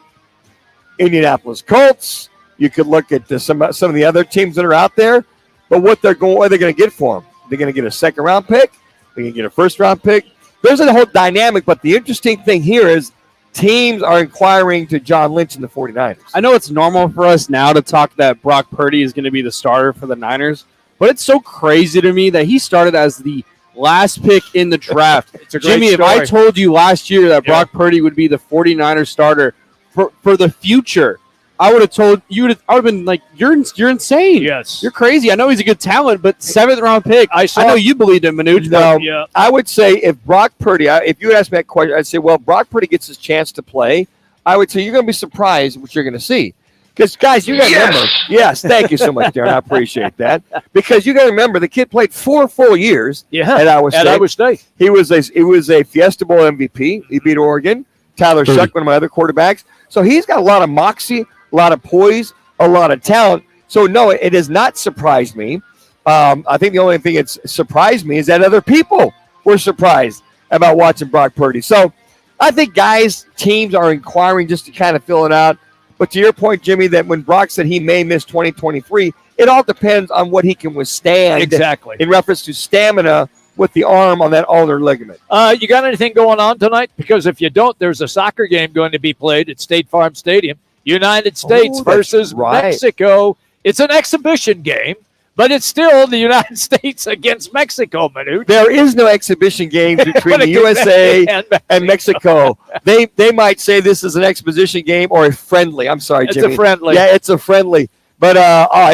Indianapolis Colts. You could look at some of the other teams that are out there, but what are they going to get for him? They're going to get a second-round pick. They're going to get a first-round pick. There's a whole dynamic, but the interesting thing here is teams are inquiring to John Lynch and the 49ers.
I know it's normal for us now to talk that Brock Purdy is going to be the starter for the Niners, but it's so crazy to me that he started as the last pick in the draft.
It's a great
Jimmy,
story.
if I told you last year that Brock Purdy would be the 49ers starter for the future, I would have told you. I would have been like, "You're insane.
Yes,
you're crazy. I know he's a good talent, but 7th-round pick. I know you believed in Manuch.
No, I would say if Brock Purdy, if you would ask me that question, I'd say, well, Brock Purdy gets his chance to play. I would say you're going to be surprised what you're going to see. Because, guys, you got to remember. Yes, thank you so much, Darren. I appreciate that. Because you got to remember, the kid played 4 full years at Iowa State. He was a Fiesta Bowl MVP. He beat Oregon. Tyler Shuck, one of my other quarterbacks. So he's got a lot of moxie, a lot of poise, a lot of talent. So, no, it has not surprised me. I think the only thing that's surprised me is that other people were surprised about watching Brock Purdy. So I think teams are inquiring just to kind of fill it out. But to your point, Jimmy, that when Brock said he may miss 2023, it all depends on what he can withstand.
Exactly.
In reference to stamina with the arm on that ulnar ligament.
You got anything going on tonight? Because if you don't, there's a soccer game going to be played at State Farm Stadium. United States versus Mexico It's an exhibition game, but it's still the United States against Mexico, Manuch.
There is no exhibition game between the USA and Mexico. They might say this is an exhibition game or a friendly. I'm sorry, Jimmy.
It's a friendly.
Yeah, it's a friendly. But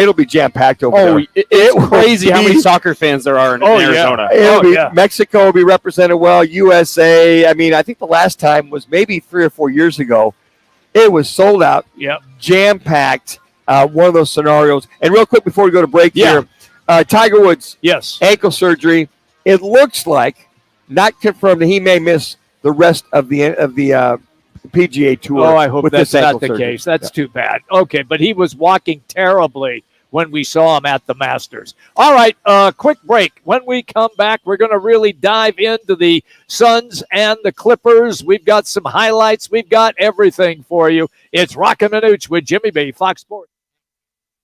it'll be jam-packed over there.
It's crazy how many soccer fans there are in Arizona.
Mexico will be represented well. USA, I mean, I think the last time was maybe 3 or 4 years ago. It was sold out, jam-packed, one of those scenarios. And real quick before we go to break here, Tiger Woods, ankle surgery. It looks like, not confirmed, that he may miss the rest of the PGA Tour.
Oh, I hope
with
that's
this
not
ankle
the
surgery.
case. That's too bad. Okay, but he was walking terribly when we saw him at the Masters. All right, quick break. When we come back, we're going to really dive into the Suns and the Clippers. We've got some highlights. We've got everything for you. It's Roc and Manuch with Jimmy B, Fox Sports.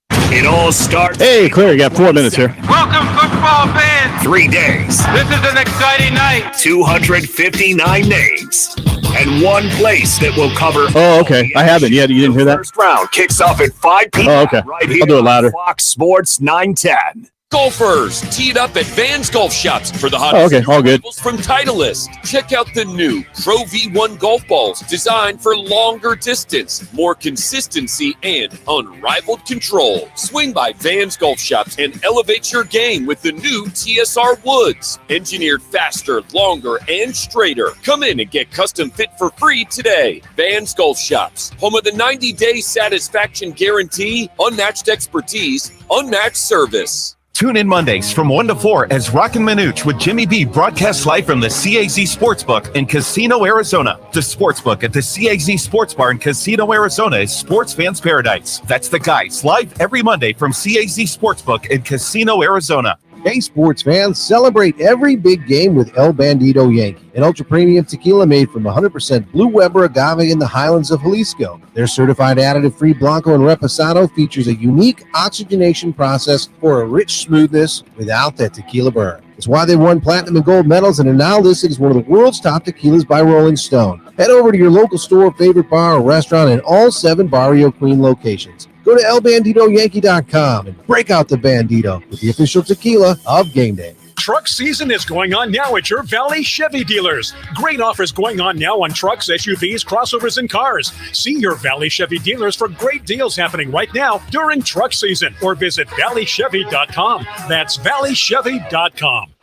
It all starts.
Hey, Claire, you got 4 minutes here.
Welcome, football fans.
3 days.
This is an exciting night.
259 names. And one place that will cover.
Oh, okay. I haven't yet. You didn't hear that?
First round kicks off at 5 p.m.
Oh, okay.
Right here
I'll do it louder.
on Fox Sports 910.
Golfers teed up at Vans Golf Shops for the
Oh,
hottest
okay. All good.
from Titleist. Check out the new Pro V1 golf balls designed for longer distance, more consistency, and unrivaled control. Swing by Vans Golf Shops and elevate your game with the new TSR Woods. Engineered faster, longer, and straighter. Come in and get custom fit for free today. Vans Golf Shops, home of the 90-day satisfaction guarantee, unmatched expertise, unmatched service.
Tune in Mondays from 1 to 4 as Roc and Manuch with Jimmy B broadcasts live from the CAZ Sportsbook in Casino, Arizona. The Sportsbook at the CAZ Sports Bar in Casino, Arizona is sports fans' paradise. That's the guys live every Monday from CAZ Sportsbook in Casino, Arizona.
Hey, sports fans, celebrate every big game with El Bandito Yankee, an ultra-premium tequila made from 100% Blue Weber agave in the highlands of Jalisco. Their certified additive-free Blanco and Reposado features a unique oxygenation process for a rich smoothness without that tequila burn. It's why they won platinum and gold medals and are now listed as one of the world's top tequilas by Rolling Stone. Head over to your local store, favorite bar, or restaurant in all 7 Barrio Queen locations. Go to elbanditoyankee.com and break out the Bandito with the official tequila of game day.
Truck season is going on now at your Valley Chevy dealers. Great offers going on now on trucks, SUVs, crossovers, and cars. See your Valley Chevy dealers for great deals happening right now during truck season, or visit valleychevy.com. That's valleychevy.com.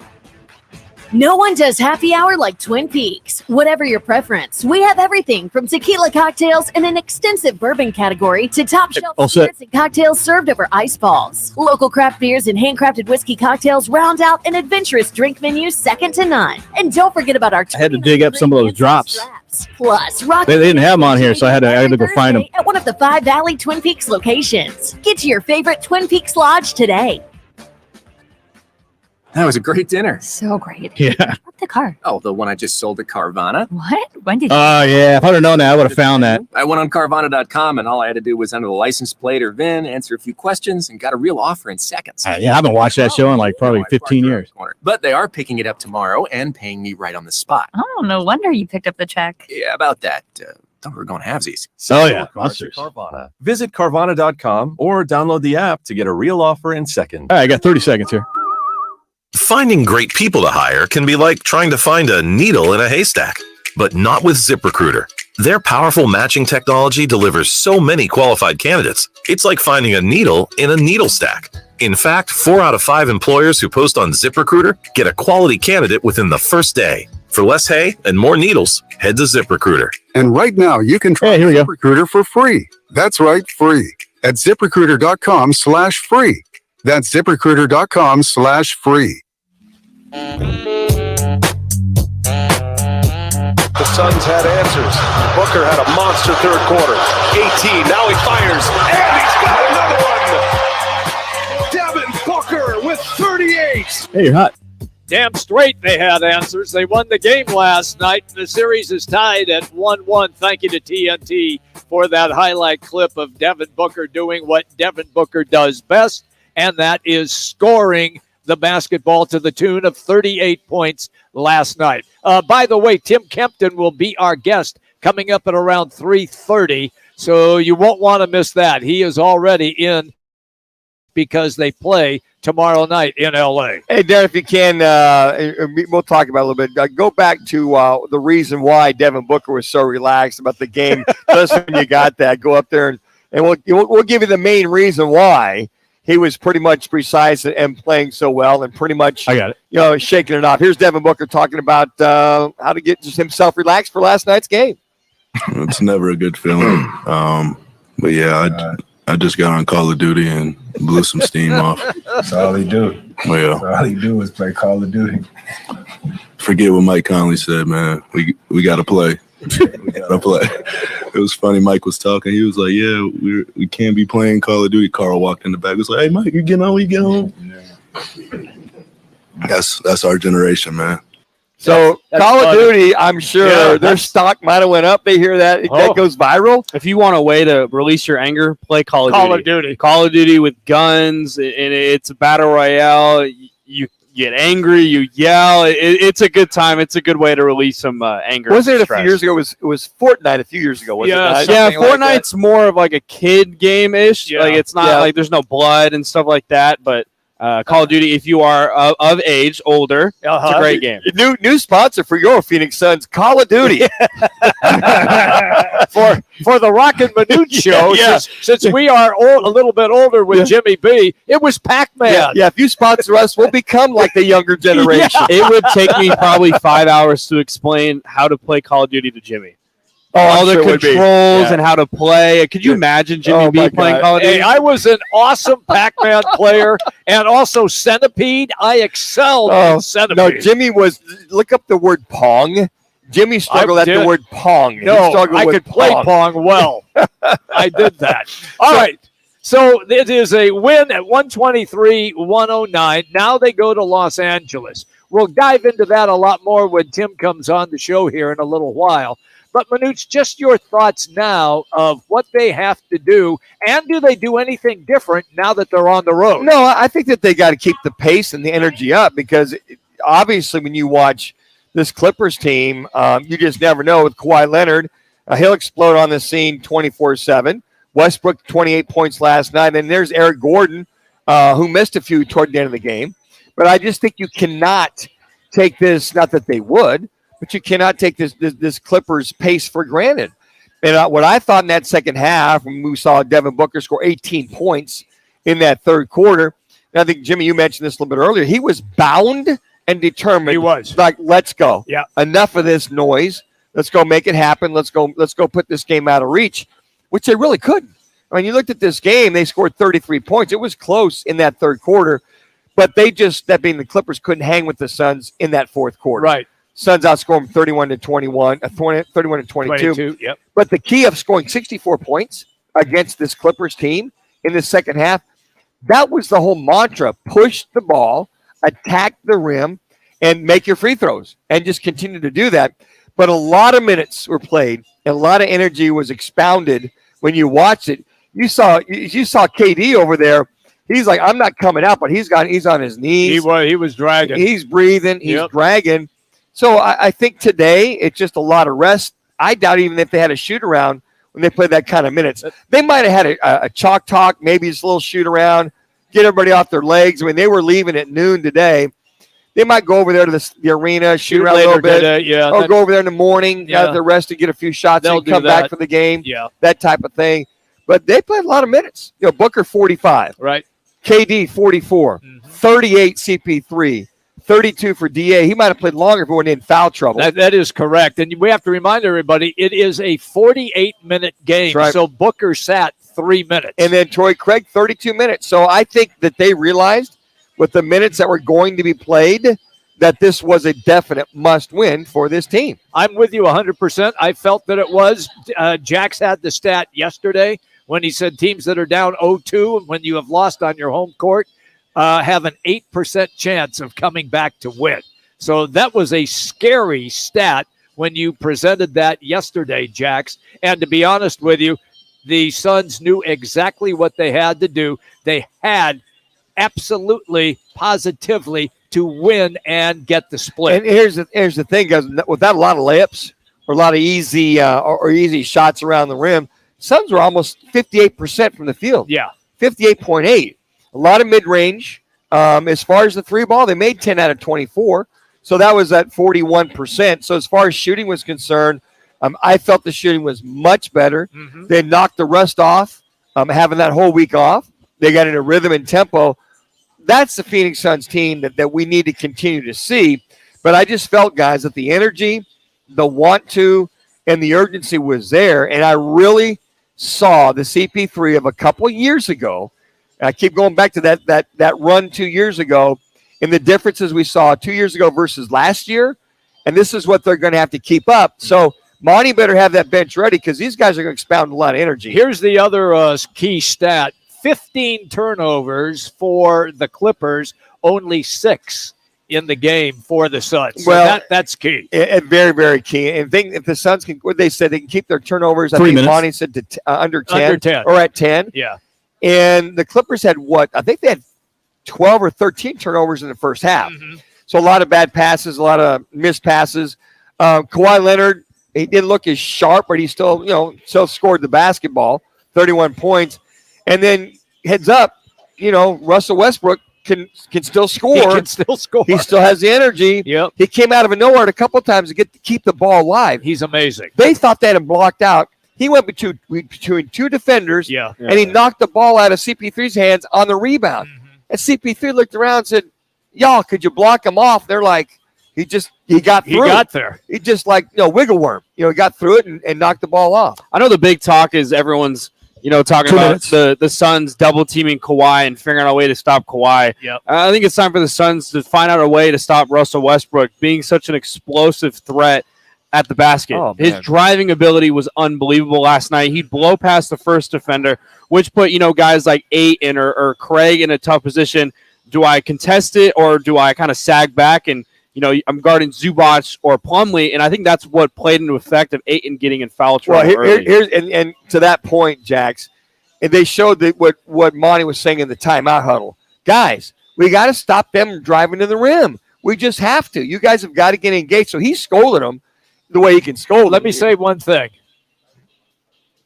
No one does happy hour like Twin Peaks. Whatever your preference, we have everything from tequila cocktails and an extensive bourbon category to top shelf spirits and cocktails served over ice balls. Local craft beers and handcrafted whiskey cocktails round out an adventurous drink menu second to none. And don't forget about our
I had to dig up some of those drops.
Plus, Rock
They didn't have them on here, so I had to go find them.
at one of the 5 Valley Twin Peaks locations. Get to your favorite Twin Peaks Lodge today.
That was a great dinner.
So great.
Yeah.
What the car?
Oh, the one I just sold to Carvana.
What? When did you?
Oh, yeah. If I'd have known that, I would have found that.
I went on Carvana.com and all I had to do was enter the license plate or VIN, answer a few questions, and got a real offer in seconds.
Yeah, I haven't watched that show in like probably 15 years.
But they are picking it up tomorrow and paying me right on the spot.
Oh, no wonder you picked up the check.
Yeah, about that. Thought we were going halvesies.
Oh, yeah. Monsters.
Carvana. Visit Carvana.com or download the app to get a real offer in seconds.
All right, I got 30 seconds here.
Finding great people to hire can be like trying to find a needle in a haystack, but not with ZipRecruiter. Their powerful matching technology delivers so many qualified candidates. It's like finding a needle in a needle stack. In fact, 4 out of 5 employers who post on ZipRecruiter get a quality candidate within the first day. For less hay and more needles, head to ZipRecruiter.
And right now, you can try ZipRecruiter for free. That's right, free. At ZipRecruiter.com/free. That's ZipRecruiter.com/free.
The Suns had answers. Booker had a monster third quarter. 18, now he fires, and he's got another one! Devin Booker with 38!
Hey, you're hot.
Damn straight they had answers. They won the game last night. The series is tied at 1-1. Thank you to TNT for that highlight clip of Devin Booker doing what Devin Booker does best, and that is scoring the basketball to the tune of 38 points last night. By the way, Tim Kempton will be our guest coming up at around 3:30, so you won't want to miss that. He is already in because they play tomorrow night in L.A.
Hey, Darren, if you can, we'll talk about it a little bit. Go back to the reason why Devin Booker was so relaxed about the game. Just when you got that, go up there and we'll give you the main reason why he was pretty much precise and playing so well and pretty much,
I got it.
Shaking it off. Here's Devin Booker talking about how to get just himself relaxed for last night's game.
It's never a good feeling. But yeah, I just got on Call of Duty and blew some steam off.
That's all he do.
Well, yeah.
That's all he do is play Call of Duty.
Forget what Mike Conley said, man. We got to play. We got to play. It was funny. Mike was talking. He was like, yeah, we can't be playing Call of Duty. Carl walked in the back. He was like, hey, Mike, you getting on? We get home? Yeah. That's our generation, man.
So
That's
Call
funny.
of Duty, I'm sure their stock might have went up. They hear that that goes viral.
If you want a way to release your anger, play Call of Duty.
Duty.
Call of Duty with guns, and it's a battle royale. You get angry, you yell. It's a good time. It's a good way to release some anger.
Wasn't it a
stress.
few years ago? It was Fortnite a few years ago. Wasn't it?
Yeah,
Something like that.
Fortnite's more of like a kid game-ish.
Yeah.
Like it's not like there's no blood and stuff like that, but Call of Duty, if you are of age, older, it's a great game.
New sponsor for your Phoenix Suns, Call of Duty.
For the Roc and Manuch show, since we are a little bit older with Jimmy B, it was Pac-Man.
Yeah, if you sponsor us, we'll become like the younger generation.
It would take me probably 5 hours to explain how to play Call of Duty to Jimmy.
I'm
All the
sure it would be.
controls and how to play. Could you imagine Jimmy B playing Call of Duty?
Hey, I was an awesome Pac-Man player and also Centipede. I excelled in Centipede.
No, Jimmy was. Look up the word Pong. Jimmy struggled at the word Pong.
No, I could play Pong well. I did that. All right. So it is a win at 123-109. Now they go to Los Angeles. We'll dive into that a lot more when Tim comes on the show here in a little while. But, Manuch, just your thoughts now of what they have to do, and do they do anything different now that they're on the road?
No, I think that they got to keep the pace and the energy up because obviously when you watch this Clippers team, you just never know with Kawhi Leonard. He'll explode on the scene 24/7. Westbrook, 28 points last night. And there's Eric Gordon, who missed a few toward the end of the game. But I just think you cannot take this, not that they would, but you cannot take this Clippers pace for granted. And what I thought in that second half, when we saw Devin Booker score 18 points in that third quarter, and I think, Jimmy, you mentioned this a little bit earlier, he was bound and determined.
He was.
Like, let's go.
Yeah.
Enough of this noise. Let's go make it happen. Let's go put this game out of reach, which they really couldn't. I mean, you looked at this game, they scored 33 points. It was close in that third quarter, but they just, that being the Clippers, couldn't hang with the Suns in that fourth quarter.
Right.
Suns outscored them 31-21, 31-22.
Yep.
But the key of scoring 64 points against this Clippers team in the second half, that was the whole mantra. Push the ball, attack the rim, and make your free throws, and just continue to do that. But a lot of minutes were played, and a lot of energy was expounded when you watched it. You saw KD over there. He's like, I'm not coming out, but he's on his knees.
He was dragging.
He's breathing. He's dragging. So I think today it's just a lot of rest. I doubt even if they had a shoot around when they played that kind of minutes. They might have had a chalk talk, maybe just a little shoot around, get everybody off their legs. I mean, they were leaving at noon today. They might go over there to the arena, shoot around a little bit.
Today,
or go over there in the morning, get the rest to get a few shots and come back for the game.
Yeah.
That type of thing. But they played a lot of minutes. Booker 45.
Right.
KD 44. 38 CP3. 32 for DA. He might have played longer if we weren't in foul trouble.
That is correct. And we have to remind everybody, it is a 48-minute game.
That's right.
So Booker sat 3 minutes.
And then Torrey Craig, 32 minutes. So I think that they realized with the minutes that were going to be played that this was a definite must-win for this team.
I'm with you 100%. I felt that it was. Jax had the stat yesterday when he said teams that are down 0-2 when you have lost on your home court have an 8% chance of coming back to win. So that was a scary stat when you presented that yesterday, Jax. And to be honest with you, the Suns knew exactly what they had to do. They had absolutely, positively to win and get the split.
And here's the thing, guys. Without a lot of layups or a lot of easy or easy shots around the rim, Suns were almost 58% from the field.
Yeah.
58.8. a lot of mid-range. As far as the three ball, they made 10 out of 24. So that was at 41%. So as far as shooting was concerned, I felt the shooting was much better.
Mm-hmm.
They knocked the rust off, having that whole week off. They got in a rhythm and tempo. That's the Phoenix Suns team that we need to continue to see. But I just felt, guys, that the energy, the want to, and the urgency was there. And I really saw the CP3 of a couple of years ago. And I keep going back to that run 2 years ago, and the differences we saw 2 years ago versus last year. And this is what they're going to have to keep up. So Monty better have that bench ready because these guys are going to expound a lot of energy.
Here's the other key stat. 15 turnovers for the Clippers, only 6 in the game for the Suns. So
Well,
that's key.
And very, very key. And if the Suns can, what they said, they can keep their turnovers.
3
I think
minutes.
Monty said to under 10,
Under 10.
or at 10.
Yeah.
And the Clippers had what? I think they had 12 or 13 turnovers in the first half.
Mm-hmm.
So a lot of bad passes, a lot of missed passes. Kawhi Leonard, he didn't look as sharp, but he still scored the basketball, 31 points. And then heads up, Russell Westbrook can still score.
He can still score.
He still has the energy.
Yep.
He came out of nowhere a couple of times to keep the ball alive.
He's amazing.
They thought they had him blocked out. He went between two defenders,
Yeah.
and he knocked the ball out of CP3's hands on the rebound. And CP3 looked around and said, y'all, could you block him off? They're like, he got through.
He got there.
He just wiggle worm. He got through it and knocked the ball off.
I know the big talk is everyone's talking
2
about
minutes.
the Suns double teaming Kawhi and figuring out a way to stop Kawhi.
Yep.
I think it's time for the Suns to find out a way to stop Russell Westbrook being such an explosive threat at the basket.
Oh,
His
man.
driving ability was unbelievable last night. He'd blow past the first defender, which put guys like Ayton or Craig in a tough position. Do I contest it or do I kind of sag back and I'm guarding Zubac or Plumlee, and I think that's what played into effect of Ayton getting in foul trouble early.
Here's and to that point, Jax, and they showed that what Monty was saying in the timeout huddle. Guys, we got to stop them driving to the rim. We just have to. You guys have got to get engaged. So he scolded them the way he can scold.
Let me say one thing.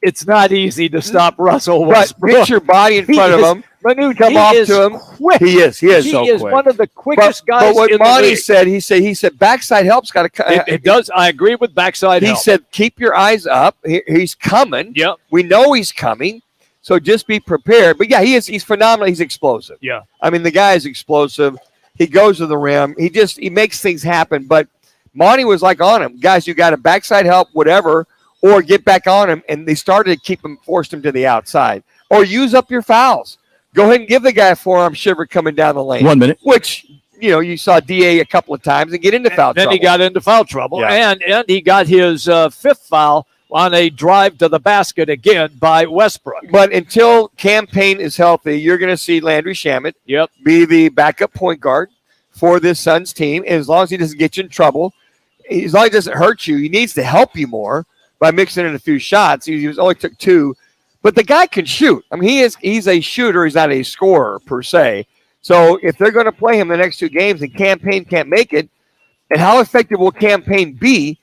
It's not easy to stop Russell
But
Westbrook.
get your body in front of him.
Manuch,
Come
he
off
is
to him.
quick.
He is so
He is
quick.
one of the quickest guys
But what
in the
Monty
league.
said, he said backside help's got to.
It does. I agree with backside
He
help.
said, keep your eyes up. He's coming.
Yep.
We know he's coming. So just be prepared. But yeah, he's phenomenal. He's explosive.
Yeah.
I mean, the guy is explosive. He goes to the rim. He makes things happen. But Monty was like on him. Guys, you got to backside help, whatever, or get back on him. And they started to forced him to the outside. Or use up your fouls. Go ahead and give the guy a forearm shiver coming down the lane.
1 minute.
Which, you saw DA a couple of times and get into foul
Then
trouble.
he got into foul trouble,
Yeah.
and he got his fifth foul on a drive to the basket again by Westbrook.
But until Campaign is healthy, you're going to see Landry Shamet
Yep.
be the backup point guard for this Suns team. And as long as he doesn't get you in trouble, as long as he doesn't hurt you, he needs to help you more by mixing in a few shots. He only took 2. But the guy can shoot. I mean, he's a shooter. He's not a scorer per se. So if they're going to play him the next 2 games and Campaign can't make it, and how effective will Campaign be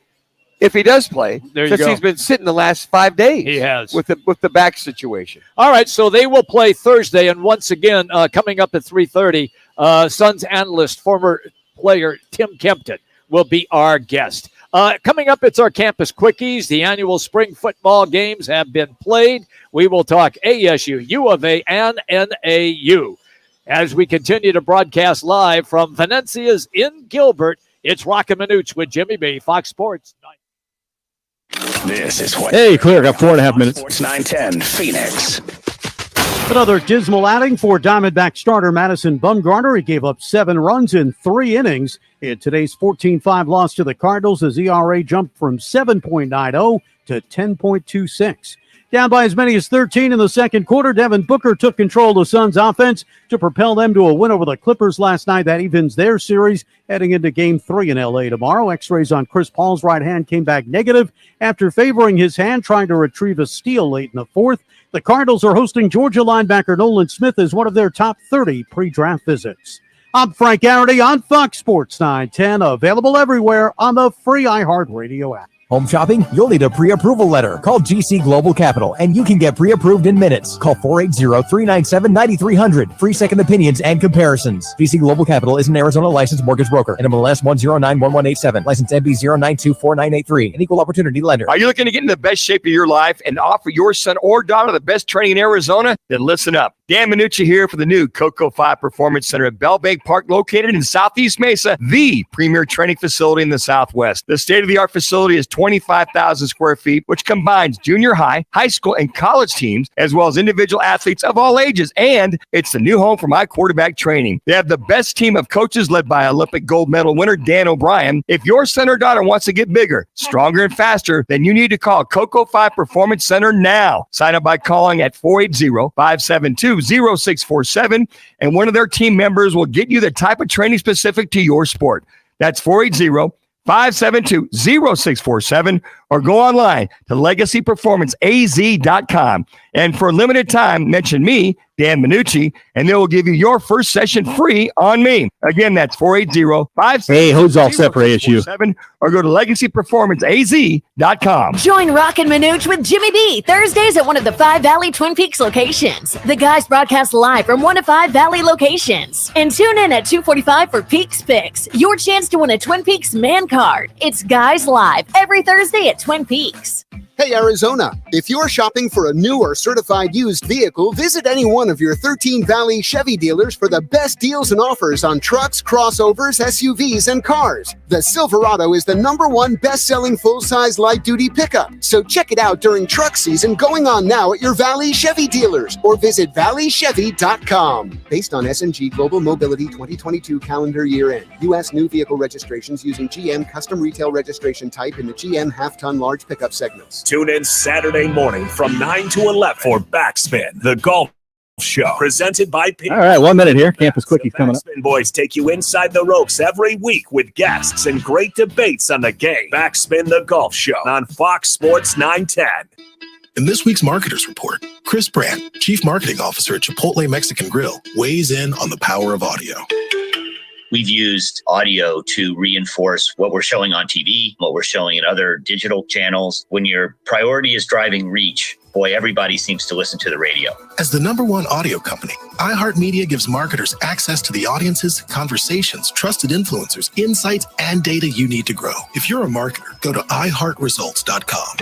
if he does play?
There you
Since
go.
he's been sitting the last 5 days.
He has.
With the back situation.
All right, so they will play Thursday, and once again, coming up at 3:30, Suns analyst, former player Tim Kempton will be our guest. Coming up, it's our Campus Quickies. The annual spring football games have been played. We will talk ASU, U of A, and NAU. As we continue to broadcast live from Venezia's in Gilbert, it's Roc and Manuch with Jimmy B, Fox Sports.
This is what
Hey, clear. Got 4.5 minutes.
Sports 910 Phoenix.
Another dismal outing for Diamondback starter Madison Bumgarner. He gave up 7 runs in 3 innings in today's 14-5 loss to the Cardinals as ERA jumped from 7.90 to 10.26. Down by as many as 13 in the second quarter, Devin Booker took control of the Suns' offense to propel them to a win over the Clippers last night. That evens their series heading into Game 3 in L.A. tomorrow. X-rays on Chris Paul's right hand came back negative after favoring his hand, trying to retrieve a steal late in the fourth. The Cardinals are hosting Georgia linebacker Nolan Smith as one of their top 30 pre-draft visits. I'm Frank Garrity on Fox Sports 910, available everywhere on the free iHeartRadio app.
Home shopping? You'll need a pre-approval letter. Call GC Global Capital, and you can get pre-approved in minutes. Call 480-397-9300. Free second opinions and comparisons. GC Global Capital is an Arizona licensed mortgage broker. NMLS 1091187. License MB 0924983. An equal opportunity lender.
Are you looking to get in the best shape of your life and offer your son or daughter the best training in Arizona? Then listen up. Dan Manuch here for the new Cocoa 5 Performance Center at Bell Bank Park, located in Southeast Mesa, the premier training facility in the Southwest. The state-of-the-art facility is 25,000 square feet, which combines junior high, high school, and college teams, as well as individual athletes of all ages. And it's the new home for my quarterback training. They have the best team of coaches led by Olympic gold medal winner Dan O'Brien. If your son or daughter wants to get bigger, stronger, and faster, then you need to call Cocoa 5 Performance Center now. Sign up by calling at 480-572-0647, and one of their team members will get you the type of training specific to your sport. That's 480-572-0647, or go online to legacyperformanceaz.com. And for a limited time, mention me, Dan Manucci, and they will give you your first session free on me. Again, that's 480-572-0647.
Hey, who's all set for ASU?
Or go to legacyperformanceaz.com.
Join Roc and Manuch with Jimmy B Thursdays at one of the 5 Valley Twin Peaks locations. The guys broadcast live from 1 to 5 Valley locations. And tune in at 2:45 for Peaks Picks, your chance to win a Twin Peaks man card. It's Guys Live every Thursday at Twin Peaks.
Hey, Arizona, if you're shopping for a new or certified used vehicle, visit any one of your 13 Valley Chevy dealers for the best deals and offers on trucks, crossovers, SUVs, and cars. The Silverado is the #1 best-selling full-size light-duty pickup. So check it out during truck season going on now at your Valley Chevy dealers or visit valleychevy.com. Based on S&G Global Mobility 2022 calendar year end, U.S. new vehicle registrations using GM custom retail registration type in the GM half-ton large pickup segments.
Tune in Saturday morning from 9 to 11 for Backspin, the golf show presented by P.
All right, 1 minute here. Campus Quickies coming up.
Backspin Boys take you inside the ropes every week with guests and great debates on the game. Backspin, the golf show on Fox Sports 910.
In this week's Marketers Report, Chris Brandt, Chief Marketing Officer at Chipotle Mexican Grill, weighs in on the power of audio.
We've used audio to reinforce what we're showing on TV, what we're showing in other digital channels. When your priority is driving reach, boy, everybody seems to listen to the radio.
As the #1 audio company, iHeartMedia gives marketers access to the audiences, conversations, trusted influencers, insights, and data you need to grow. If you're a marketer, go to iHeartResults.com.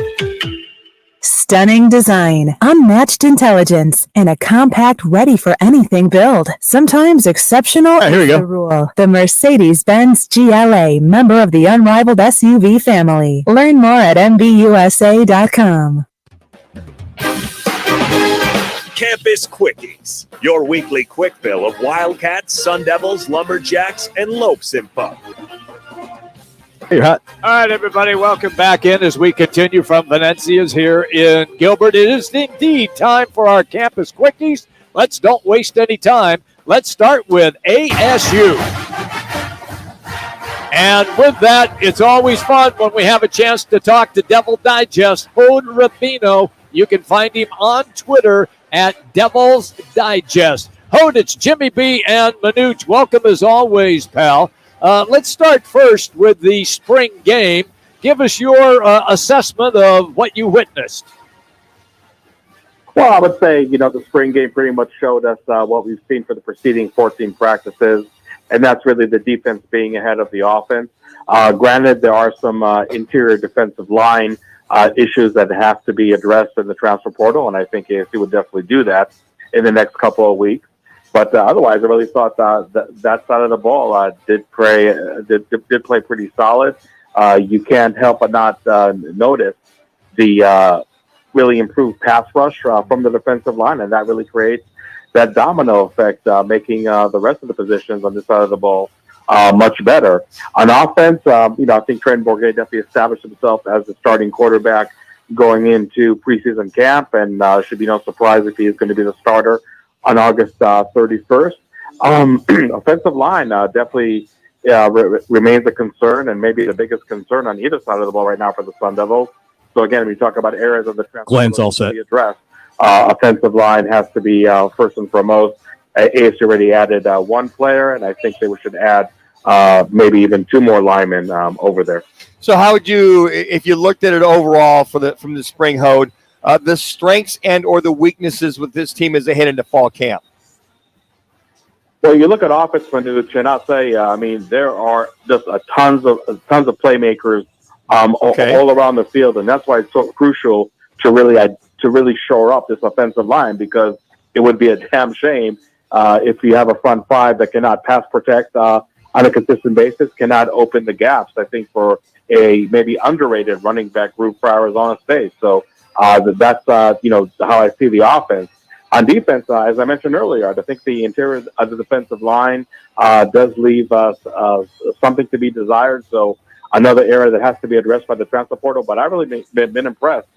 Stunning design, unmatched intelligence, and a compact ready for anything build. Sometimes exceptional is the rule. The Mercedes-Benz GLA, member of the unrivaled SUV family. Learn more at MBUSA.com.
Campus Quickies, your weekly quick fill of Wildcats, Sun Devils, Lumberjacks, and Lopes info.
Hey, you're hot.
All right, everybody, welcome back in as we continue from Venezia's here in Gilbert. It is indeed time for our Campus Quickies. Let's don't waste any time. Let's start with ASU. And with that, it's always fun when we have a chance to talk to Devil Digest, Hode Rabino. You can find him on Twitter at Devil's Digest. Hode, it's Jimmy B and Manuch. Welcome as always, pal. Let's start first with the spring game. Give us your assessment of what you witnessed.
Well, I would say, the spring game pretty much showed us what we've seen for the preceding 14 practices, and that's really the defense being ahead of the offense. Granted, there are some interior defensive line issues that have to be addressed in the transfer portal, and I think ASU would definitely do that in the next couple of weeks. But otherwise, I really thought that side of the ball did play pretty solid. You can't help but not notice the really improved pass rush from the defensive line, and that really creates that domino effect, making the rest of the positions on this side of the ball much better. On offense, I think Trent Bourget definitely established himself as the starting quarterback going into preseason camp, and should be no surprise if he is going to be the starter on August 31st. Offensive line definitely remains a concern, and maybe the biggest concern on either side of the ball right now for the Sun Devils. So again, we talk about areas of the transfer
Glenn's all set.
to be addressed. Offensive line has to be first and foremost. ASU already added one player, and I think they should add maybe even 2 more linemen over there.
So how would you, if you looked at it overall from the spring, Hode, the strengths and or the weaknesses with this team as they head into fall camp?
Well, you look at offense, Manuch, and I'll say, there are just tons of playmakers all around the field, and that's why it's so crucial to really shore up this offensive line, because it would be a damn shame if you have a front five that cannot pass protect on a consistent basis, cannot open the gaps. I think for a maybe underrated running back group for Arizona State. So that's how I see the offense. On defense, as I mentioned earlier, I think the interior of the defensive line does leave us something to be desired. So another area that has to be addressed by the transfer portal. But I've really been impressed.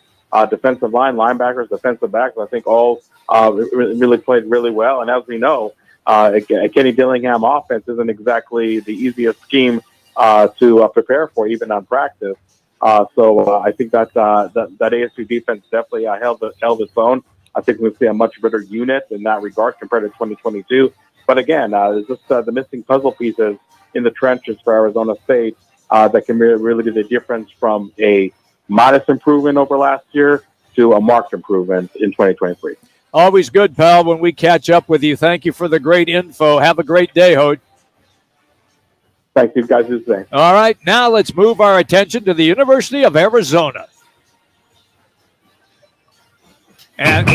Defensive line, linebackers, defensive backs, I think all really played really well. And as we know, a Kenny Dillingham offense isn't exactly the easiest scheme to prepare for, even on practice. So I think that ASU defense definitely held its own. I think we'll see a much better unit in that regard compared to 2022. But again, it's just the missing puzzle pieces in the trenches for Arizona State that can really be the difference from a modest improvement over last year to a marked improvement in 2023.
Always good, pal, when we catch up with you. Thank you for the great info. Have a great day, Hode.
Thank you, guys. The same.
All right, now let's move our attention to the University of Arizona. And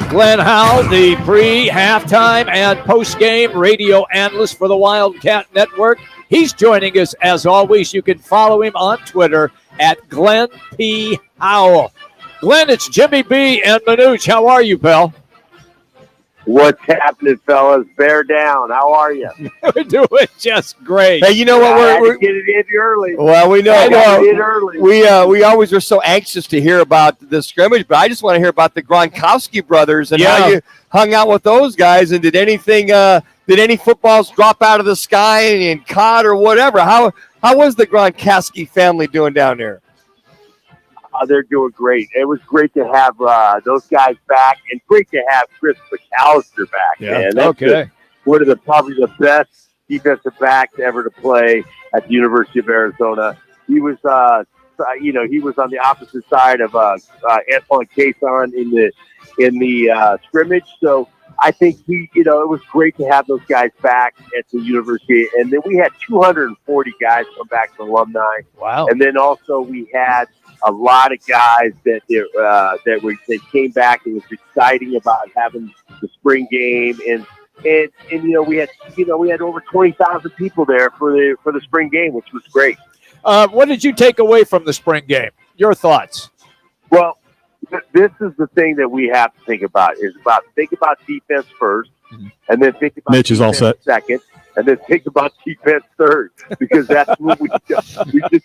Glenn Howe, the pre-halftime and post-game radio analyst for the Wildcat Network. He's joining us as always. You can follow him on Twitter at Glenn P. Howell. Glenn, it's Jimmy B. and Manuch. How are you, pal?
What's happening, fellas? Bear down. How are you?
We're doing just great.
Hey, you know what?
We're get it in early.
Well, we know.
Get it early.
We always are so anxious to hear about the scrimmage, but I just want to hear about the Gronkowski brothers and how you hung out with those guys. And did any footballs drop out of the sky and caught or whatever? How was the Gronkowski family doing down there?
They're doing great. It was great to have those guys back, and great to have Chris McAllister back.
Yeah.
Man. That's one of probably the best defensive backs ever to play at the University of Arizona. He was, he was on the opposite side of Antoine Cason in the scrimmage. So I think it was great to have those guys back at the university. And then we had 240 guys come back as alumni.
Wow.
And then also we had a lot of guys that came back. It was exciting about having the spring game, and we had over 20,000 people there for the spring game, which was great.
What did you take away from the spring game? Your thoughts?
Well, this is the thing that we have to think about think about defense first, and then think about
Mitch is all set.
Second, and then think about defense third, because that's what we just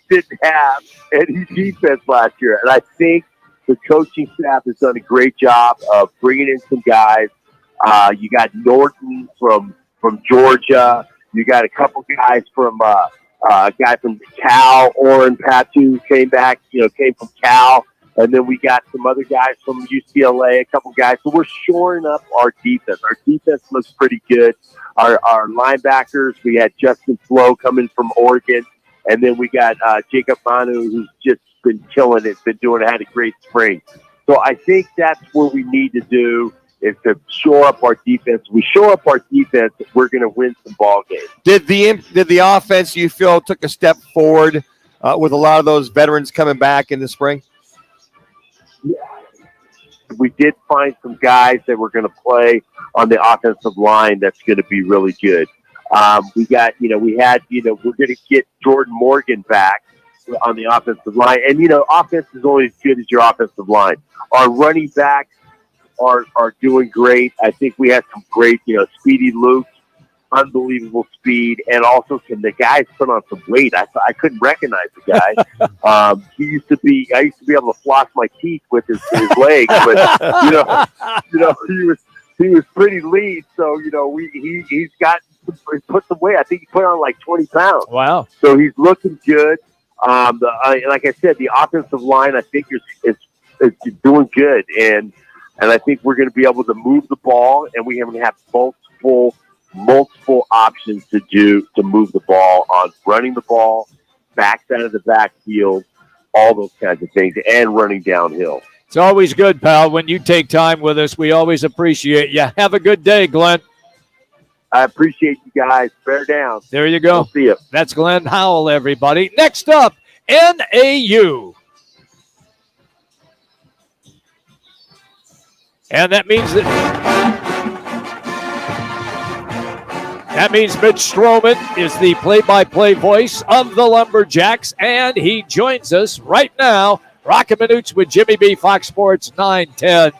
didn't have any defense last year. And I think the coaching staff has done a great job of bringing in some guys. You got Norton from Georgia. You got a couple guys from a guy from Cal, Oren Patu came from Cal. And then we got some other guys from UCLA, a couple guys. So we're shoring up our defense. Our defense looks pretty good. Our linebackers, we had Justin Flo coming from Oregon. And then we got Jacob Manu, who's just been killing it, had a great spring. So I think that's what we need to do, is to shore up our defense. We shore up our defense, we're going to win some ball games.
Did the offense, you feel, took a step forward with a lot of those veterans coming back in the spring?
Yeah. We did find some guys that were going to play on the offensive line that's going to be really good. We're going to get Jordan Morgan back on the offensive line. And, offense is only as good as your offensive line. Our running backs are doing great. I think we had some great, Speedy Luke, unbelievable speed, and also the guys put on some weight. I couldn't recognize the guy. I used to be able to floss my teeth with his legs, but he was pretty lean. So he put some weight. I think he put on like 20 pounds.
Wow!
So he's looking good. Like I said, the offensive line I think is doing good, and I think we're going to be able to move the ball, and we're going to have multiple multiple options to move the ball on running the ball, backside of the backfield, all those kinds of things, and running downhill.
It's always good, pal, when you take time with us. We always appreciate you. Have a good day, Glenn.
I appreciate you guys. Bear down.
There you go.
We'll see you.
That's Glenn Howell, everybody. Next up, NAU. And that means Mitch Stroman is the play-by-play voice of the Lumberjacks, and he joins us right now. Roc and Manuch with Jimmy B, Fox Sports 910.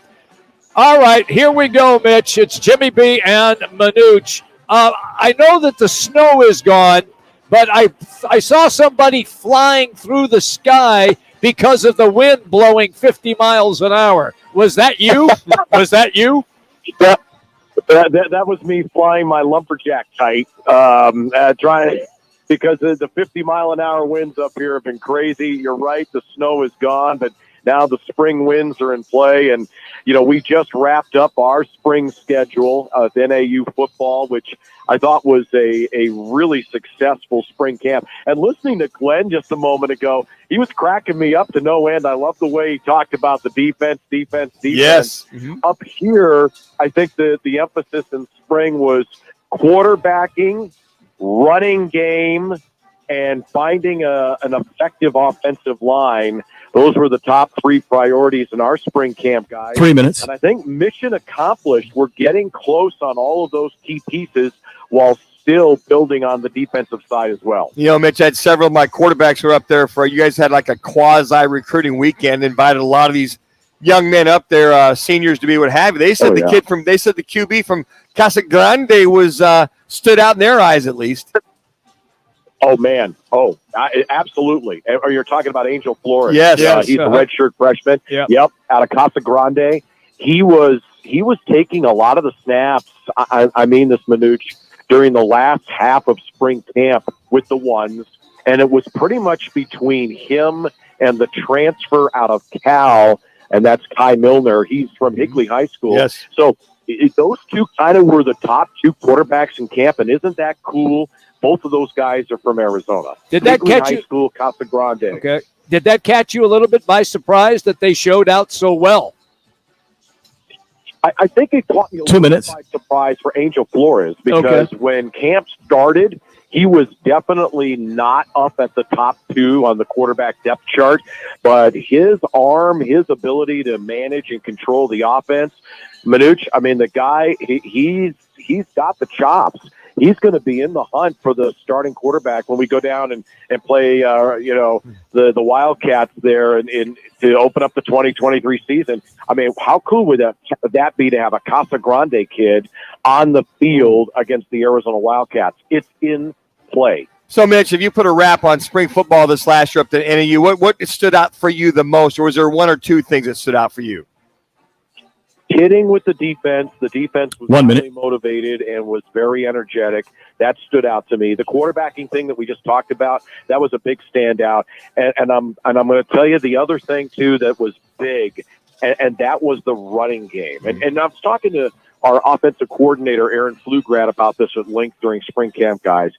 All right, here we go, Mitch. It's Jimmy B and Manuch. I know that the snow is gone, but I saw somebody flying through the sky because of the wind blowing 50 miles an hour. Was that you? Was that you?
That was me flying my lumberjack kite, trying because the 50-mile-an-hour winds up here have been crazy. You're right, the snow is gone, but now the spring winds are in play, and we just wrapped up our spring schedule of NAU football, which I thought was a really successful spring camp. And listening to Glenn just a moment ago, he was cracking me up to no end. I love the way he talked about the defense.
Yes.
Up here, I think the emphasis in spring was quarterbacking, running game, and finding an effective offensive line. Those were the top 3 priorities in our spring camp, guys.
3 minutes.
And I think mission accomplished. We're getting close on all of those key pieces while still building on the defensive side as well.
Mitch, I had several of my quarterbacks were up there for, you guys had like a quasi-recruiting weekend, invited a lot of these young men up there, seniors to be what have you. They said the QB from Casa Grande was stood out in their eyes at least.
Oh, man. Absolutely. Or you're talking about Angel Flores.
Yes.
He's a redshirt freshman.
Yep.
Out of Casa Grande. He was taking a lot of the snaps, I mean this, Manuch, during the last half of spring camp with the ones, and it was pretty much between him and the transfer out of Cal, and that's Kai Milner. He's from Higley High School.
Yes.
So those two kind of were the top 2 quarterbacks in camp, and isn't that cool? Both of those guys are from Arizona.
Did that
Higley
catch
High
you?
School, Casa Grande.
Okay. Did that catch you a little bit by surprise that they showed out so well?
I think it caught me a
2
little
minutes.
bit by surprise for Angel Flores because when camp started, he was definitely not up at the top 2 on the quarterback depth chart, but his arm, his ability to manage and control the offense, Manuch, I mean, the guy, he's got the chops. He's going to be in the hunt for the starting quarterback when we go down and play, the Wildcats there and to open up the 2023 season. I mean, how cool would that be to have a Casa Grande kid on the field against the Arizona Wildcats? It's in play.
So, Mitch, if you put a wrap on spring football this last year up to NAU, what stood out for you the most, or was there 1 or 2 things that stood out for you?
Hitting with the defense. The defense was
1 minute.
really motivated and was very energetic. That stood out to me. The quarterbacking thing that we just talked about, that was a big standout. And I'm going to tell you the other thing too that was big, and that was the running game. And I was talking to our offensive coordinator Aaron Pflugrad about this at length during spring camp, guys.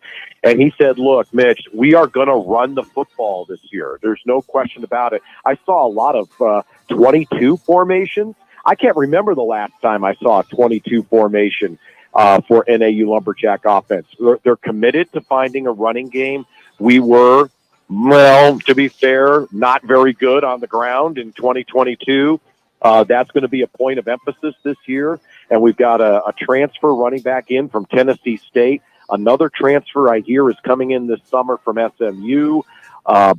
And he said, "Look, Mitch, we are going to run the football this year. There's no question about it." I saw a lot of 22 formations. I can't remember the last time I saw a 22 formation for NAU Lumberjack offense. They're committed to finding a running game. We were, well, to be fair, not very good on the ground in 2022. That's going to be a point of emphasis this year. And we've got a transfer running back in from Tennessee State. Another transfer I hear is coming in this summer from SMU.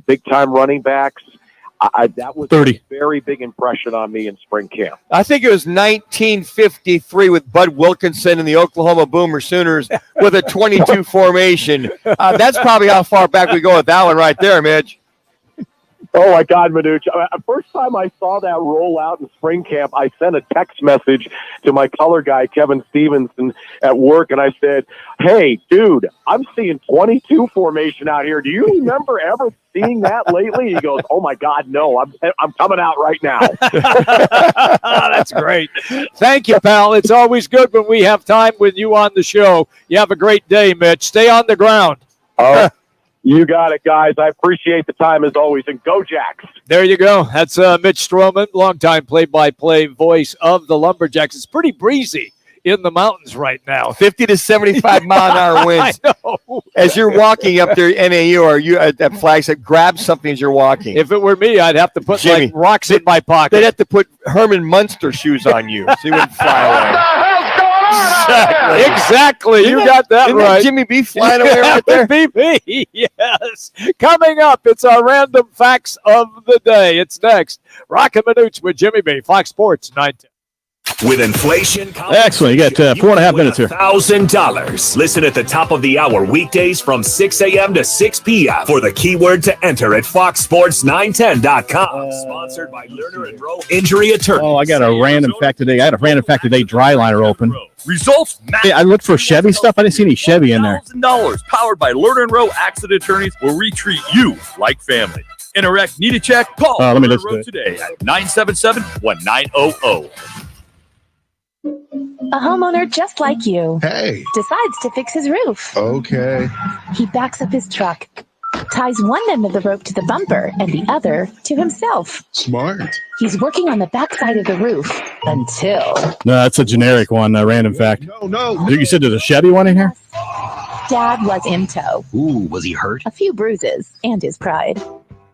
Big-time running backs. That was
30.
a very big impression on me in spring camp.
I think it was 1953 with Bud Wilkinson and the Oklahoma Boomer Sooners with a 22 formation. That's probably how far back we go with that one right there, Mitch.
Oh, my God, Manuch. First time I saw that roll out in spring camp, I sent a text message to my color guy, Kevin Stevenson, at work, and I said, hey, dude, I'm seeing 22 formation out here. Do you remember ever seeing that lately? He goes, oh, my God, no. I'm coming out right now.
That's great. Thank you, pal. It's always good when we have time with you on the show. You have a great day, Mitch. Stay on the ground.
Oh, you got it, guys. I appreciate the time as always, and go Jacks.
There you go. That's Mitch Stroman, longtime play-by-play voice of the Lumberjacks. It's pretty breezy in the mountains right now.
50 to 75 mile-an-hour winds.
I know.
As you're walking up there, NAU, or you at that flag said, grab something as you're walking.
If it were me, I'd have to put
Jimmy,
like rocks in my pocket.
They'd have to put Herman Munster shoes on you so you wouldn't fly away.
Exactly. You got that
Isn't
right.
That Jimmy B flying away right there?
That would be me. Yes. Coming up, it's our random facts of the day. It's next. Roc and Manuch with Jimmy B. Fox Sports 910.
With inflation,
Excellent. You got 4.5 minutes here.
$1,000. Listen at the top of the hour weekdays from 6 a.m. to 6 p.m. for the keyword to enter at foxsports910.com. Sponsored by Lerner and Rowe Injury Attorney.
Oh, I got a random fact today. I had a random fact today dry liner open.
Results
Hey, I looked for Chevy stuff. I didn't see any Chevy in there.
$1,000 powered by Lerner and Rowe Accident Attorneys will retreat you like family. In a wreck, need a check? Call
Let me
Lerner
listen
and Rowe
to it.
today at 977-1900.
A homeowner just like you decides to fix his roof.
Okay.
He backs up his truck, ties one end of the rope to the bumper and the other to himself.
Smart.
He's working on the backside of the roof until
No, that's a generic one, random fact.
No.
You said there's a Chevy one in here?
Dad was in tow.
Ooh, was he hurt?
A few bruises and his pride.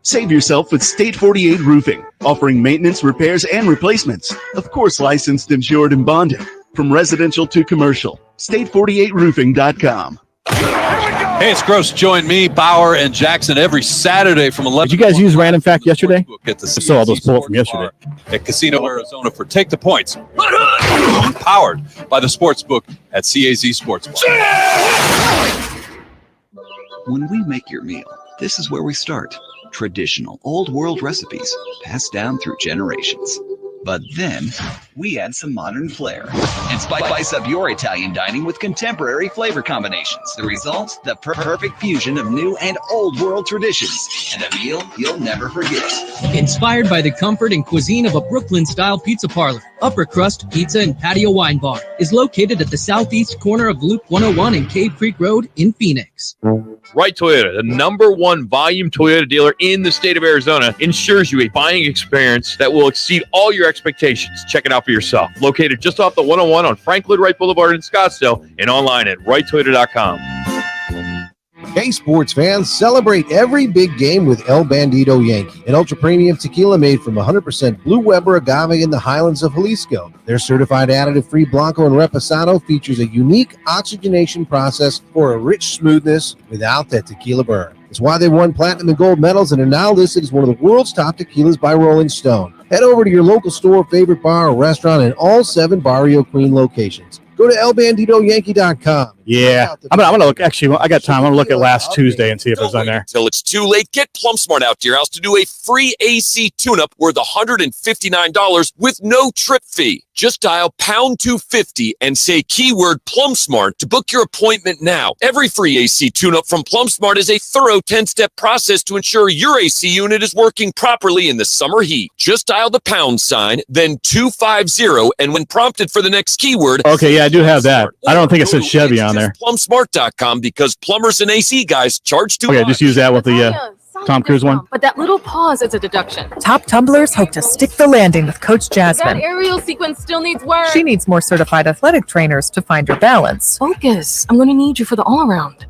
Save yourself with State 48 Roofing, offering maintenance, repairs, and replacements. Of course, licensed, insured, and bonded. From residential to commercial. State48roofing.com.
Hey, it's Gross. Join me, Bauer, and Jackson every Saturday from 11.
Did you guys use random fact yesterday?
At the
So I'll just pull it from yesterday.
at Casino Arizona for Take the Points. Powered by the Sportsbook at CAZ Sportsbook.
When we make your meal, this is where we start. Traditional old world recipes passed down through generations. But then we add some modern flair and spice up your Italian dining with contemporary flavor combinations. The result, the perfect fusion of new and old world traditions, and a meal you'll never forget.
Inspired by the comfort and cuisine of a Brooklyn-style pizza parlor, Upper Crust Pizza and Patio Wine Bar is located at the southeast corner of Loop 101 and Cave Creek Road in Phoenix.
Right Toyota, the #1 volume Toyota dealer in the state of Arizona, ensures you a buying experience that will exceed all your expectations. Check it out for yourself. Located just off the 101 on Franklin Wright Boulevard in Scottsdale and online at righttoyota.com.
Hey, sports fans, celebrate every big game with El Bandito Yankee, an ultra-premium tequila made from 100% Blue Weber agave in the highlands of Jalisco. Their certified additive-free Blanco and Reposado features a unique oxygenation process for a rich smoothness without that tequila burn. It's why they won platinum and gold medals and are now listed as one of the world's top tequilas by Rolling Stone. Head over to your local store, favorite bar, or restaurant in all 7 Barrio Queen locations. Go to elbanditoyankee.com.
Yeah. I'm gonna look. Actually, I got time. I'm going to look at last Tuesday and see if it was on there.
Till it's too late, get PlumSmart out to your house to do a free AC tune-up worth $159 with no trip fee. Just dial pound 250 and say keyword PlumSmart to book your appointment now. Every free AC tune-up from PlumSmart is a thorough 10-step process to ensure your AC unit is working properly in the summer heat. Just dial the pound sign, then 250, and when prompted for the next keyword...
Okay, yeah, I do have that. I don't think it says Chevy on there.
PlumSmart.com, because plumbers and AC guys charge too much.
Okay, just use that with the Tom Cruise one.
But that little pause is a deduction.
Top tumblers hope to stick the landing with Coach Jasmine.
That aerial sequence still needs work.
She needs more certified athletic trainers to find her balance.
Focus. I'm going to need you for the all-around.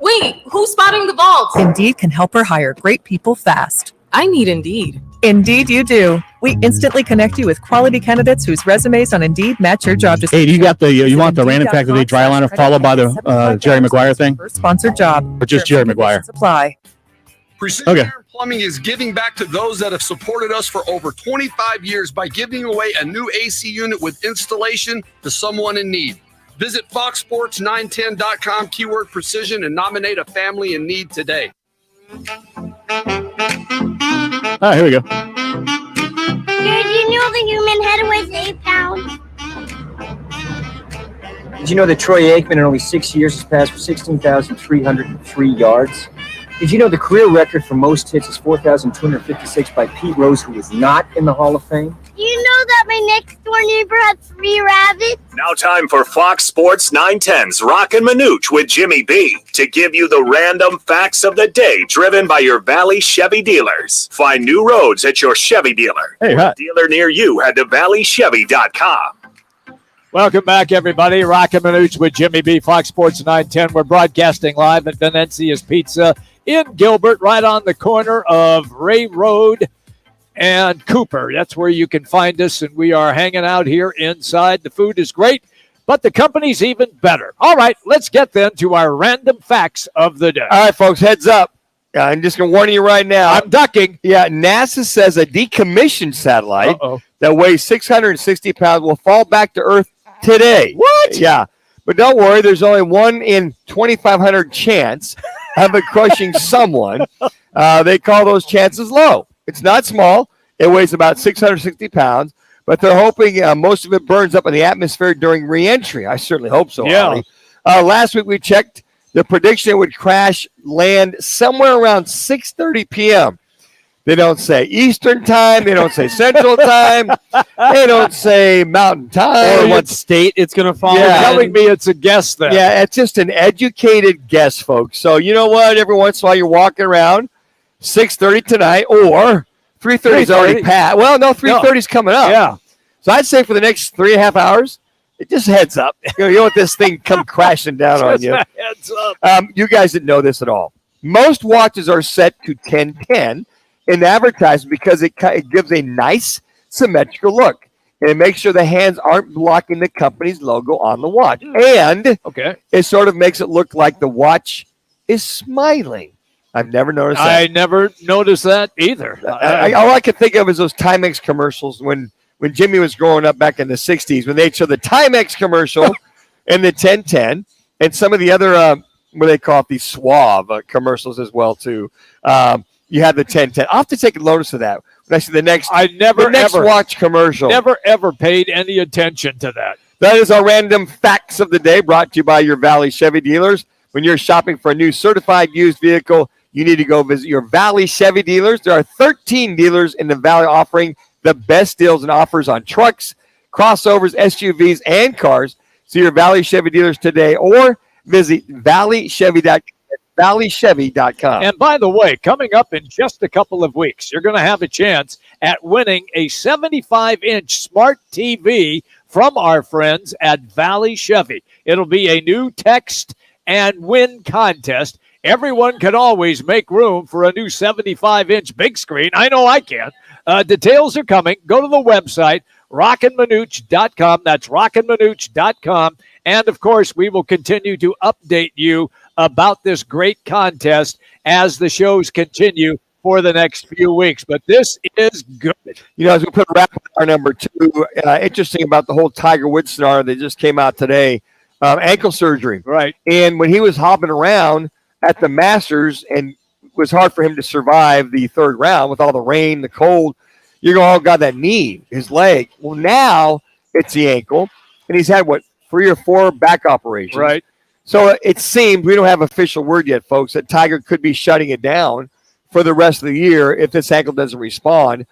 Wait, who's spotting the vaults?
Indeed can help her hire great people fast.
I need Indeed.
Indeed you do. We instantly connect you with quality candidates whose resumes on Indeed match your job description.
Hey, do you got the you want the random fact of the dry liner followed by the Jerry Maguire thing?
Sponsored job.
Or just Jerry Maguire?
Apply.
Precision Iron Plumbing is giving back to those that have supported us for over 25 years by giving away a new AC unit with installation to someone in need. Visit foxsports910.com, keyword precision, and nominate a family in need today.
Ah, here we go.
Did you know the human head weighs 8 pounds?
Did you know that Troy Aikman in only 6 years has passed for 16,303 yards? Did you know the career record for most hits is 4,256 by Pete Rose, who is not in the Hall of Fame?
Do you know that my next door neighbor had 3 rabbits?
Now time for Fox Sports 910's Roc and Manuch with Jimmy B to give you the random facts of the day driven by your Valley Chevy dealers. Find new roads at your Chevy dealer.
Hey,
or a dealer near you, head to valleychevy.com.
Welcome back, everybody. Roc and Manuch with Jimmy B, Fox Sports 910. We're broadcasting live at Venezia's Pizza in Gilbert, right on the corner of Ray Road and Cooper. That's where you can find us, and we are hanging out here inside. The food is great, but the company's even better. All right, let's get then to our random facts of the day.
All right, folks, heads up. I'm just going to warn you right now.
I'm ducking.
Yeah, NASA says a decommissioned satellite that weighs 660 pounds will fall back to Earth today.
What?
Yeah, but don't worry. There's only 1 in 2,500 chance of it crushing someone. They call those chances low. It's not small. It weighs about 660 pounds, but they're hoping most of it burns up in the atmosphere during re-entry. I certainly hope so,
Yeah.
Ollie. Last week we checked. The prediction it would crash land somewhere around 6:30 p.m. They don't say Eastern time. They don't say Central time. They don't say Mountain time.
Or what state it's going to fall in.
You're telling me it's a guess then.
Yeah, it's just an educated guess, folks. So you know what? Every once in a while you're walking around 6:30 tonight, or 3:30 is already passed. Well, no, 3:30 is coming up.
Yeah.
So I'd say for the next 3.5 hours, it just heads up. You don't want this thing come crashing down on you.
Heads up.
You guys didn't know this at all. Most watches are set to 10:10 in advertising because it gives a nice symmetrical look. And it makes sure the hands aren't blocking the company's logo on the watch. And it sort of makes it look like the watch is smiling. I've never noticed that.
I never noticed that either.
All I can think of is those Timex commercials when Jimmy was growing up back in the 60s, when they'd show the Timex commercial and the 1010 and some of the other, what they call it, the Suave commercials as well, too. You had the 1010. I'll have to take notice of that. When I see the next watch commercial.
Never, ever paid any attention to that.
That is our random facts of the day, brought to you by your Valley Chevy dealers. When you're shopping for a new certified used vehicle, you need to go visit your Valley Chevy dealers. There are 13 dealers in the Valley offering the best deals and offers on trucks, crossovers, SUVs, and cars. See your Valley Chevy dealers today, or visit valleychevy.com.
And by the way, coming up in just a couple of weeks, you're going to have a chance at winning a 75-inch smart TV from our friends at Valley Chevy. It'll be a new text and win contest. Everyone can always make room for a new 75-inch big screen. I know I can. Details are coming. Go to the website, rocandmanuch.com. That's rocandmanuch.com. And, of course, we will continue to update you about this great contest as the shows continue for the next few weeks. But this is good.
You know, as we put a wrap on our number 2, interesting about the whole Tiger Woods scenario that just came out today, ankle surgery.
Right.
And when he was hopping around at the Masters, and it was hard for him to survive the third round with all the rain, the cold, you're going, oh, God, that knee, his leg. Well, now it's the ankle, and he's had, 3 or 4 back operations.
Right.
So it seems, we don't have official word yet, folks, that Tiger could be shutting it down for the rest of the year if this ankle doesn't respond.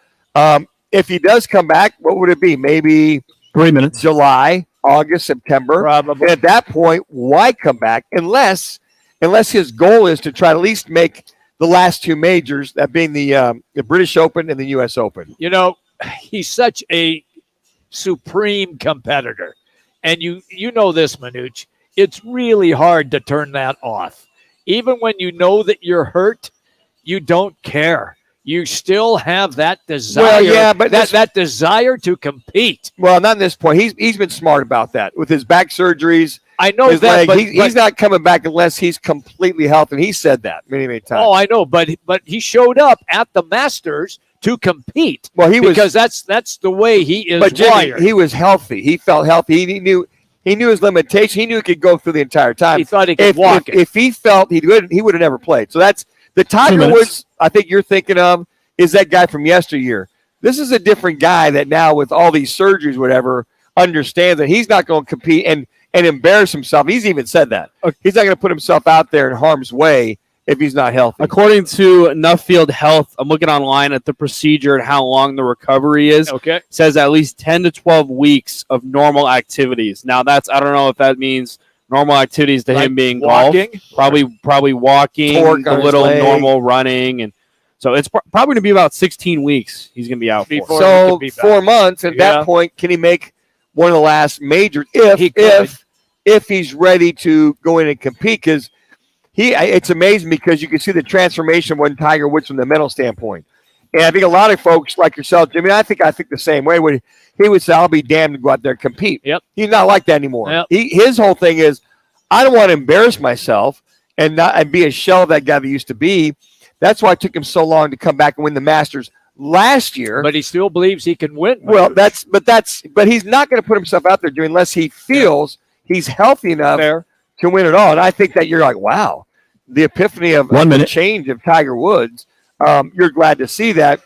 If he does come back, what would it be? Maybe
3 minutes.
July, August, September.
Probably.
And at that point, why come back? Unless his goal is to try to at least make the last 2 majors, that being the British Open and the U.S. Open.
You know, he's such a supreme competitor. And you know this, Manuch. It's really hard to turn that off. Even when you know that you're hurt, you don't care. You still have that desire.
Well, yeah, but
that desire to compete.
Well, not at this point. He's been smart about that with his back surgeries.
I know
his
that,
leg. He's not coming back unless he's completely healthy. And he said that many, many times.
Oh, I know, but he showed up at the Masters to compete.
Well,
because that's the way he is
but Jimmy,
wired.
He was healthy. He felt healthy. He knew his limitation. He knew he could go through the entire time.
He thought he could walk it.
If he felt he would have never played. So that's the Tiger Woods I think you're thinking of is that guy from yesteryear. This is a different guy that now with all these surgeries, whatever, understands that he's not going to compete and embarrass himself. He's even said that. He's not going to put himself out there in harm's way if he's not healthy.
According to Nuffield Health, I'm looking online at the procedure and how long the recovery is.
Okay.
Says at least 10 to 12 weeks of normal activities. Now, I don't know if that means normal activities to him being
walking?
golf. Probably walking,
Torque
a
on his
little
leg.
normal running. And so it's probably going to be about 16 weeks he's going to be out for.
So 4 months. At that point, can he make one of the last majors if he's ready to go in and compete? Because it's amazing because you can see the transformation when Tiger Woods from the mental standpoint. And I think a lot of folks like yourself, Jimmy, I think the same way. He would say, I'll be damned to go out there and compete.
Yep.
He's not like that anymore.
Yep.
His whole thing is, I don't want to embarrass myself and be a shell of that guy that used to be. That's why it took him so long to come back and win the Masters last year.
But he still believes he can win.
Well, but he's not going to put himself out there unless he feels he's healthy enough to win it all. And I think that you're like, wow, the epiphany of the change of Tiger Woods. You're glad to see that.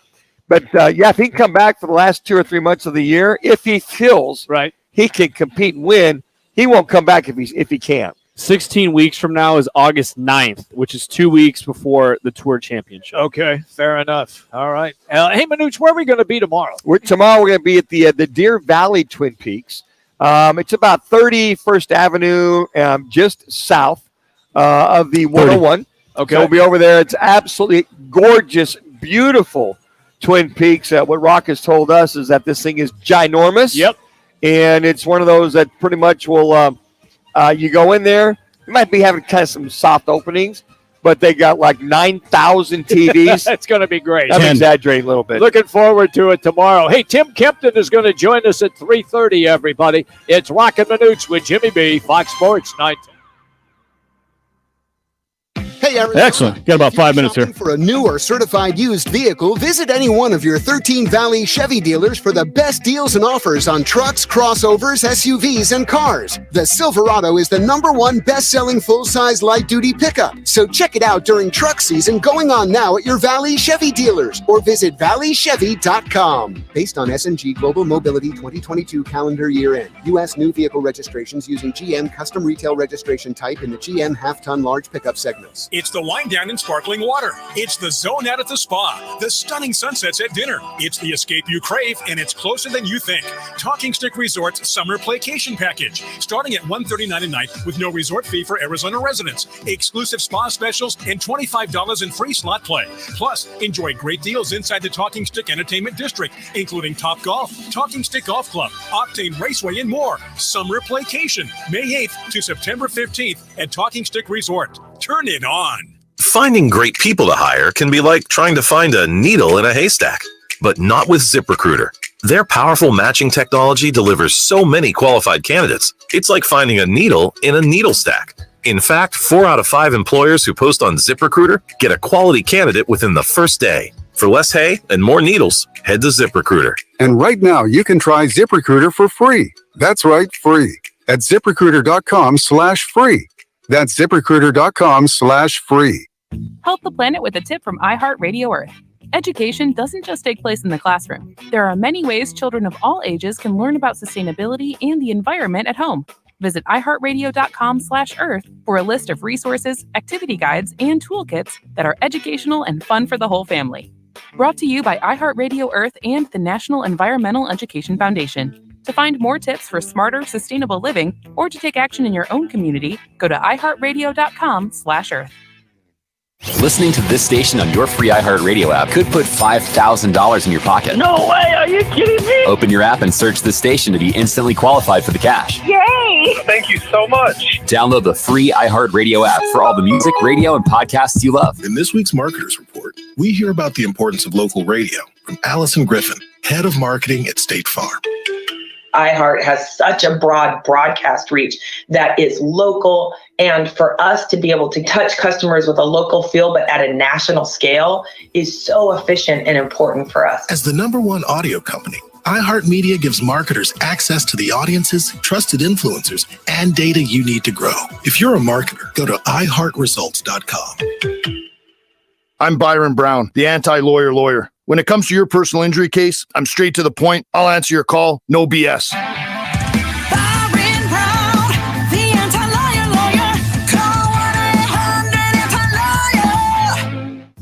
But, if he can come back for the last 2 or 3 months of the year, if he feels he can compete and win, he won't come back if he can't.
16 weeks from now is August 9th, which is 2 weeks before the Tour Championship.
Okay, fair enough. All right. Hey, Manuch, where are we going to be tomorrow?
Tomorrow we're going to be at the Deer Valley Twin Peaks. It's about 31st Avenue, just south of the 101.
Okay.
So we'll be over there. It's absolutely gorgeous, beautiful Twin Peaks. What Rock has told us is that this thing is ginormous.
Yep.
And it's one of those that pretty much will, you go in there, you might be having kind of some soft openings, but they got like 9,000 TVs.
That's going to be great.
I'm exaggerating a little bit.
Looking forward to it tomorrow. Hey, Tim Kempton is going to join us at 3:30, everybody. It's Roc and Manuch with Jimmy B, Fox Sports 19.
Hey, Arizona.
Excellent. Got about 5 minutes here.
For a new or certified used vehicle, visit any one of your 13 Valley Chevy dealers for the best deals and offers on trucks, crossovers, SUVs, and cars. The Silverado is the #1 best-selling full-size light-duty pickup. So check it out during truck season going on now at your Valley Chevy dealers or visit valleychevy.com. Based on S&G Global Mobility 2022 calendar year end, U.S. new vehicle registrations using GM custom retail registration type in the GM half-ton large pickup segments.
It's the wind down in sparkling water. It's the zone out at the spa. The stunning sunsets at dinner. It's the escape you crave, and it's closer than you think. Talking Stick Resort's summer playcation package, starting at $139 a night with no resort fee for Arizona residents. Exclusive spa specials and $25 in free slot play. Plus, enjoy great deals inside the Talking Stick Entertainment District, including Top Golf, Talking Stick Golf Club, Octane Raceway, and more. Summer playcation, May 8th to September 15th at Talking Stick Resort. Turn it on.
Finding great people to hire can be like trying to find a needle in a haystack, but not with ZipRecruiter. Their powerful matching technology delivers so many qualified candidates, it's like finding a needle in a needle stack. In fact, 4 out of 5 employers who post on ZipRecruiter get a quality candidate within the first day. For less hay and more needles, head to ZipRecruiter.
And right now, you can try ZipRecruiter for free. That's right, free. At ZipRecruiter.com/free. That's ZipRecruiter.com/free.
Help the planet with a tip from iHeartRadio Earth. Education doesn't just take place in the classroom. There are many ways children of all ages can learn about sustainability and the environment at home. Visit iHeartRadio.com/Earth for a list of resources, activity guides, and toolkits that are educational and fun for the whole family. Brought to you by iHeartRadio Earth and the National Environmental Education Foundation. To find more tips for smarter, sustainable living, or to take action in your own community, go to iHeartRadio.com/Earth.
Listening to this station on your free iHeartRadio app could put $5,000 in your pocket.
No way, are you kidding me?
Open your app and search this station to be instantly qualified for the cash.
Yay!
Thank you so much.
Download the free iHeartRadio app for all the music, radio, and podcasts you love.
In this week's Marketers Report, we hear about the importance of local radio from Allison Griffin, head of marketing at State Farm.
iHeart has such a broad broadcast reach that is local, and for us to be able to touch customers with a local feel but at a national scale is so efficient and important for us.
As the #1 audio company, iHeartMedia gives marketers access to the audiences, trusted influencers, and data you need to grow. If you're a marketer, go to iHeartResults.com.
I'm Byron Brown, the anti-lawyer lawyer.
When it comes to your personal injury case, I'm straight to the point. I'll answer your call. No BS.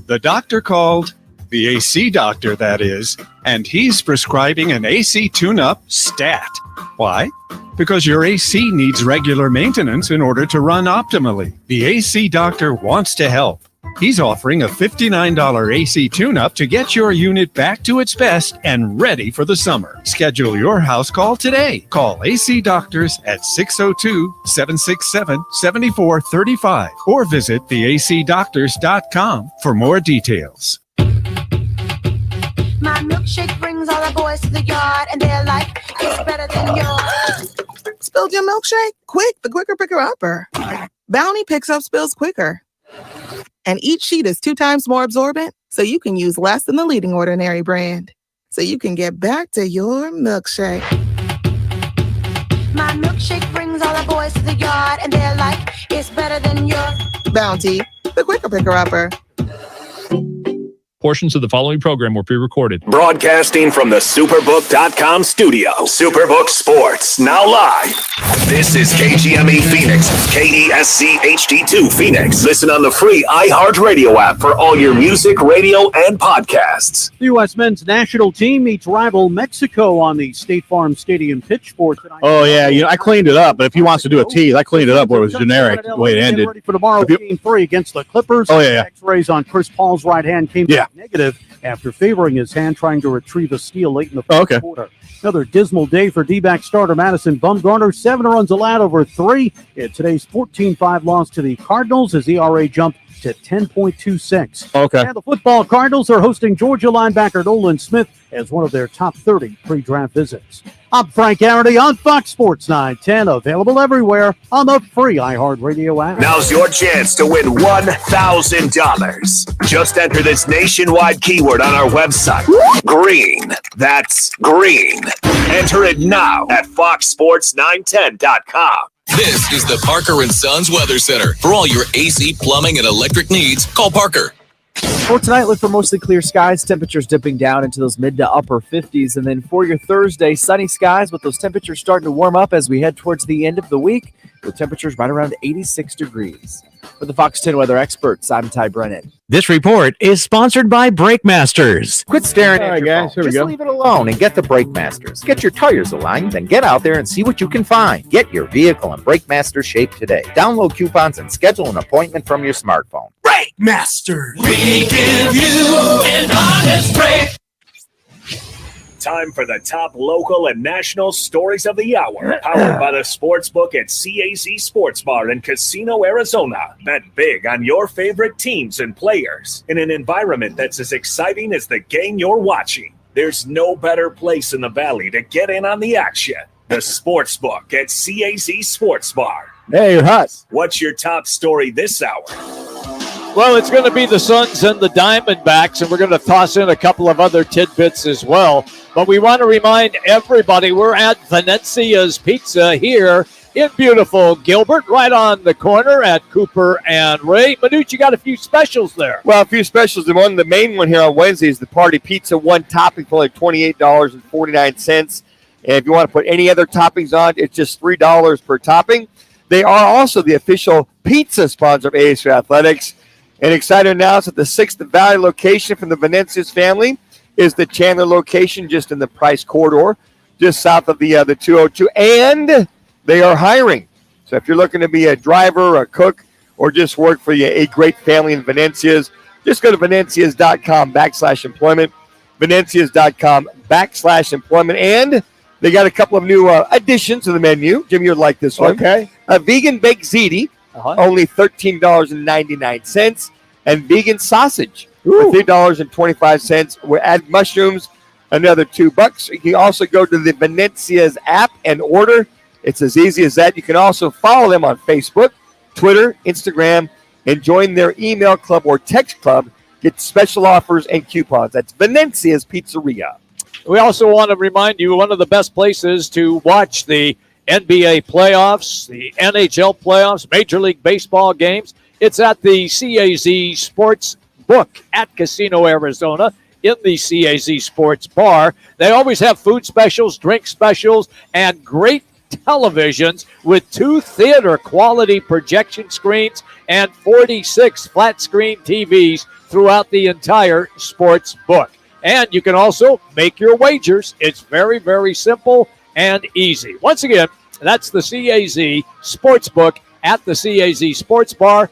The doctor called, the AC doctor, that is, and he's prescribing an AC tune-up stat. Why? Because your AC needs regular maintenance in order to run optimally. The AC doctor wants to help. He's offering a $59 AC tune-up to get your unit back to its best and ready for the summer. Schedule your house call today. Call AC Doctors at 602-767-7435 or visit theacdoctors.com for more details.
My milkshake brings all the boys to the yard, and they're like, it's better than yours.
Spilled your milkshake? Quick, the quicker picker-upper. Bounty picks up spills quicker. And each sheet is 2 times more absorbent, so you can use less than the leading Ordinary brand. So you can get back to your milkshake.
My milkshake brings all the boys to the yard, and they're like, it's better than yours.
Bounty, the quicker picker-upper.
Portions of the following program were pre-recorded.
Broadcasting from the Superbook.com studio. Superbook Sports, now live. This is KGME Phoenix, KESC HD2 Phoenix. Listen on the free iHeartRadio app for all your music, radio, and podcasts.
The U.S. men's national team meets rival Mexico on the State Farm Stadium pitch for tonight.
Oh, yeah. I cleaned it up, but if he wants to do a tease, I cleaned it up where it was generic the way it ended.
Ready for tomorrow, Game 3 against the Clippers.
Oh, yeah.
X-rays on Chris Paul's right hand came back negative after favoring his hand trying to retrieve a steal late in the fourth quarter. Another dismal day for D-back starter Madison Bumgarner. 7 runs allowed over 3 in today's 14-5 loss to the Cardinals. His ERA jumped to 10.26.
Okay.
And the football Cardinals are hosting Georgia linebacker Nolan Smith as one of their top 30 pre-draft visits. I'm Frank Garrity on Fox Sports 910, available everywhere on the free iHeartRadio app.
Now's your chance to win $1,000. Just enter this nationwide keyword on our website. Green. That's green. Enter it now at foxsports910.com.
This is the Parker & Sons Weather Center. For all your AC, plumbing, and electric needs, call Parker.
For tonight, look for mostly clear skies, temperatures dipping down into those mid to upper 50s. And then for your Thursday, sunny skies with those temperatures starting to warm up as we head towards the end of the week with temperatures right around 86 degrees. For the Fox 10 weather experts, I'm Ty Brennan.
This report is sponsored by Brake Masters.
Quit staring at your phone. Just leave it alone and get the Brake Masters. Get your tires aligned, then get out there and see what you can find. Get your vehicle in Brake Master shape today. Download coupons and schedule an appointment from your smartphone.
Brake Masters.
We give you an honest break.
Time for the top local and national stories of the hour. Powered by the Sportsbook at CAZ Sports Bar in Casino, Arizona. Bet big on your favorite teams and players in an environment that's as exciting as the game you're watching. There's no better place in the Valley to get in on the action. The Sportsbook at CAZ Sports Bar.
Hey, Huss.
What's your top story this hour?
Well, it's going to be the Suns and the Diamondbacks, and we're going to toss in a couple of other tidbits as well. But we want to remind everybody we're at Venezia's Pizza here in beautiful Gilbert, right on the corner at Cooper and Ray. Manuch, you got a few specials there.
Well, a few specials. The main one here on Wednesday is the Party Pizza, one topping for like $28.49. And if you want to put any other toppings on, it's just $3 per topping. They are also the official pizza sponsor of ASU Athletics. And excited to announce that the 6th Valley location from the Venezia's family is the Chandler location, just in the Price corridor, just south of the 202. And they are hiring. So if you're looking to be a driver, a cook, or just work for a great family in Venezia's, just go to Venezias.com/employment, Venezias.com/employment. And they got a couple of new additions to the menu. Jim, you'd like this one.
Okay.
A vegan baked ziti. Only $13.99, and vegan sausage for $3.25. We'll add mushrooms, another $2. You can also go to the Venezia's app and order. It's as easy as that. You can also follow them on Facebook, Twitter, Instagram, and join their email club or text club. Get special offers and coupons. That's Venezia's Pizzeria.
We also want to remind you one of the best places to watch the NBA playoffs, the NHL playoffs, Major League Baseball games. It's at the CAZ Sports Book at Casino, Arizona. in the CAZ Sports Bar. They always have food specials, drink specials, and great televisions with 2 theater-quality projection screens and 46 flat-screen TVs throughout the entire sports book. And you can also make your wagers. It's very, very simple and easy. Once again, that's the CAZ Sportsbook at the CAZ Sports Bar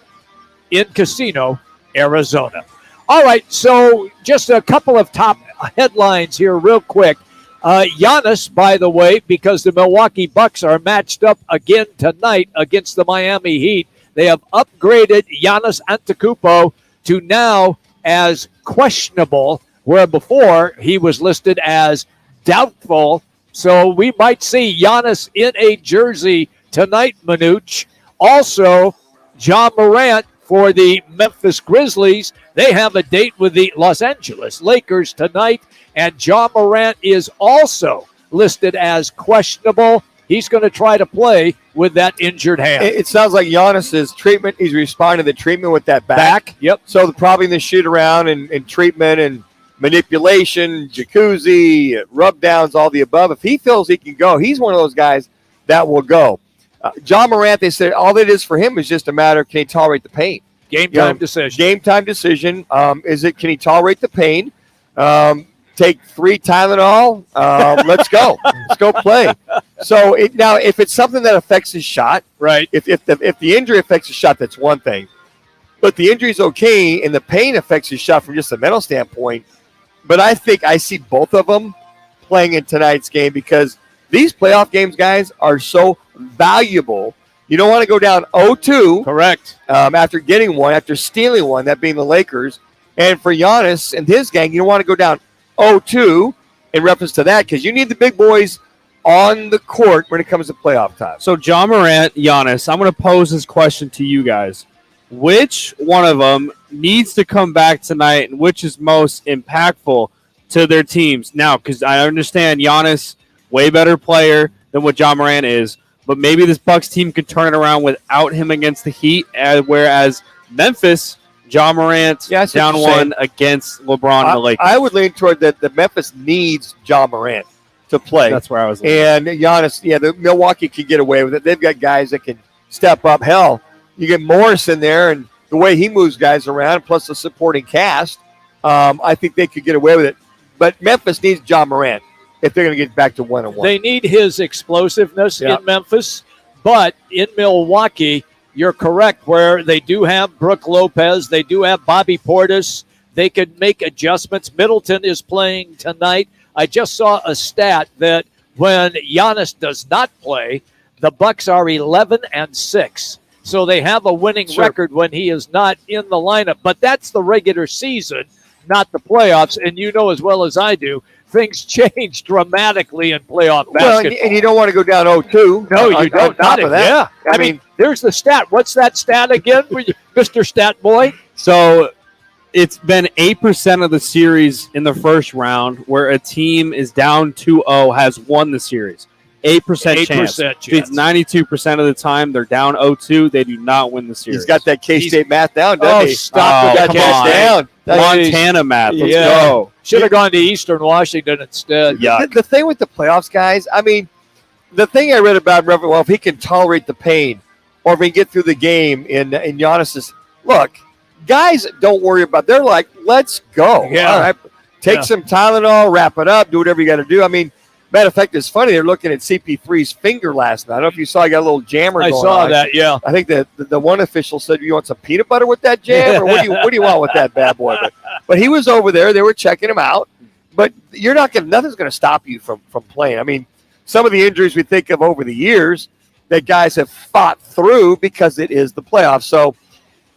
in Casino, Arizona. All right, so just a couple of top headlines here real quick. Giannis, by the way, because the Milwaukee Bucks are matched up again tonight against the Miami Heat, they have upgraded Giannis Antetokounmpo to now as questionable, where before he was listed as doubtful. So we might see Giannis in a jersey tonight, Manuch. Also, Ja Morant for the Memphis Grizzlies. They have a date with the Los Angeles Lakers tonight, and Ja Morant is also listed as questionable. He's going to try to play with that injured hand.
It sounds like Giannis's treatment, he's responding to the treatment with that back.
Yep.
So probably the shoot around and treatment and manipulation, jacuzzi, rub downs, all the above. If he feels he can go, he's one of those guys that will go. Ja Morant, they said all it is for him is just a matter of can he tolerate the pain.
Game time decision.
Game time decision. Can he tolerate the pain? Take 3 Tylenol. Let's go. Let's go play. So now, if it's something that affects his shot,
right?
If the injury affects his shot, that's one thing. But the injury's okay, and the pain affects his shot from just a mental standpoint. But I think I see both of them playing in tonight's game because these playoff games, guys, are so valuable. You don't want to go down 0-2.
Correct.
After getting one, after stealing one, that being the Lakers. And for Giannis and his gang, you don't want to go down 0-2 in reference to that because you need the big boys on the court when it comes to playoff time.
So Ja Morant, Giannis, I'm going to pose this question to you guys. Which one of them needs to come back tonight and which is most impactful to their teams? Now, because I understand Giannis, way better player than what Ja Morant is, but maybe this Bucks team could turn it around without him against the Heat, whereas Memphis, Ja Morant down 1 against LeBron and the Lakers.
I would lean toward that the Memphis needs Ja Morant to play.
That's where I was leaning.
And Giannis, the Milwaukee can get away with it. They've got guys that can step up. Hell, you get Morris in there, and the way he moves guys around, plus the supporting cast, I think they could get away with it. But Memphis needs Ja Morant if they're going to get back to 1-1.
They need his explosiveness in Memphis, but in Milwaukee, you're correct, where they do have Brook Lopez, they do have Bobby Portis, they could make adjustments. Middleton is playing tonight. I just saw a stat that when Giannis does not play, the Bucks are 11-6. So they have a winning record when he is not in the lineup. But that's the regular season, not the playoffs. And you know as well as I do, things change dramatically in playoff basketball.
And you don't want to go down 0-2.
No, you don't.
On top of that.
Yeah. I mean, there's the stat. What's that stat again, Mr. Stat Boy?
So it's been 8% of the series in the first round where a team is down 2-0 has won the series. 8% chance. It's 92% of the time they're down 0-2. They do not win the series.
He's got that K-State math down, doesn't he?
Stop with that
math down.
Montana math. Let's go.
Should have gone to Eastern Washington instead.
The thing with the playoffs, guys, I mean, the thing I read about, well, if he can tolerate the pain or if he can get through the game in Giannis's, look, guys don't worry about, they're like, let's go.
Yeah.
All right, take some Tylenol, wrap it up, do whatever you got to do. I mean, matter of fact, it's funny. They're looking at CP3's finger last night. I don't know if you saw. He got a little jammer going on.
I saw that, yeah.
I think the one official said, "You want some peanut butter with that jam, or what do you want with that bad boy?" But he was over there. They were checking him out. But you're not going. Nothing's going to stop you from playing. I mean, some of the injuries we think of over the years that guys have fought through because it is the playoffs. So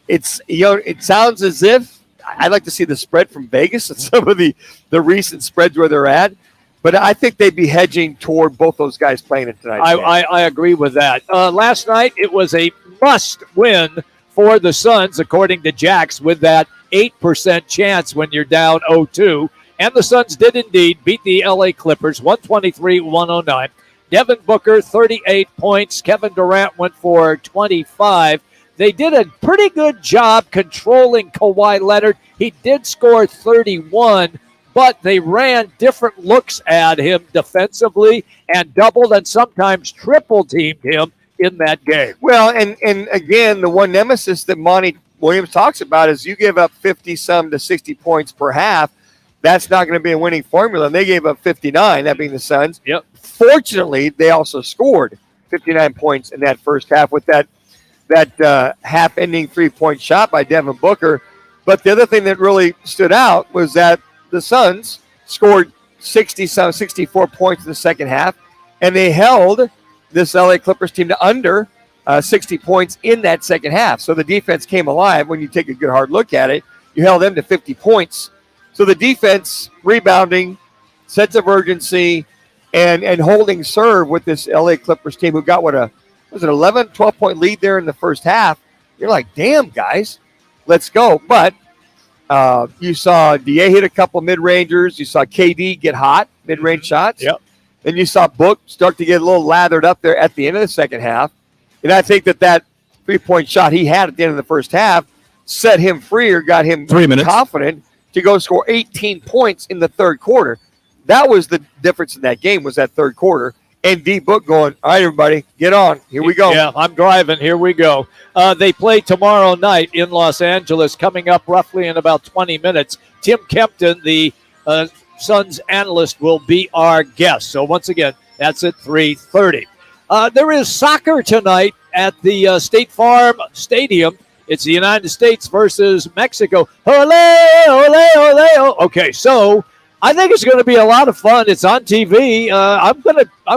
it's it sounds as if I'd like to see the spread from Vegas and some of the recent spreads where they're at. But I think they'd be hedging toward both those guys playing it tonight.
I agree with that. Last night, it was a must-win for the Suns, according to Jax, with that 8% chance when you're down 0-2. And the Suns did indeed beat the L.A. Clippers 123-109. Devin Booker, 38 points. Kevin Durant went for 25. They did a pretty good job controlling Kawhi Leonard. He did score 31. but they ran different looks at him defensively and doubled and sometimes triple teamed him in that game.
Well, and again, the one nemesis that Monty Williams talks about is you give up 50-some to 60 points per half. That's not going to be a winning formula. And they gave up 59, that being the Suns.
Yep.
Fortunately, they also scored 59 points in that first half with that half-ending three-point shot by Devin Booker. But the other thing that really stood out was that the Suns scored 64 points in the second half, and they held this LA Clippers team to under 60 points in that second half. So the defense came alive. When you take a good hard look at it, you held them to 50 points. So the defense rebounding, sense of urgency, and holding serve with this LA Clippers team who got 11, 12-point lead there in the first half. You're like, damn, guys, let's go. But you saw DA hit a couple mid-rangers. You saw KD get hot, mid-range shots.
Yep.
And you saw Book start to get a little lathered up there at the end of the second half. And I think that three-point shot he had at the end of the first half set him free or got him
3 minutes
confident to go score 18 points in the third quarter. That was the difference in that game, was that third quarter. And D Book going, all right, everybody, get on. Here we go.
Yeah, I'm driving. Here we go. They play tomorrow night in Los Angeles, coming up roughly in about 20 minutes. Tim Kempton, the Suns analyst, will be our guest. So once again, that's at 3:30. There is soccer tonight at the State Farm Stadium. It's the United States versus Mexico. Ole, ole, ole. Okay, so I think it's going to be a lot of fun. It's on TV. I'm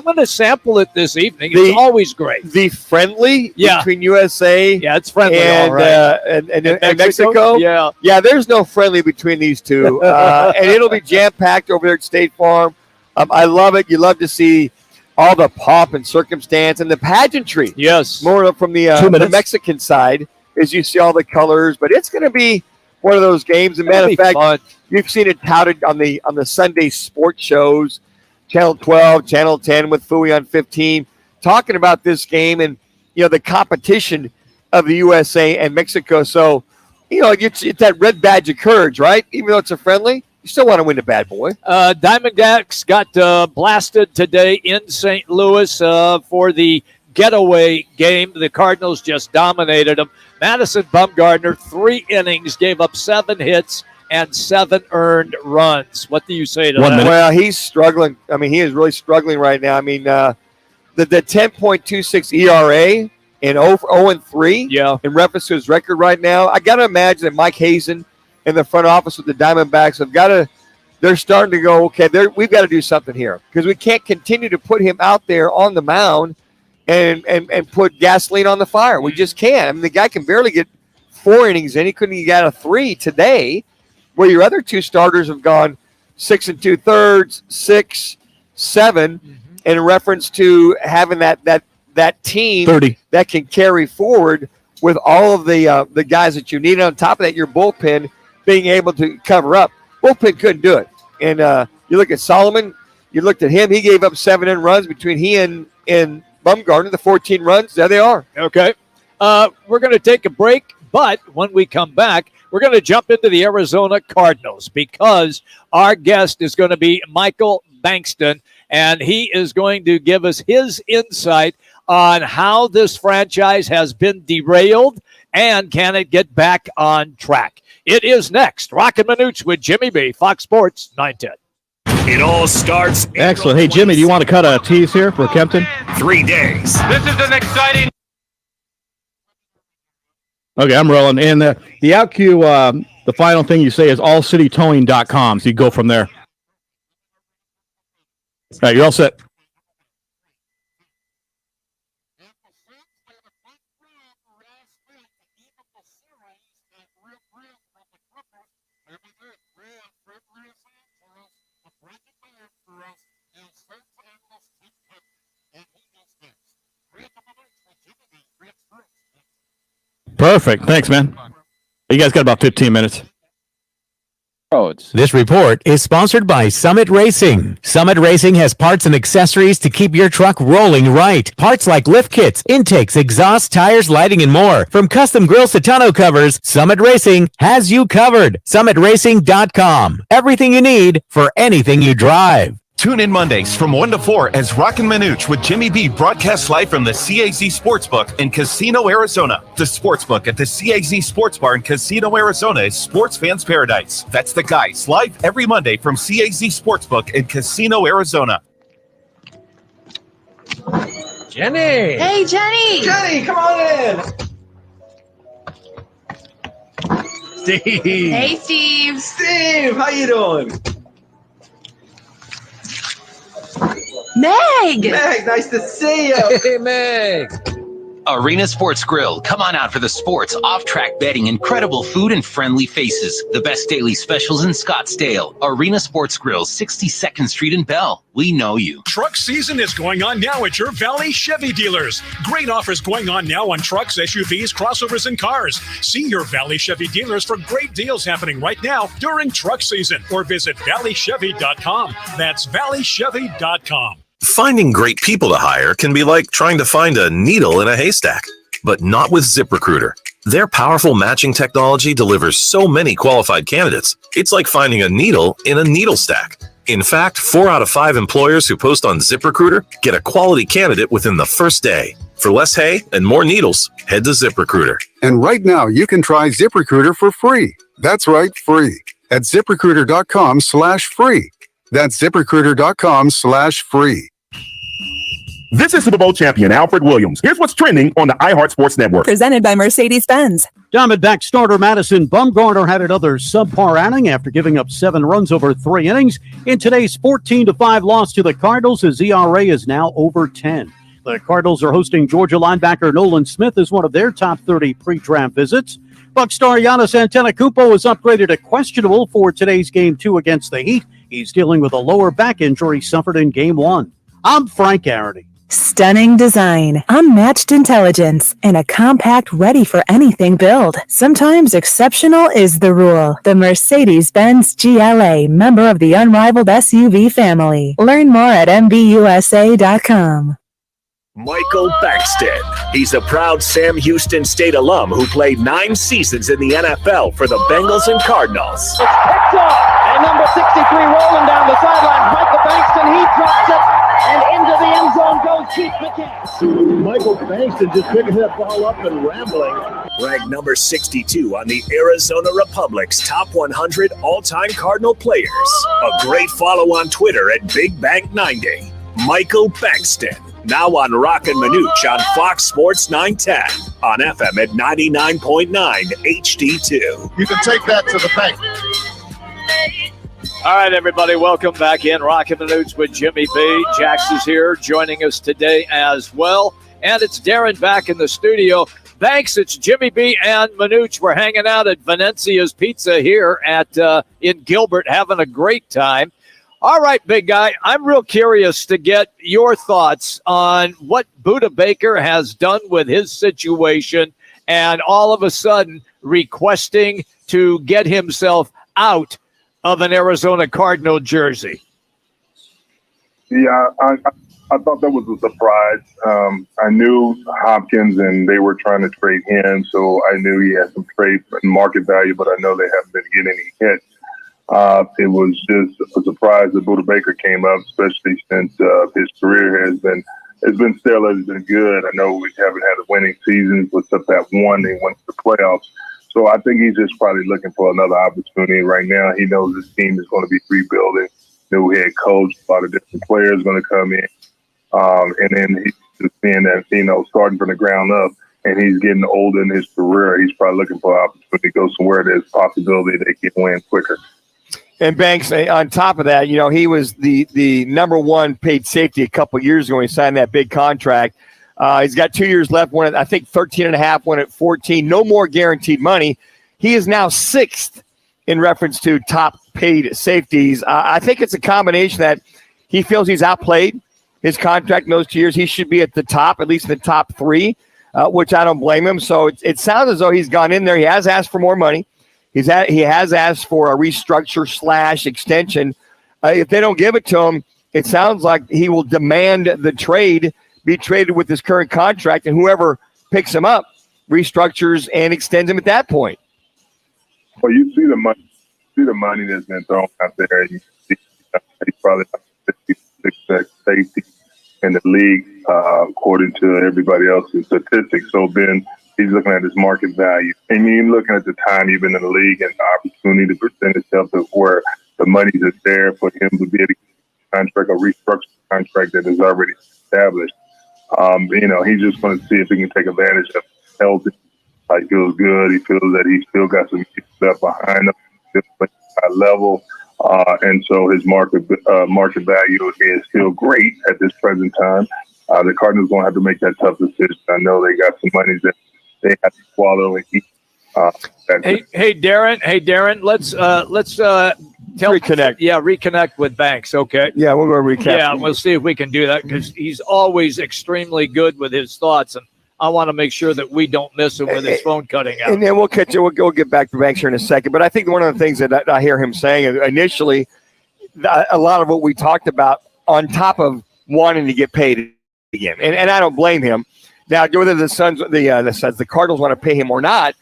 gonna sample it this evening. It's always great.
The friendly between USA,
it's friendly,
and,
all right.
and Mexico. Yeah. There's no friendly between these two, and it'll be jam packed over there at State Farm. I love it. You love to see all the pomp and circumstance and the pageantry.
Yes,
more from the Mexican side as you see all the colors. But it's going to be one of those games. As a matter of fact,
fun.
You've seen it touted on the Sunday sports shows, Channel 12, Channel 10 with Fooey on 15, talking about this game and the competition of the USA and Mexico. So it's that red badge of courage, right? Even though it's a friendly, you still want to win the bad boy.
Diamondbacks got blasted today in St. Louis for the getaway game. The Cardinals just dominated them. Madison Bumgarner, 3 innings, gave up 7 hits and 7 earned runs. What do you say to that?
Well, he's struggling. I mean, he is really struggling right now. I mean, the 10.26 ERA and 0-3 in reference to his record right now. I got to imagine that Mike Hazen in the front office with the Diamondbacks they're starting to go, okay, we've got to do something here because we can't continue to put him out there on the mound and put gasoline on the fire. We just can't. I mean, the guy can barely get 4 innings in. He couldn't even get a 3 today, where your other 2 starters have gone 6 2/3, 6, 7, in reference to having that team
30
that can carry forward with all of the guys that you need. On top of that, your bullpen being able to cover up. Bullpen couldn't do it. And you look at Solomon, you looked at him. He gave up 7 runs between he and Bumgarner, the 14 runs. There they are.
Okay. We're going to take a break, but when we come back, we're going to jump into the Arizona Cardinals because our guest is going to be Michael Bankston, and he is going to give us his insight on how this franchise has been derailed and can it get back on track. It is next. Roc and Manuch with Jimmy B, Fox Sports 910.
It all starts.
Excellent. Hey, Jimmy, do you want to cut a tease here for Kempton?
3 days.
This is an exciting.
Okay, I'm rolling. And the out cue, the final thing you say is allcitytowing.com. So you go from there. All right, you're all set. Perfect. Thanks, man. You guys got about 15 minutes.
This report is sponsored by Summit Racing. Summit Racing has parts and accessories to keep your truck rolling right. Parts like lift kits, intakes, exhaust, tires, lighting, and more. From custom grills to tonneau covers, Summit Racing has you covered. SummitRacing.com. Everything you need for anything you drive.
Tune in Mondays from 1 to 4 as Roc and Manuch with Jimmy B broadcasts live from the CAZ Sportsbook in Casino, Arizona. The Sportsbook at the CAZ Sports Bar in Casino, Arizona is sports fans' paradise. That's the guys live every Monday from CAZ Sportsbook in Casino, Arizona.
Jenny!
Hey, Jenny!
Jenny, come on in!
Steve!
Hey, Steve!
Steve, how you doing?
Meg!
Meg, nice to see you! Hey, Meg!
Arena Sports Grill. Come on out for the sports, off-track betting, incredible food, and friendly faces. The best daily specials in Scottsdale. Arena Sports Grill, 62nd Street in Bell. We know you.
Truck season is going on now at your Valley Chevy dealers. Great offers going on now on trucks, SUVs, crossovers, and cars. See your Valley Chevy dealers for great deals happening right now during truck season, or visit valleychevy.com. That's valleychevy.com.
Finding great people to hire can be like trying to find a needle in a haystack, but not with ZipRecruiter. Their powerful matching technology delivers so many qualified candidates, it's like finding a needle in a needle stack. In fact, 4 out of 5 employers who post on ZipRecruiter get a quality candidate within the first day. For less hay and more needles, head to ZipRecruiter.
And right now, you can try ZipRecruiter for free. That's right, free. At ZipRecruiter.com/free. That's ZipRecruiter.com/free.
This is Super Bowl champion Alfred Williams. Here's what's trending on the iHeart Sports Network.
Presented by Mercedes-Benz.
Diamondback starter Madison Bumgarner had another subpar outing after giving up 7 runs over 3 innings. In today's 14-5 loss to the Cardinals, his ERA is now over 10. The Cardinals are hosting Georgia linebacker Nolan Smith as one of their top 30 pre-draft visits. Buck star Giannis Antetokounmpo was upgraded to questionable for today's Game 2 against the Heat. He's dealing with a lower back injury suffered in Game 1. I'm Frank Arity.
Stunning design, unmatched intelligence, and a compact ready-for-anything build. Sometimes exceptional is the rule. The Mercedes-Benz GLA, member of the unrivaled SUV family. Learn more at MBUSA.com.
Michael Bankston. He's a proud Sam Houston State alum who played 9 seasons in the NFL for the Bengals and Cardinals.
It's picked up, and number 63 rolling down the sidelines. Michael Bankston, he drops it, and into the end zone goes Keith McCann.
Michael Bankston just picking that ball up and rambling.
Ranked number 62 on the Arizona Republic's top 100 all-time Cardinal players. A great follow on Twitter at Big Bank 90. Michael Bankston. Now on Roc and Manuch on Fox Sports 910, on FM at 99.9 HD2.
You can take that to the bank.
All right, everybody, welcome back in. Roc and Manuch with Jimmy B. Jax is here joining us today as well. And it's Darren back in the studio. Thanks, it's Jimmy B and Manuch. We're hanging out at Venezia's Pizza here at in Gilbert, having a great time. All right, big guy, I'm real curious to get your thoughts on what Buda Baker has done with his situation and all of a sudden requesting to get himself out of an Arizona Cardinal jersey.
Yeah, I thought that was a surprise. I knew Hopkins and they were trying to trade him, so I knew he had some trade and market value, but I know they haven't been getting any hits. It was just a surprise that Buda Baker came up, especially since his career has been stellar, has been good. I know we haven't had a winning season, but except that one, they went to the playoffs. So I think he's just probably looking for another opportunity right now. He knows his team is going to be rebuilding, new head coach, a lot of different players going to come in. And then he's just seeing that, starting from the ground up, and he's getting older in his career. He's probably looking for an opportunity to go somewhere there's possibility they can win quicker.
And Banks, on top of that, he was the number 1 paid safety a couple of years ago when he signed that big contract. He's got 2 years left, one at, I think, 13.5, one at 14. No more guaranteed money. He is now 6th in reference to top paid safeties. I think it's a combination that he feels he's outplayed his contract in those 2 years. He should be at the top, at least in the top 3, which I don't blame him. So it sounds as though he's gone in there. He has asked for more money. He has asked for a restructure / extension. If they don't give it to him, it sounds like he will demand the trade be traded with his current contract, and whoever picks him up restructures and extends him at that point.
Well, you see the money that's been thrown out there. You see he's probably the safety in the league, according to everybody else's statistics. So Ben, he's looking at his market value, and you're looking at the time you've been in the league and the opportunity to present itself to where the money is there for him to be able to get a contract, a restructured contract that is already established. He's just going to see if he can take advantage of health. He feels good. He feels that he's still got some stuff behind him, high level, and so his market value is still great at this present time. The Cardinals going to have to make that tough decision. I know they got some money that they have to swallow and eat.
Hey, Darren. Let's
reconnect.
Reconnect with Banks. Okay.
Yeah, we'll go recap.
Yeah, we'll see if we can do that because he's always extremely good with his thoughts, and I want to make sure that we don't miss him with his phone cutting out.
And then we'll catch you. We'll go get back to Banks here in a second. But I think one of the things that I hear him saying initially, a lot of what we talked about on top of wanting to get paid again, and I don't blame him. Now, whether the Cardinals want to pay him or not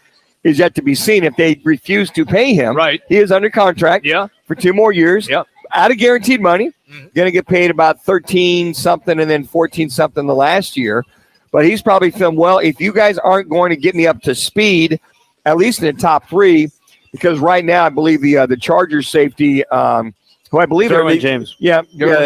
is yet to be seen. If they refuse to pay him,
right,
he is under contract for 2 more years.
Yep.
Out of guaranteed money, going to get paid about 13 something and then 14 something the last year. But he's probably feeling, well, if you guys aren't going to get me up to speed, at least in the top 3, because right now I believe the Chargers safety, who I believe
James.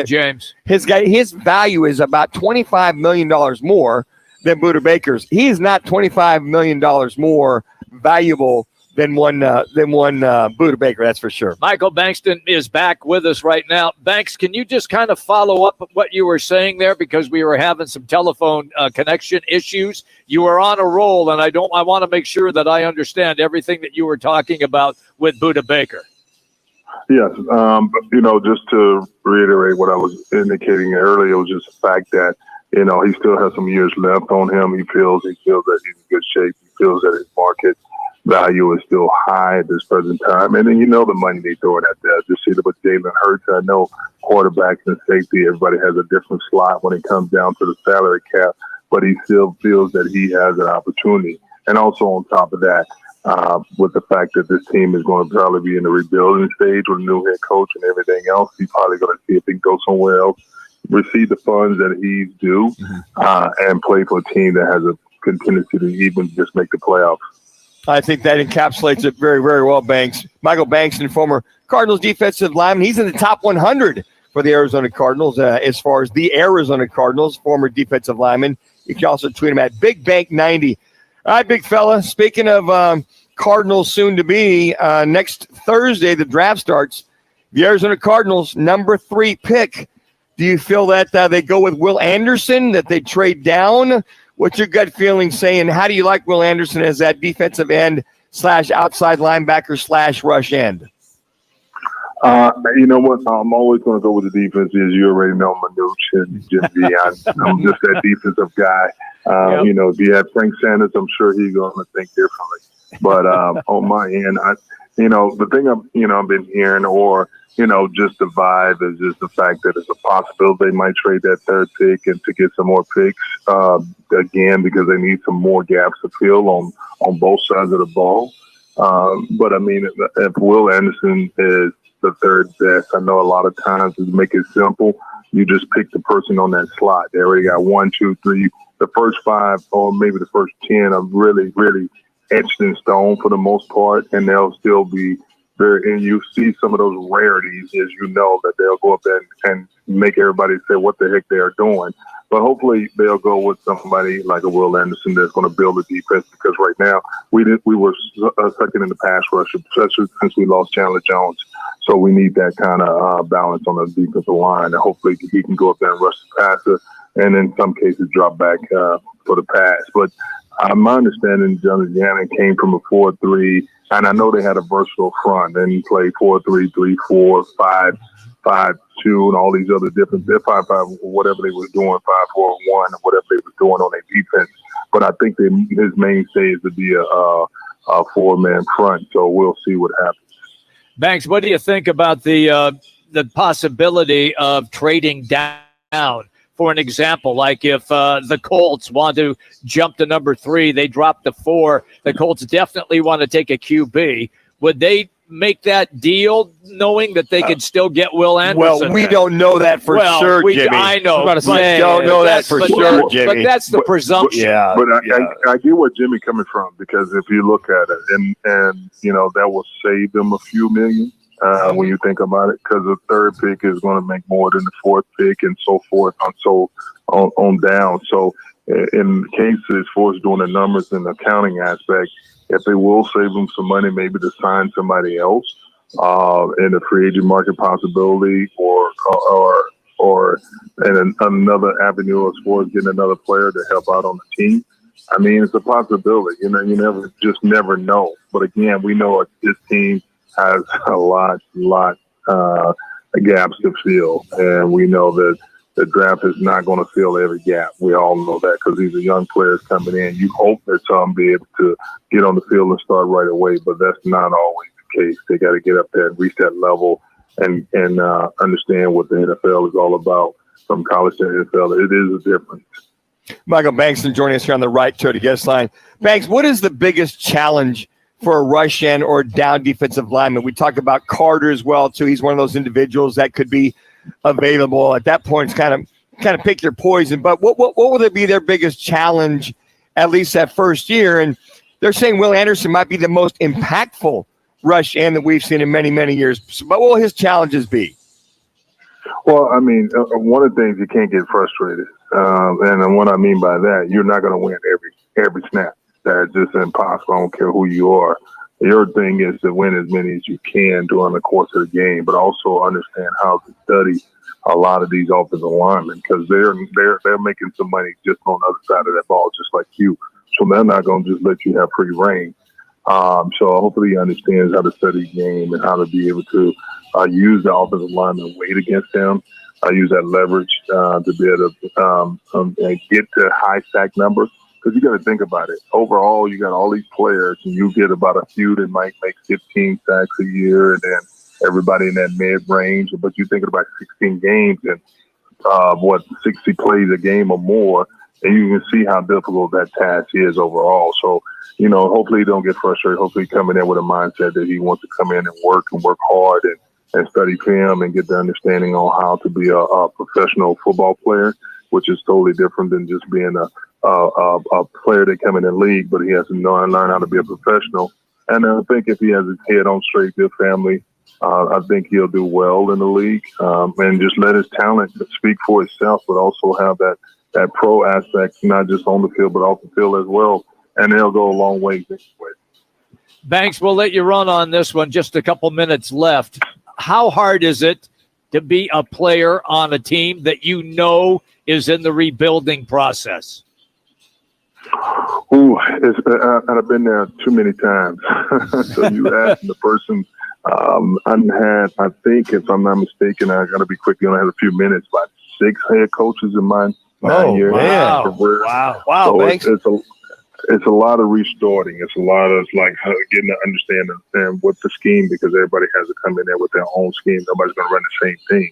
James.
His value is about $25 million more than Buda Baker's. He is not $25 million more valuable than one Buda Baker, that's for sure.
Michael Bankston is back with us right now. Banks, can you just kind of follow up what you were saying there because we were having some telephone connection issues? You were on a roll, and I want to make sure that I understand everything that you were talking about with Buda Baker.
Yes, just to reiterate what I was indicating earlier, it was just the fact that he still has some years left on him. He feels that he's in good shape. He feels that his market value is still high at this present time. And then the money they throw it at there. Just see it with Jalen Hurts. I know quarterbacks and safety, everybody has a different slot when it comes down to the salary cap, but he still feels that he has an opportunity. And also on top of that, with the fact that this team is going to probably be in the rebuilding stage with a new head coach and everything else, he's probably going to see if he can go somewhere else, receive the funds that he's due, and play for a team that has a contingency to even just make the playoffs.
I think that encapsulates it very, very well, Banks. Michael Bankston, former Cardinals defensive lineman. He's in the top 100 for the Arizona Cardinals as far as the Arizona Cardinals, former defensive lineman. You can also tweet him at BigBank90. All right, big fella. Speaking of Cardinals soon to be, next Thursday, the draft starts. The Arizona Cardinals, number 3 pick. Do you feel that they go with Will Anderson, that they trade down? What's your gut feeling saying? How do you like Will Anderson as that defensive end / outside linebacker / rush end?
You know what? I'm always going to go with the defense. As you already know, Manuch and Jim B. I'm just that defensive guy. If you have Frank Sanders, I'm sure he's going to think differently. But on my end, the thing I've been hearing, or just the vibe is just the fact that it's a possibility they might trade that 3rd pick and to get some more picks again because they need some more gaps to fill on both sides of the ball. But I mean, if Will Anderson is the 3rd best, I know a lot of times to make it simple, you just pick the person on that slot. They already got 1, 2, 3. The first 5 or maybe the first 10 are really, really etched in stone for the most part, and they'll still be and you see some of those rarities, as that they'll go up and make everybody say what the heck they are doing. But hopefully they'll go with somebody like a Will Anderson that's going to build a defense because right now we were second in the pass rush, especially since we lost Chandler Jones. So we need that kind of balance on the defensive line, and hopefully he can go up there and rush the passer, and in some cases drop back for the pass. But my understanding, Jonathan Gannon came from a 4-3. And I know they had a versatile front and played 4-3, 3-4, 5-5-2, and all these other different 5-5, whatever they were doing, 5-4-1, whatever they were doing on their defense. But I think his mainstay is to be 4-man front. So we'll see what happens.
Banks, what do you think about the possibility of trading down? For an example, like if the Colts want to jump to number 3, they drop to 4. The Colts definitely want to take a QB. Would they make that deal knowing that they could still get Will Anderson?
Well, we don't know that for sure, Jimmy.
I know.
But don't know that for sure, Jimmy.
But that's the presumption.
But I get where Jimmy coming from, because if you look at it, and that will save them a few million. When you think about it, because the 3rd pick is going to make more than the 4th pick, and so forth, on down. So, in cases, as far as doing the numbers and the accounting aspect, if they will save them some money, maybe to sign somebody else in the free agent market possibility, or in another avenue as far as getting another player to help out on the team. I mean, it's a possibility. You never know. But again, we know this team has a lot gaps to fill, and we know that the draft is not going to fill every gap. We all know that, because these are young players coming in. You hope that some be able to get on the field and start right away, but that's not always the case. They got to get up there and reach that level and understand what the NFL is all about. From college to NFL, it is a difference.
Michael Bankston joining us here on the right to the guest line. Banks, what is the biggest challenge for a rush end or down defensive lineman? We talked about Carter as well, too. He's one of those individuals that could be available. At that point, it's kind of pick your poison. But what would be their biggest challenge, at least that first year? And they're saying Will Anderson might be the most impactful rush end that we've seen in many, many years. But what will his challenges be?
Well, I mean, one of the things, you can't get frustrated. And what I mean by that, you're not going to win every snap. That's just impossible. I don't care who you are. Your thing is to win as many as you can during the course of the game, but also understand how to study a lot of these offensive linemen, because they're making some money just on the other side of that ball, just like you. So they're not going to just let you have free reign. So hopefully he understands how to study the game and how to be able to use the offensive lineman weight against them. Use that leverage to be able to get to high sack numbers. Because you got to think about it. Overall, you got all these players, and you get about a few that might make 15 sacks a year, and then everybody in that mid-range. But you're thinking about 16 games and 60 plays a game or more, and you can see how difficult that task is overall. So, hopefully he don't get frustrated. Hopefully he coming in with a mindset that he wants to come in and work hard and study film and get the understanding on how to be a professional football player, which is totally different than just being a player that come in the league, but he has to learn how to be a professional. And I think if he has his head on straight, good family, I think he'll do well in the league, and just let his talent speak for itself, but also have that pro aspect, not just on the field, but off the field as well. And they'll go a long way this way.
Banks, we'll let you run on this one. Just a couple minutes left. How hard is it to be a player on a team that is in the rebuilding process?
I've been there too many times. So you asked the person. I think, if I'm not mistaken, I got to be quick. You only have a few minutes. About 6 head coaches in my 9 years.
Wow!
So it's a lot of restarting. It's a lot of getting to understand what the scheme, because everybody has to come in there with their own scheme. Nobody's going to run the same thing.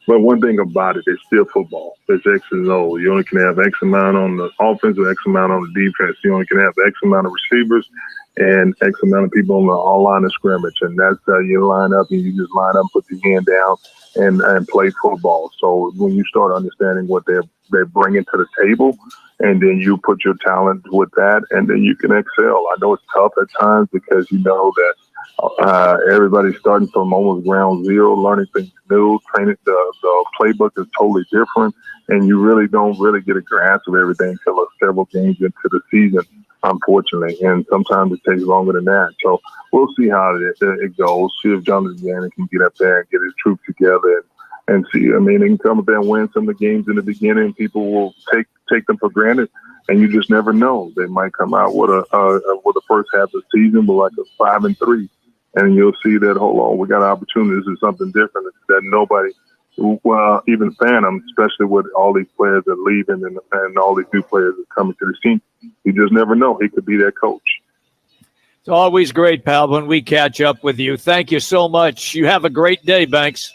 But one thing about it, it's still football. It's X and O. You only can have X amount on the offense or X amount on the defense. You only can have X amount of receivers and X amount of people on the all line of scrimmage. And that's how you line up, and you just line up, put your hand down, and play football. So when you start understanding what they're bringing to the table, and then you put your talent with that, and then you can excel. I know it's tough at times, because you know that everybody's starting from almost ground zero, learning things new. Training, the playbook is totally different, and you really don't get a grasp of everything until several games into the season, unfortunately. And sometimes it takes longer than that. So we'll see how it goes. See if Jonathan Gannon can get up there and get his troops together and see. I mean, they can come up there and win some of the games in the beginning. People will take them for granted, and you just never know. They might come out with the first half of the season with like a 5-3. And you'll see that, hold on, we got opportunities to something different that nobody, even Phantom, especially with all these players that are leaving and all these new players that are coming to the team. You just never know. He could be that coach.
It's always great, pal, when we catch up with you. Thank you so much. You have a great day, Banks.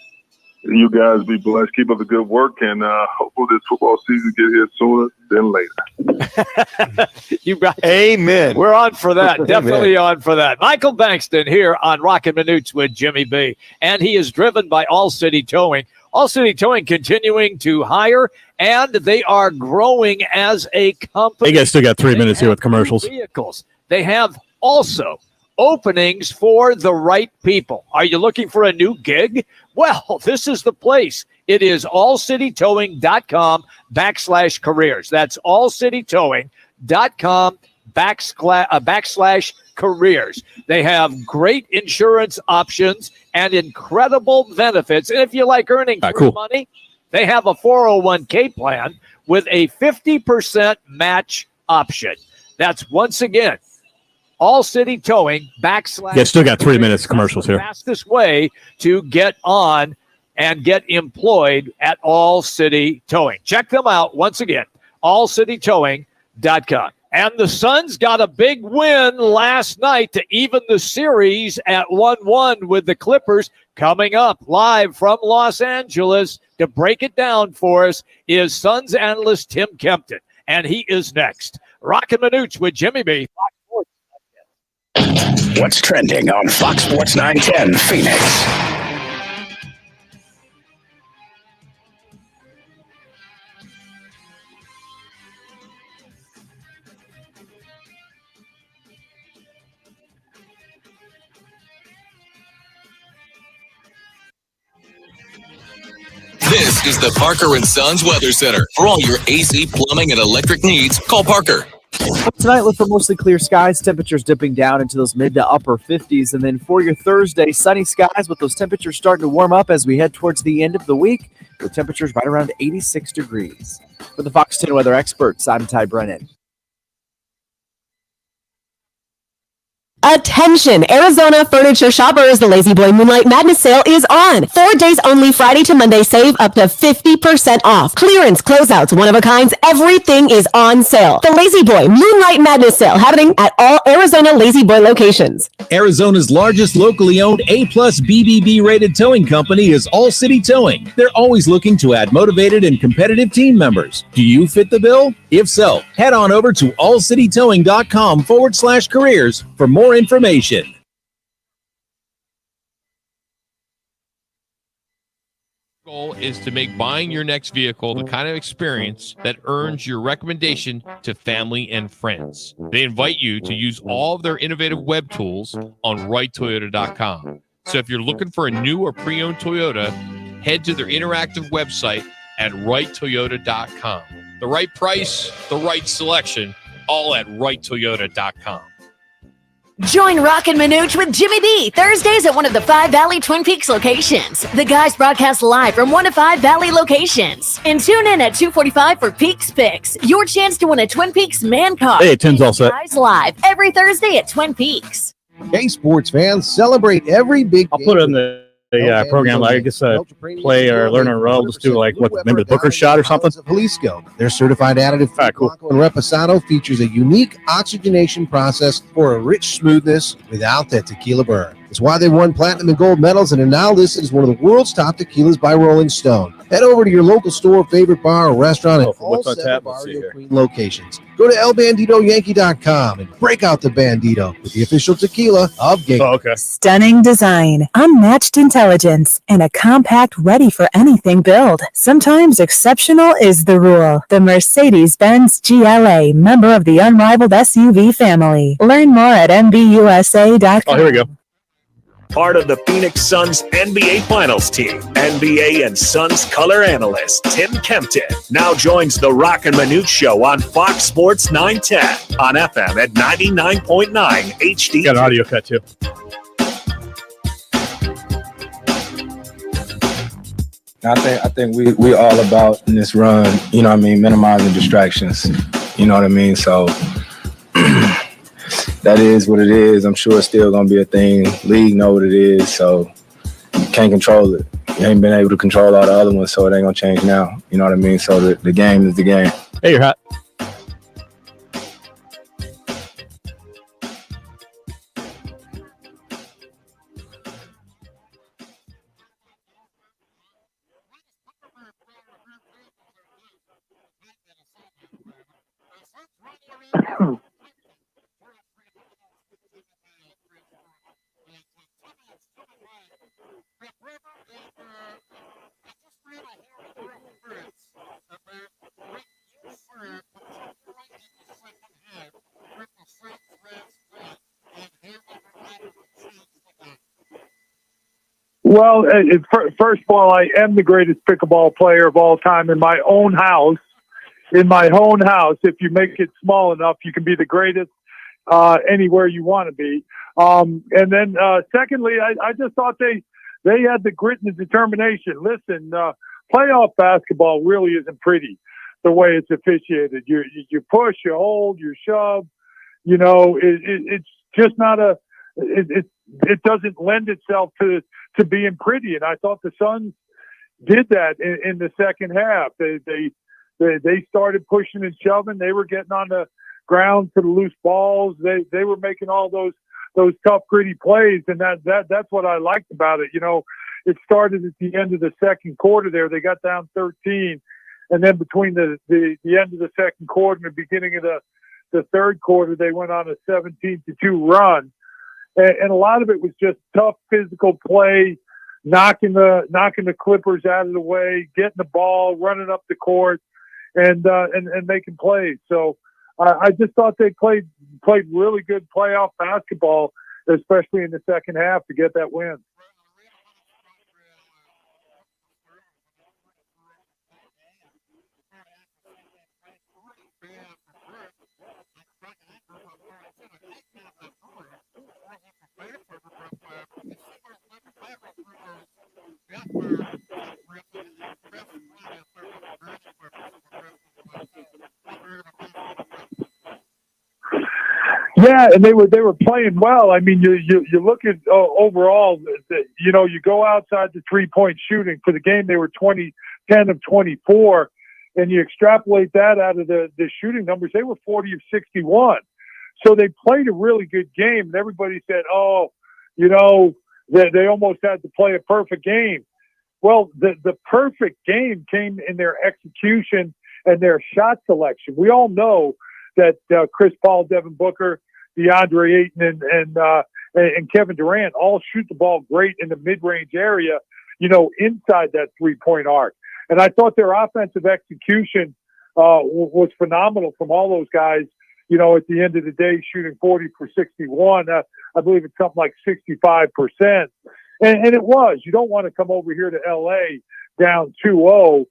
You guys be blessed. Keep up the good work, and hopefully this football season get here sooner than later.
You got
Amen.
We're on for that. Definitely on for that. Michael Bankston here on Roc and Manuch with Jimmy B. And he is driven by All City Towing. All City Towing continuing to hire, and they are growing as a company.
Hey, guys, still got 3 minutes here with commercials.
Vehicles. They have also openings for the right people. Are you looking for a new gig? Well, this is the place. It is allcitytowing.com/careers. That's allcitytowing.com/careers. They have great insurance options and incredible benefits. And if you like earning free money, they have a 401k plan with a 50% match option. That's once again, All City Towing /
Yeah, still got 3 minutes commercials here.
Fastest way to get on and get employed at All City Towing. Check them out once again, allcitytowing.com. And the Suns got a big win last night to even the series at 1-1 with the Clippers. Coming up live from Los Angeles to break it down for us is Suns analyst Tim Kempton, and he is next. Roc and Manuch with Jimmy B.
What's trending on Fox Sports 910 Phoenix?
This is the Parker & Sons Weather Center. For all your AC, plumbing, and electric needs, call Parker.
Tonight, look for mostly clear skies. Temperatures dipping down into those mid to upper 50s. And then for your Thursday, sunny skies with those temperatures starting to warm up as we head towards the end of the week with temperatures right around 86 degrees. For the Fox 10 weather experts, I'm Ty Brennan.
Attention, Arizona furniture shoppers, the Lazy Boy Moonlight Madness sale is on. 4 days only, Friday to Monday, save up to 50% off. Clearance, closeouts, one-of-a-kinds, everything is on sale. The Lazy Boy Moonlight Madness sale happening at all Arizona Lazy Boy locations.
Arizona's largest locally owned A-plus BBB rated towing company is All City Towing. They're always looking to add motivated and competitive team members. Do you fit the bill? If so, head on over to allcitytowing.com/careers for more information.
Goal is to make buying your next vehicle the kind of experience that earns your recommendation to family and friends. They invite you to use all of their innovative web tools on righttoyota.com. So if you're looking for a new or pre-owned Toyota, head to their interactive website at righttoyota.com. The right price, the right selection, all at righttoyota.com.
Join Roc and Manuch with Jimmy B Thursdays at one of the 5 Valley Twin Peaks locations. The guys broadcast live from 1 to 5 Valley locations. And tune in at 2:45 for Peaks Picks, your chance to win a Twin Peaks man card.
Hey, Tim's all set.
Guys live every Thursday at Twin Peaks.
Hey, sports fans, celebrate every big
I'll put it in the program. I guess play or learn a role. Just do like remember the Booker shot or something.
Jalisco. Their certified additive Blanco and Reposado features a unique oxygenation process for a rich smoothness without that tequila burn. It's why they won platinum and gold medals and are now listed as one of the world's top tequilas by Rolling Stone. Head over to your local store, favorite bar, or restaurant at all 7 Barrio Queen locations. Go to elbanditoyankee.com and break out the Bandito with the official tequila of Yankee.
Stunning design, unmatched intelligence, and a compact, ready-for-anything build. Sometimes exceptional is the rule. The Mercedes-Benz GLA, member of the unrivaled SUV family. Learn more at MBUSA.com.
Oh, here we go.
Part of the Phoenix Suns NBA Finals team, NBA and Suns color analyst Tim Kempton now joins the Roc and Manuch show on Fox Sports 910 on FM at 99.9 HD.
Got an audio cut too.
I think we all about in this run, you know what I mean, minimizing distractions. You know what I mean? So that is what it is. I'm sure it's still gonna be a thing. League know what it is, so you can't control it. You ain't been able to control all the other ones, so it ain't gonna change now. You know what I mean? So the game is the game.
Hey, you're hot.
Well, first of all, I am the greatest pickleball player of all time in my own house. In my own house, if you make it small enough, you can be the greatest anywhere you want to be. And then, secondly, I just thought they had the grit and the determination. Listen, playoff basketball really isn't pretty the way it's officiated. You push, you hold, you shove. You know, it's just not it doesn't lend itself to being pretty. And I thought the Suns did that in the second half. They started pushing and shoving. They were getting on the ground to the loose balls. They were making all those tough, gritty plays, and that's what I liked about it. You know, it started at the end of the second quarter. There, they got down 13, and then between the end of the second quarter and the beginning of the third quarter, they went on a 17-2 run. And a lot of it was just tough physical play, knocking the Clippers out of the way, getting the ball, running up the court, and making plays. So I just thought they played really good playoff basketball, especially in the second half, to get that win. Yeah, and they were playing well. I mean, you look at overall, you know, you go outside the 3-point shooting for the game. They were 10 of 24, and you extrapolate that out of the shooting numbers. They were 40 of 61. So they played a really good game, and everybody said, "Oh, you know, they almost had to play a perfect game." Well, the perfect game came in their execution and their shot selection. We all know that Chris Paul, Devin Booker, DeAndre Ayton, and Kevin Durant all shoot the ball great in the mid-range area, you know, inside that 3-point arc. And I thought their offensive execution was phenomenal from all those guys. You know, at the end of the day, shooting 40 for 61, I believe it's something like 65%. And it was. You don't want to come over here to L.A. down 2-0,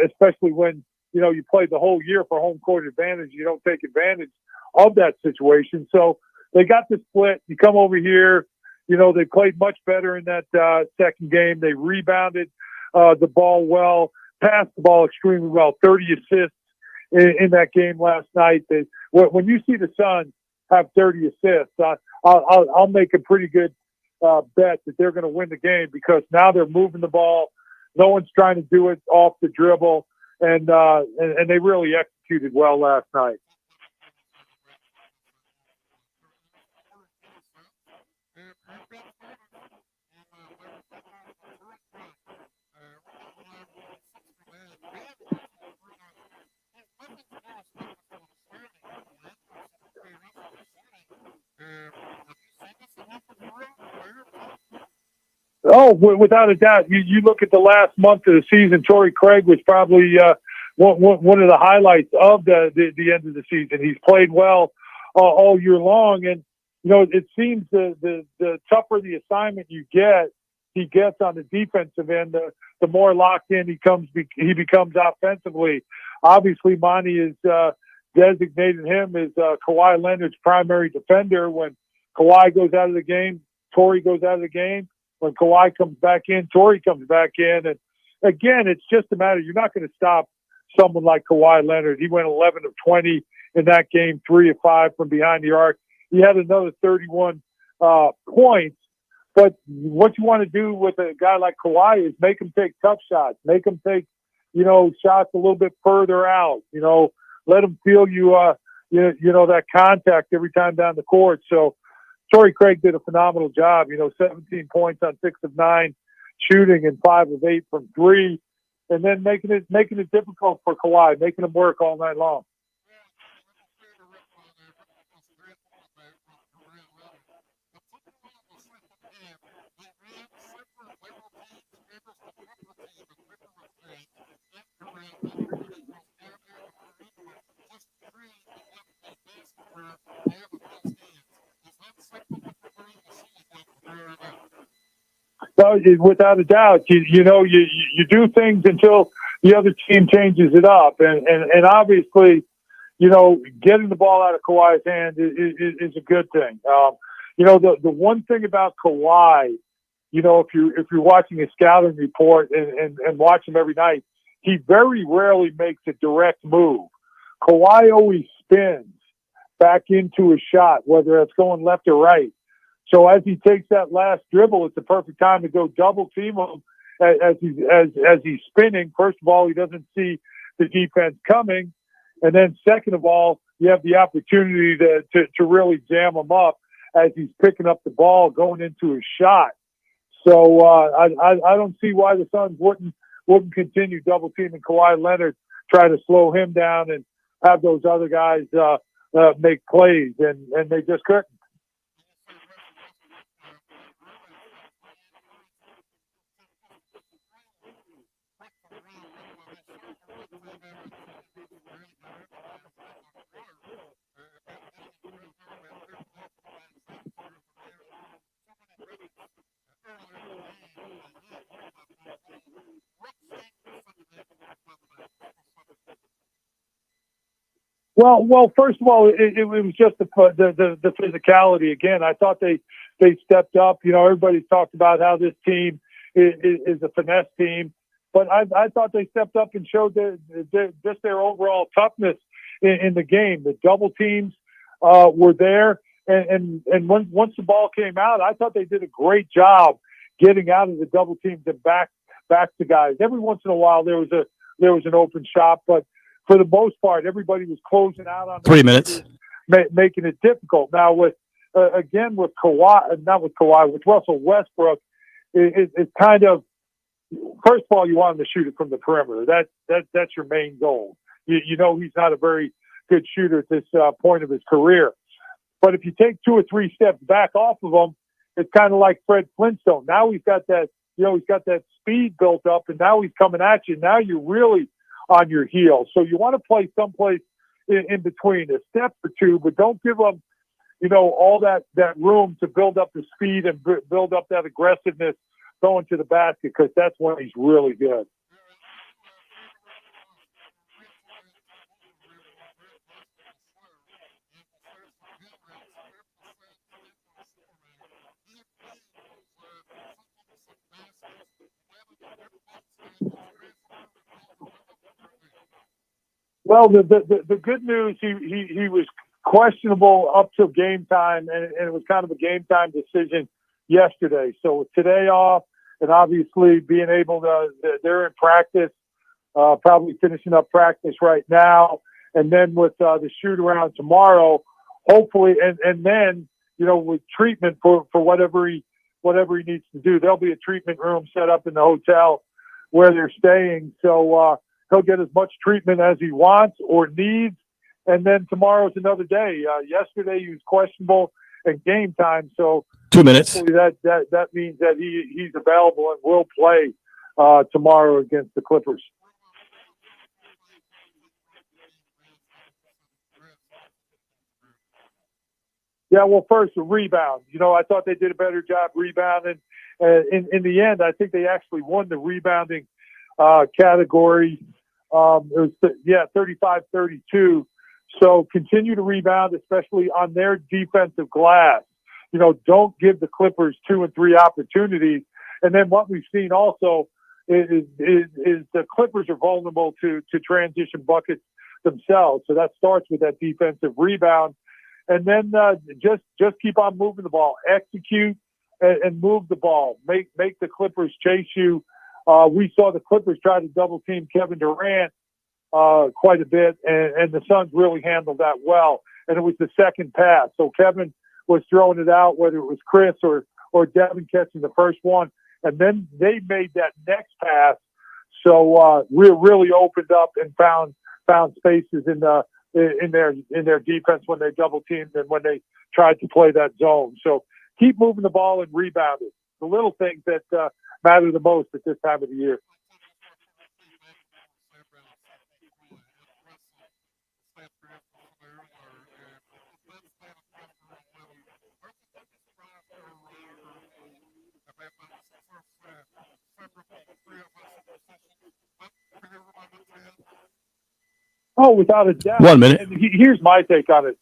especially when, you know, you played the whole year for home court advantage. You don't take advantage of that situation. So they got the split. You come over here, you know, they played much better in that second game. They rebounded the ball well, passed the ball extremely well, 30 assists in that game last night. When you see the Suns have 30 assists, I'll make a pretty good bet that they're going to win the game, because now they're moving the ball. No one's trying to do it off the dribble. And they really executed well last night. Oh, without a doubt. You look at the last month of the season, Torrey Craig was probably one of the highlights of the end of the season. He's played well all year long, and you know, it seems the tougher the assignment he gets on the defensive end, the more locked in he becomes offensively. Obviously, Monty has designated him as Kawhi Leonard's primary defender. When Kawhi goes out of the game, Torrey goes out of the game. When Kawhi comes back in, Torrey comes back in. And again, it's just a matter, you're not going to stop someone like Kawhi Leonard. He went 11 of 20 in that game, 3 of 5 from behind the arc. He had another 31 points. But what you want to do with a guy like Kawhi is make him take tough shots, make him take, you know, shots a little bit further out, you know, let him feel you know, that contact every time down the court. So Torrey Craig did a phenomenal job, you know, 17 points on 6 of 9 shooting and 5 of 8 from 3, and then making it difficult for Kawhi, making him work all night long. Well, without a doubt, you do things until the other team changes it up, and obviously, getting the ball out of Kawhi's hand is a good thing. The one thing about Kawhi, if you're watching a scouting report and watch him every night, he very rarely makes a direct move. Kawhi always spins back into a shot, whether it's going left or right. So as he takes that last dribble, it's the perfect time to go double team him as he's spinning. First of all, he doesn't see the defense coming, and then second of all, you have the opportunity to really jam him up as he's picking up the ball going into his shot. So I don't see why the Suns wouldn't continue double teaming Kawhi Leonard, try to slow him down and have those other guys make plays, and they just couldn't. Well. First of all, it was just the physicality. Again, I thought they stepped up. Everybody's talked about how this team is a finesse team, but I thought they stepped up and showed just their overall toughness in the game. The double teams were there, and once the ball came out, I thought they did a great job getting out of the double teams and back to guys. Every once in a while, there was an open shot, but for the most part, everybody was closing out on
3 minutes,
making it difficult. Now with Kawhi, not with Kawhi, with Russell Westbrook, it's kind of, first of all, you want him to shoot it from the perimeter. That's your main goal. He's not a very good shooter at this point of his career. But if you take 2 or 3 steps back off of him, it's kind of like Fred Flintstone. Now he's got that speed built up, and now he's coming at you. Now you're really on your heels. So you want to play someplace in between, a step or two, but don't give them, all that room to build up the speed and build up that aggressiveness going to the basket, because that's when he's really good. Well, the good news, he was questionable up till game time, and it was kind of a game time decision yesterday. So with today off, and obviously being able to, they're in practice, probably finishing up practice right now, and then with the shoot around tomorrow, hopefully, and then with treatment for whatever he needs to do. There'll be a treatment room set up in the hotel where they're staying. So he'll get as much treatment as he wants or needs, and then tomorrow's another day. Yesterday he was questionable at game time, so
2 minutes.
That means that he's available and will play tomorrow against the Clippers. Yeah, well, first, a rebound. I thought they did a better job rebounding. In the end, I think they actually won the rebounding category. It was 35-32. So continue to rebound, especially on their defensive glass. Don't give the Clippers 2 and 3 opportunities. And then what we've seen also is the Clippers are vulnerable to transition buckets themselves. So that starts with that defensive rebound. And then just keep on moving the ball, execute and move the ball. Make the Clippers chase you. We saw the Clippers try to double team Kevin Durant quite a bit, and the Suns really handled that well. And it was the second pass. So Kevin was throwing it out, whether it was Chris or Devin catching the first one. And then they made that next pass. So we really opened up and found spaces in their defense when they double teamed and when they tried to play that zone. So keep moving the ball and rebounding. The little things that matter the most at this time of the year. Oh, without a doubt.
1 minute.
And here's my take on it.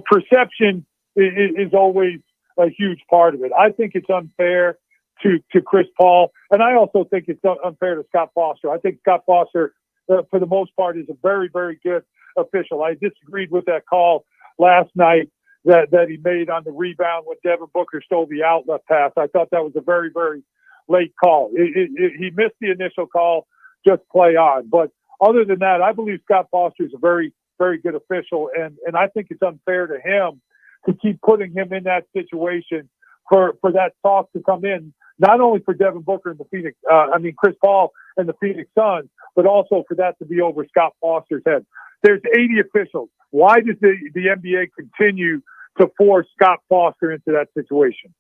Perception is always a huge part of it. I think it's unfair to Chris Paul, and I also think it's unfair to Scott Foster. I think Scott Foster, for the most part, is a very, very good official. I disagreed with that call last night that he made on the rebound when Devin Booker stole the outlet pass. I thought that was a very, very late call. He missed the initial call, just play on. But other than that, I believe Scott Foster is a very, very good official, and I think it's unfair to him to keep putting him in that situation for that talk to come in, not only for Devin Booker and Chris Paul and the Phoenix Suns, but also for that to be over Scott Foster's head. There's 80 officials. Why does the NBA continue to force Scott Foster into that situation?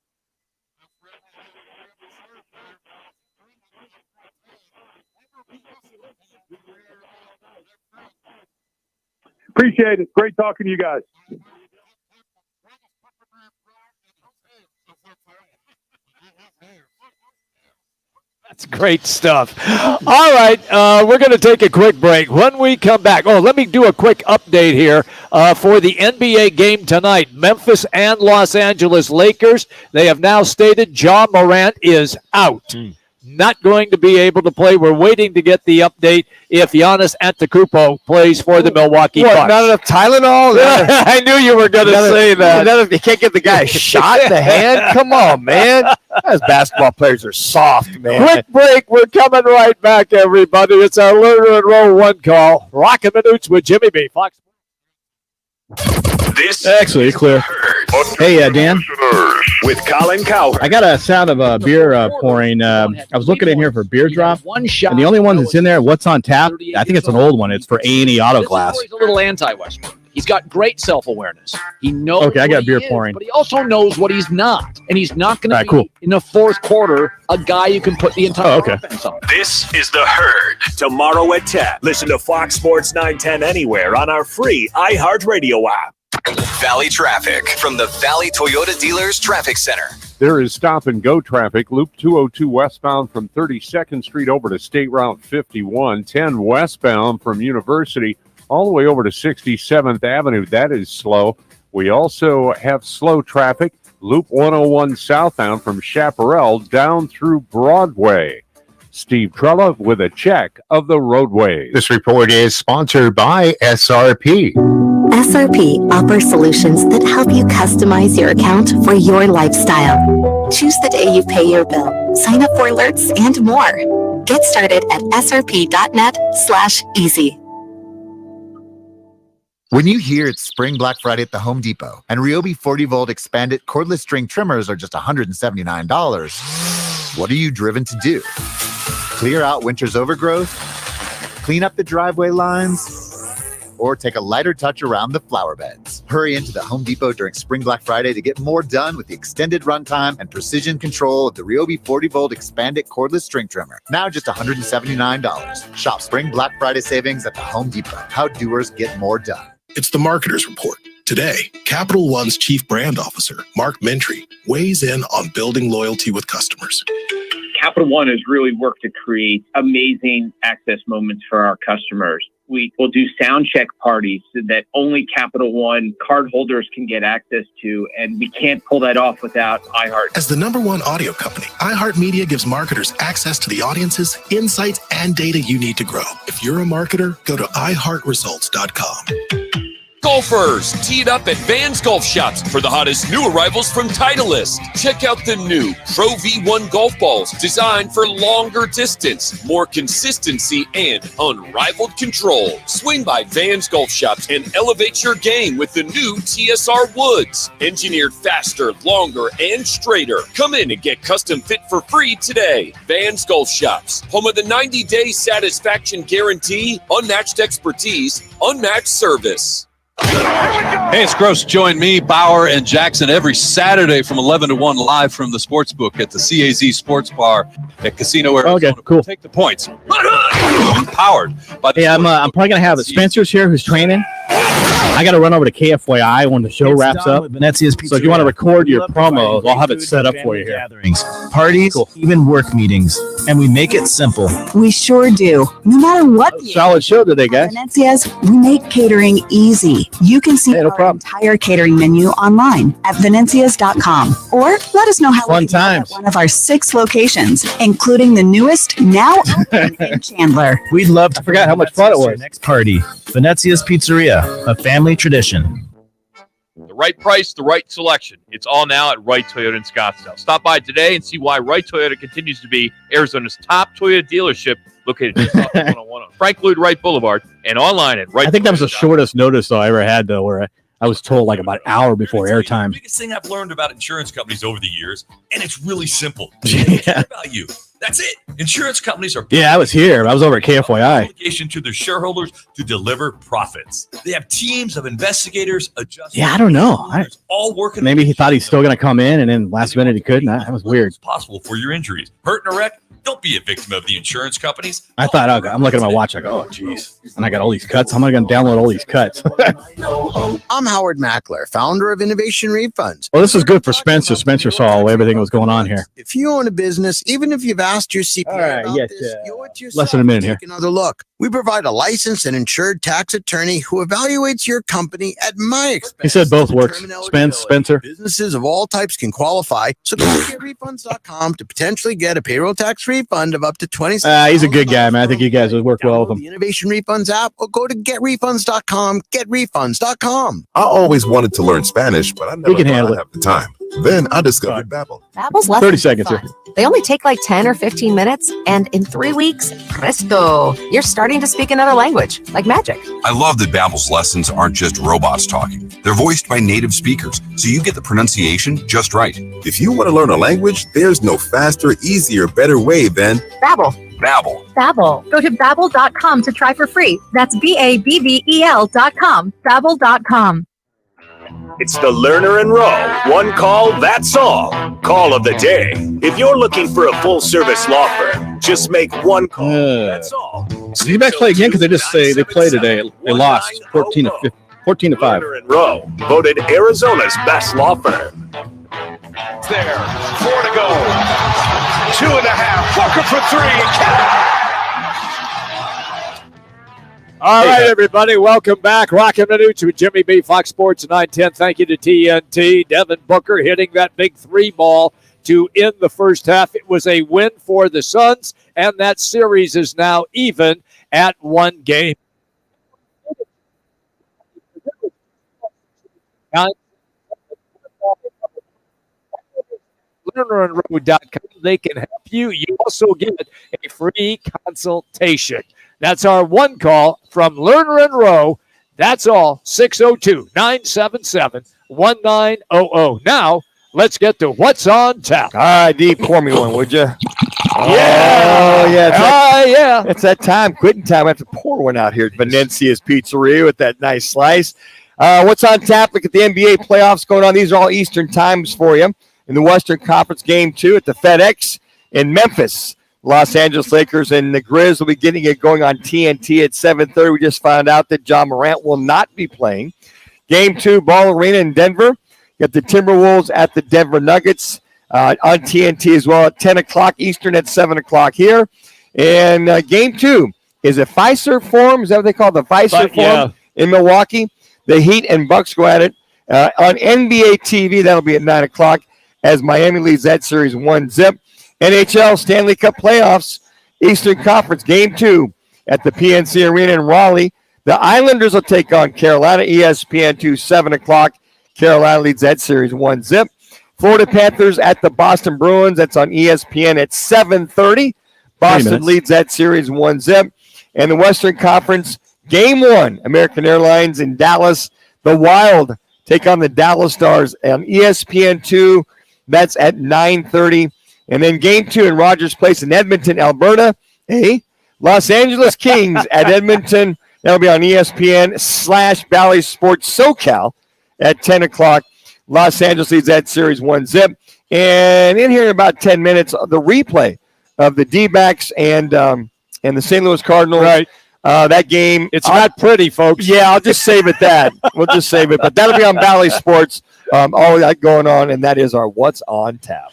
Appreciate it. Great talking to you guys.
That's great stuff. All right, we're going to take a quick break. When we come back, let me do a quick update here for the NBA game tonight. Memphis and Los Angeles Lakers, they have now stated Ja Morant is out. Not going to be able to play. We're waiting to get the update if Giannis Antetokounmpo plays for the Milwaukee Bucks.
Not enough Tylenol?
I knew you were going to say that.
You can't get the guy a shot in the hand? Come on, man. Those basketball players are soft, man.
Quick break. We're coming right back, everybody. It's our Learner and Roll one call. Roc and Manuch with Jimmy B. Fox.
This
actually clear. Hey, Dan.
With Colin Cowherd.
I got a sound of a beer pouring. I was looking in here for beer drop, and the only one that's in there, what's on tap? I think it's an old one. It's for A&E Auto Glass.
He's a little anti-Westbrook. He's got great self-awareness. He knows.
Okay, I got
what
beer
he is,
pouring.
but he also knows what he's not, and he's not going to be
cool.
in the fourth quarter a guy you can put the entire offense on.
This is The Herd. Tomorrow at 10. Listen to Fox Sports 910 anywhere on our free iHeartRadio app.
Valley traffic from the Valley Toyota Dealers Traffic Center.
There is stop-and-go traffic. Loop 202 westbound from 32nd Street over to State Route 51. 10 westbound from University all the way over to 67th Avenue. That is slow. We also have slow traffic. Loop 101 southbound from Chaparral down through Broadway. Steve Trella with a check of the roadways.
This report is sponsored by SRP.
SRP offers solutions that help you customize your account for your lifestyle. Choose the day you pay your bill, sign up for alerts, and more. Get started at srp.net/easy.
When you hear it's Spring Black Friday at the Home Depot and Ryobi 40-volt expanded cordless string trimmers are just $179, what are you driven to do? Clear out winter's overgrowth? Clean up the driveway lines? Or take a lighter touch around the flower beds? Hurry into the Home Depot during Spring Black Friday to get more done with the extended runtime and precision control of the Ryobi 40-volt expanded cordless string trimmer. Now just $179. Shop Spring Black Friday savings at the Home Depot. How doers get more done.
It's the Marketer's Report. Today, Capital One's Chief Brand Officer, Mark Mentry, weighs in on building loyalty with customers.
Capital One has really worked to create amazing access moments for our customers. We will do sound check parties that only Capital One cardholders can get access to, and we can't pull that off without iHeart.
As the #1 audio company, iHeartMedia gives marketers access to the audiences, insights, and data you need to grow. If you're a marketer, go to iHeartResults.com.
Golfers, tee it up at Vans Golf Shops for the hottest new arrivals from Titleist. Check out the new Pro V1 golf balls designed for longer distance, more consistency, and unrivaled control. Swing by Vans Golf Shops and elevate your game with the new TSR Woods. Engineered faster, longer, and straighter. Come in and get custom fit for free today. Vans Golf Shops, home of the 90-day satisfaction guarantee, unmatched expertise, unmatched service.
Hey, it's Gross. Join me, Bauer, and Jackson every Saturday from 11 to 1 live from the Sportsbook at the CAZ Sports Bar at Casino Arizona.
Okay, cool.
Take the points. Powered by the
I'm probably going to have Spencer's here who's training. I got to run over to KFYI when the show wraps up.
Venezia's
So if you want to record your promo, I'll have it set up for you here.
gatherings, parties, even work meetings, and we make it simple.
We sure do. No matter what.
Solid show today, guys.
Venezia's, we make catering easy. You can see our entire catering menu online at venezias.com, or let us know how
Fun
we can help
times.
at one of our 6 locations, including the newest, now open in Chandler.
We'd love to.
I forgot how much fun it was.
Next party, Venezia's Pizzeria, a family tradition.
The right price, the right selection. It's all now at Wright Toyota in Scottsdale. Stop by today and see why Wright Toyota continues to be Arizona's top Toyota dealership, located just off 101 on Frank Lloyd Wright Boulevard and online at Wright.
I think that was the shortest notice though I ever had though, where I was told like about an hour before airtime.
Biggest thing I've learned about insurance companies over the years, and it's really simple. They don't care about you. That's it. Insurance companies are
Yeah, I was here. I was over at KFYI.
obligation to their shareholders to deliver profits. They have teams of investigators, adjusters,
Yeah, I don't know.
all working
Maybe he thought he's still going to come in, and then last minute he couldn't. That was weird.
possible for your injuries. Hurt in a wreck? Don't be a victim of the insurance companies.
I thought, okay, I'm looking at my watch. Like, oh, jeez. And I got all these cuts. I'm going to download all these cuts.
I'm Howard Mackler, founder of Innovation Refunds.
Well, this is good for Spencer. Spencer saw everything that was going on here.
If you own a business, even if you've asked your CPA about
yes,
this, you owe it to yourself
less than a minute
to
here.
take another look. We provide a licensed and insured tax attorney who evaluates your company at my expense.
He said both works. Spencer.
Businesses of all types can qualify, so go to getrefunds.com to potentially get a payroll tax refund of up to $20.
He's a good guy, man. I think you guys would work well with him.
The Innovation Refunds app, or go to getrefunds.com, getrefunds.com.
I always wanted to learn Spanish, but I never
can
thought
handle
I'd have the time. Then I discovered Babbel.
Babbel's less
30 seconds here.
They only take like 10 or 15 minutes, and in 3 weeks, presto, you're starting to speak another language, like magic.
I love that Babbel's lessons aren't just robots talking. They're voiced by native speakers, so you get the pronunciation just right.
If you want to learn a language, there's no faster, easier, better way than
Babbel.
Babbel.
Babbel. Go to babbel.com to try for free. That's BABBEL.com. Babbel.com.
It's the Lerner and Rowe. One call, that's all. Call of the day. If you're looking for a full-service law firm, just make one call. That's all.
Did you guys play again? Because they just say they played today. They lost 14 to 5.
Lerner and Rowe, voted Arizona's best law firm.
There, 4 to go. 2.5. Walker for 3.
All right, everybody, welcome back. Roc and Manuch with Jimmy B, Fox Sports 910. Thank you to TNT. Devin Booker hitting that big 3 ball to end the first half. It was a win for the Suns, and that series is now even at 1 game. LearnerandRowe.com. They can help you. You also get a free consultation. That's our one call from Lerner and Rowe. That's all. 602-977-1900. Now, let's get to what's on tap.
All right, D, pour me one, would you?
Yeah.
Oh, yeah.
Yeah.
It's that time, quitting time. I have to pour one out here at Venezia's Pizzeria with that nice slice. What's on tap? Look at the NBA playoffs going on. These are all Eastern times for you. In the Western Conference, Game 2 at the FedEx in Memphis. Los Angeles Lakers and the Grizz will be getting it going on TNT at 7:30. We just found out that John Morant will not be playing. Game 2, Ball Arena in Denver. You got the Timberwolves at the Denver Nuggets on TNT as well at 10 o'clock Eastern at 7 o'clock here. And Game 2 is a Fiserv Forum. Is that what they call it? The Fiserv Forum in Milwaukee. The Heat and Bucks go at it. On NBA TV, that'll be at 9 o'clock as Miami leads that series 1-0. NHL Stanley Cup Playoffs, Eastern Conference, Game 2 at the PNC Arena in Raleigh. The Islanders will take on Carolina, ESPN2, 7 o'clock. Carolina leads that series 1-0. Florida Panthers at the Boston Bruins. That's on ESPN at 7:30. Boston leads that series 1-0. And the Western Conference, Game 1, American Airlines in Dallas. The Wild take on the Dallas Stars on ESPN2. That's at 9:30. And then Game 2 in Rogers Place in Edmonton, Alberta. Los Angeles Kings at Edmonton. That'll be on ESPN/Bally Sports SoCal at 10 o'clock. Los Angeles leads that series 1-0. And in here in about 10 minutes, the replay of the D-backs and the St. Louis Cardinals That game.
It's not pretty, folks.
Yeah, I'll just save it that. We'll just save it. But that'll be on Valley Sports. All that going on, and that is our What's on Tap.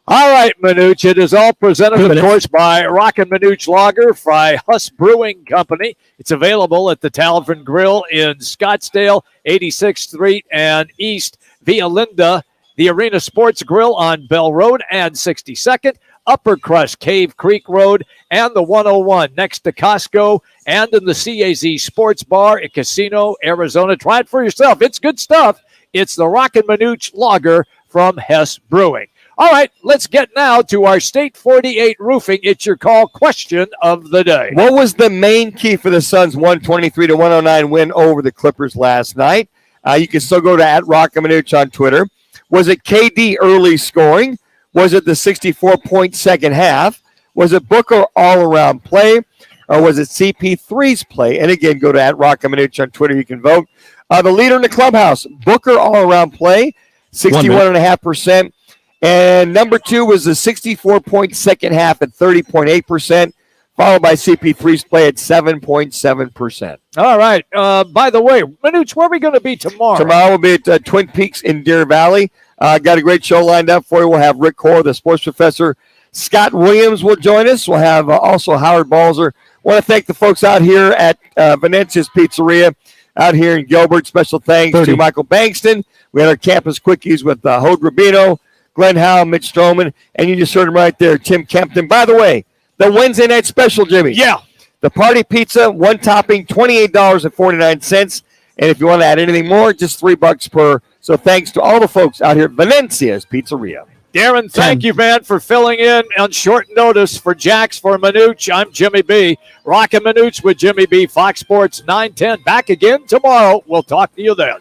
All right, Manuch. It is all presented, of course, by Roc and Manuch Lager by Huss Brewing Company. It's available at the Talvin Grill in Scottsdale, 86th Street and East, via Linda, the Arena Sports Grill on Bell Road and 62nd, Upper Crust, Cave Creek Road, and the 101 next to Costco, and in the CAZ Sports Bar in Casino, Arizona. Try it for yourself. It's good stuff. It's the Roc and Manuch Lager from Hess Brewing. All right, let's get now to our State 48 Roofing. It's your call question of the day.
What was the main key for the Suns' 123-109 win over the Clippers last night? You can still go to @Roc and Manuch on Twitter. Was it KD early scoring? Was it the 64-point second half? Was it Booker all-around play? Or was it CP3's play? And again, go to @Roc and Manuch on Twitter. You can vote. The leader in the clubhouse, Booker all-around play, 61.5%. And number 2 was the 64-point second half at 30.8%, followed by CP3's play at 7.7%.
All right. By the way, Manuch, where are we going to be tomorrow?
Tomorrow we'll be at Twin Peaks in Deer Valley. Got a great show lined up for you. We'll have Rick Core, the sports professor. Scott Williams will join us. We'll have also Howard Balzer. Want to thank the folks out here at Venezia's Pizzeria out here in Gilbert. Special thanks to Michael Bankston. We had our campus quickies with Hode Rubino, Glenn Howe, Mitch Stroman, and you just heard him right there, Tim Kempton. By the way, the Wednesday night special, Jimmy.
Yeah.
The party pizza, one topping, $28.49. And if you want to add anything more, just $3 per. So thanks to all the folks out here at Valencia's Pizzeria.
Darren, thank you, man, for filling in on short notice for Jax, for Manuch. I'm Jimmy B. Roc and Manuch with Jimmy B. Fox Sports 910. Back again tomorrow. We'll talk to you then.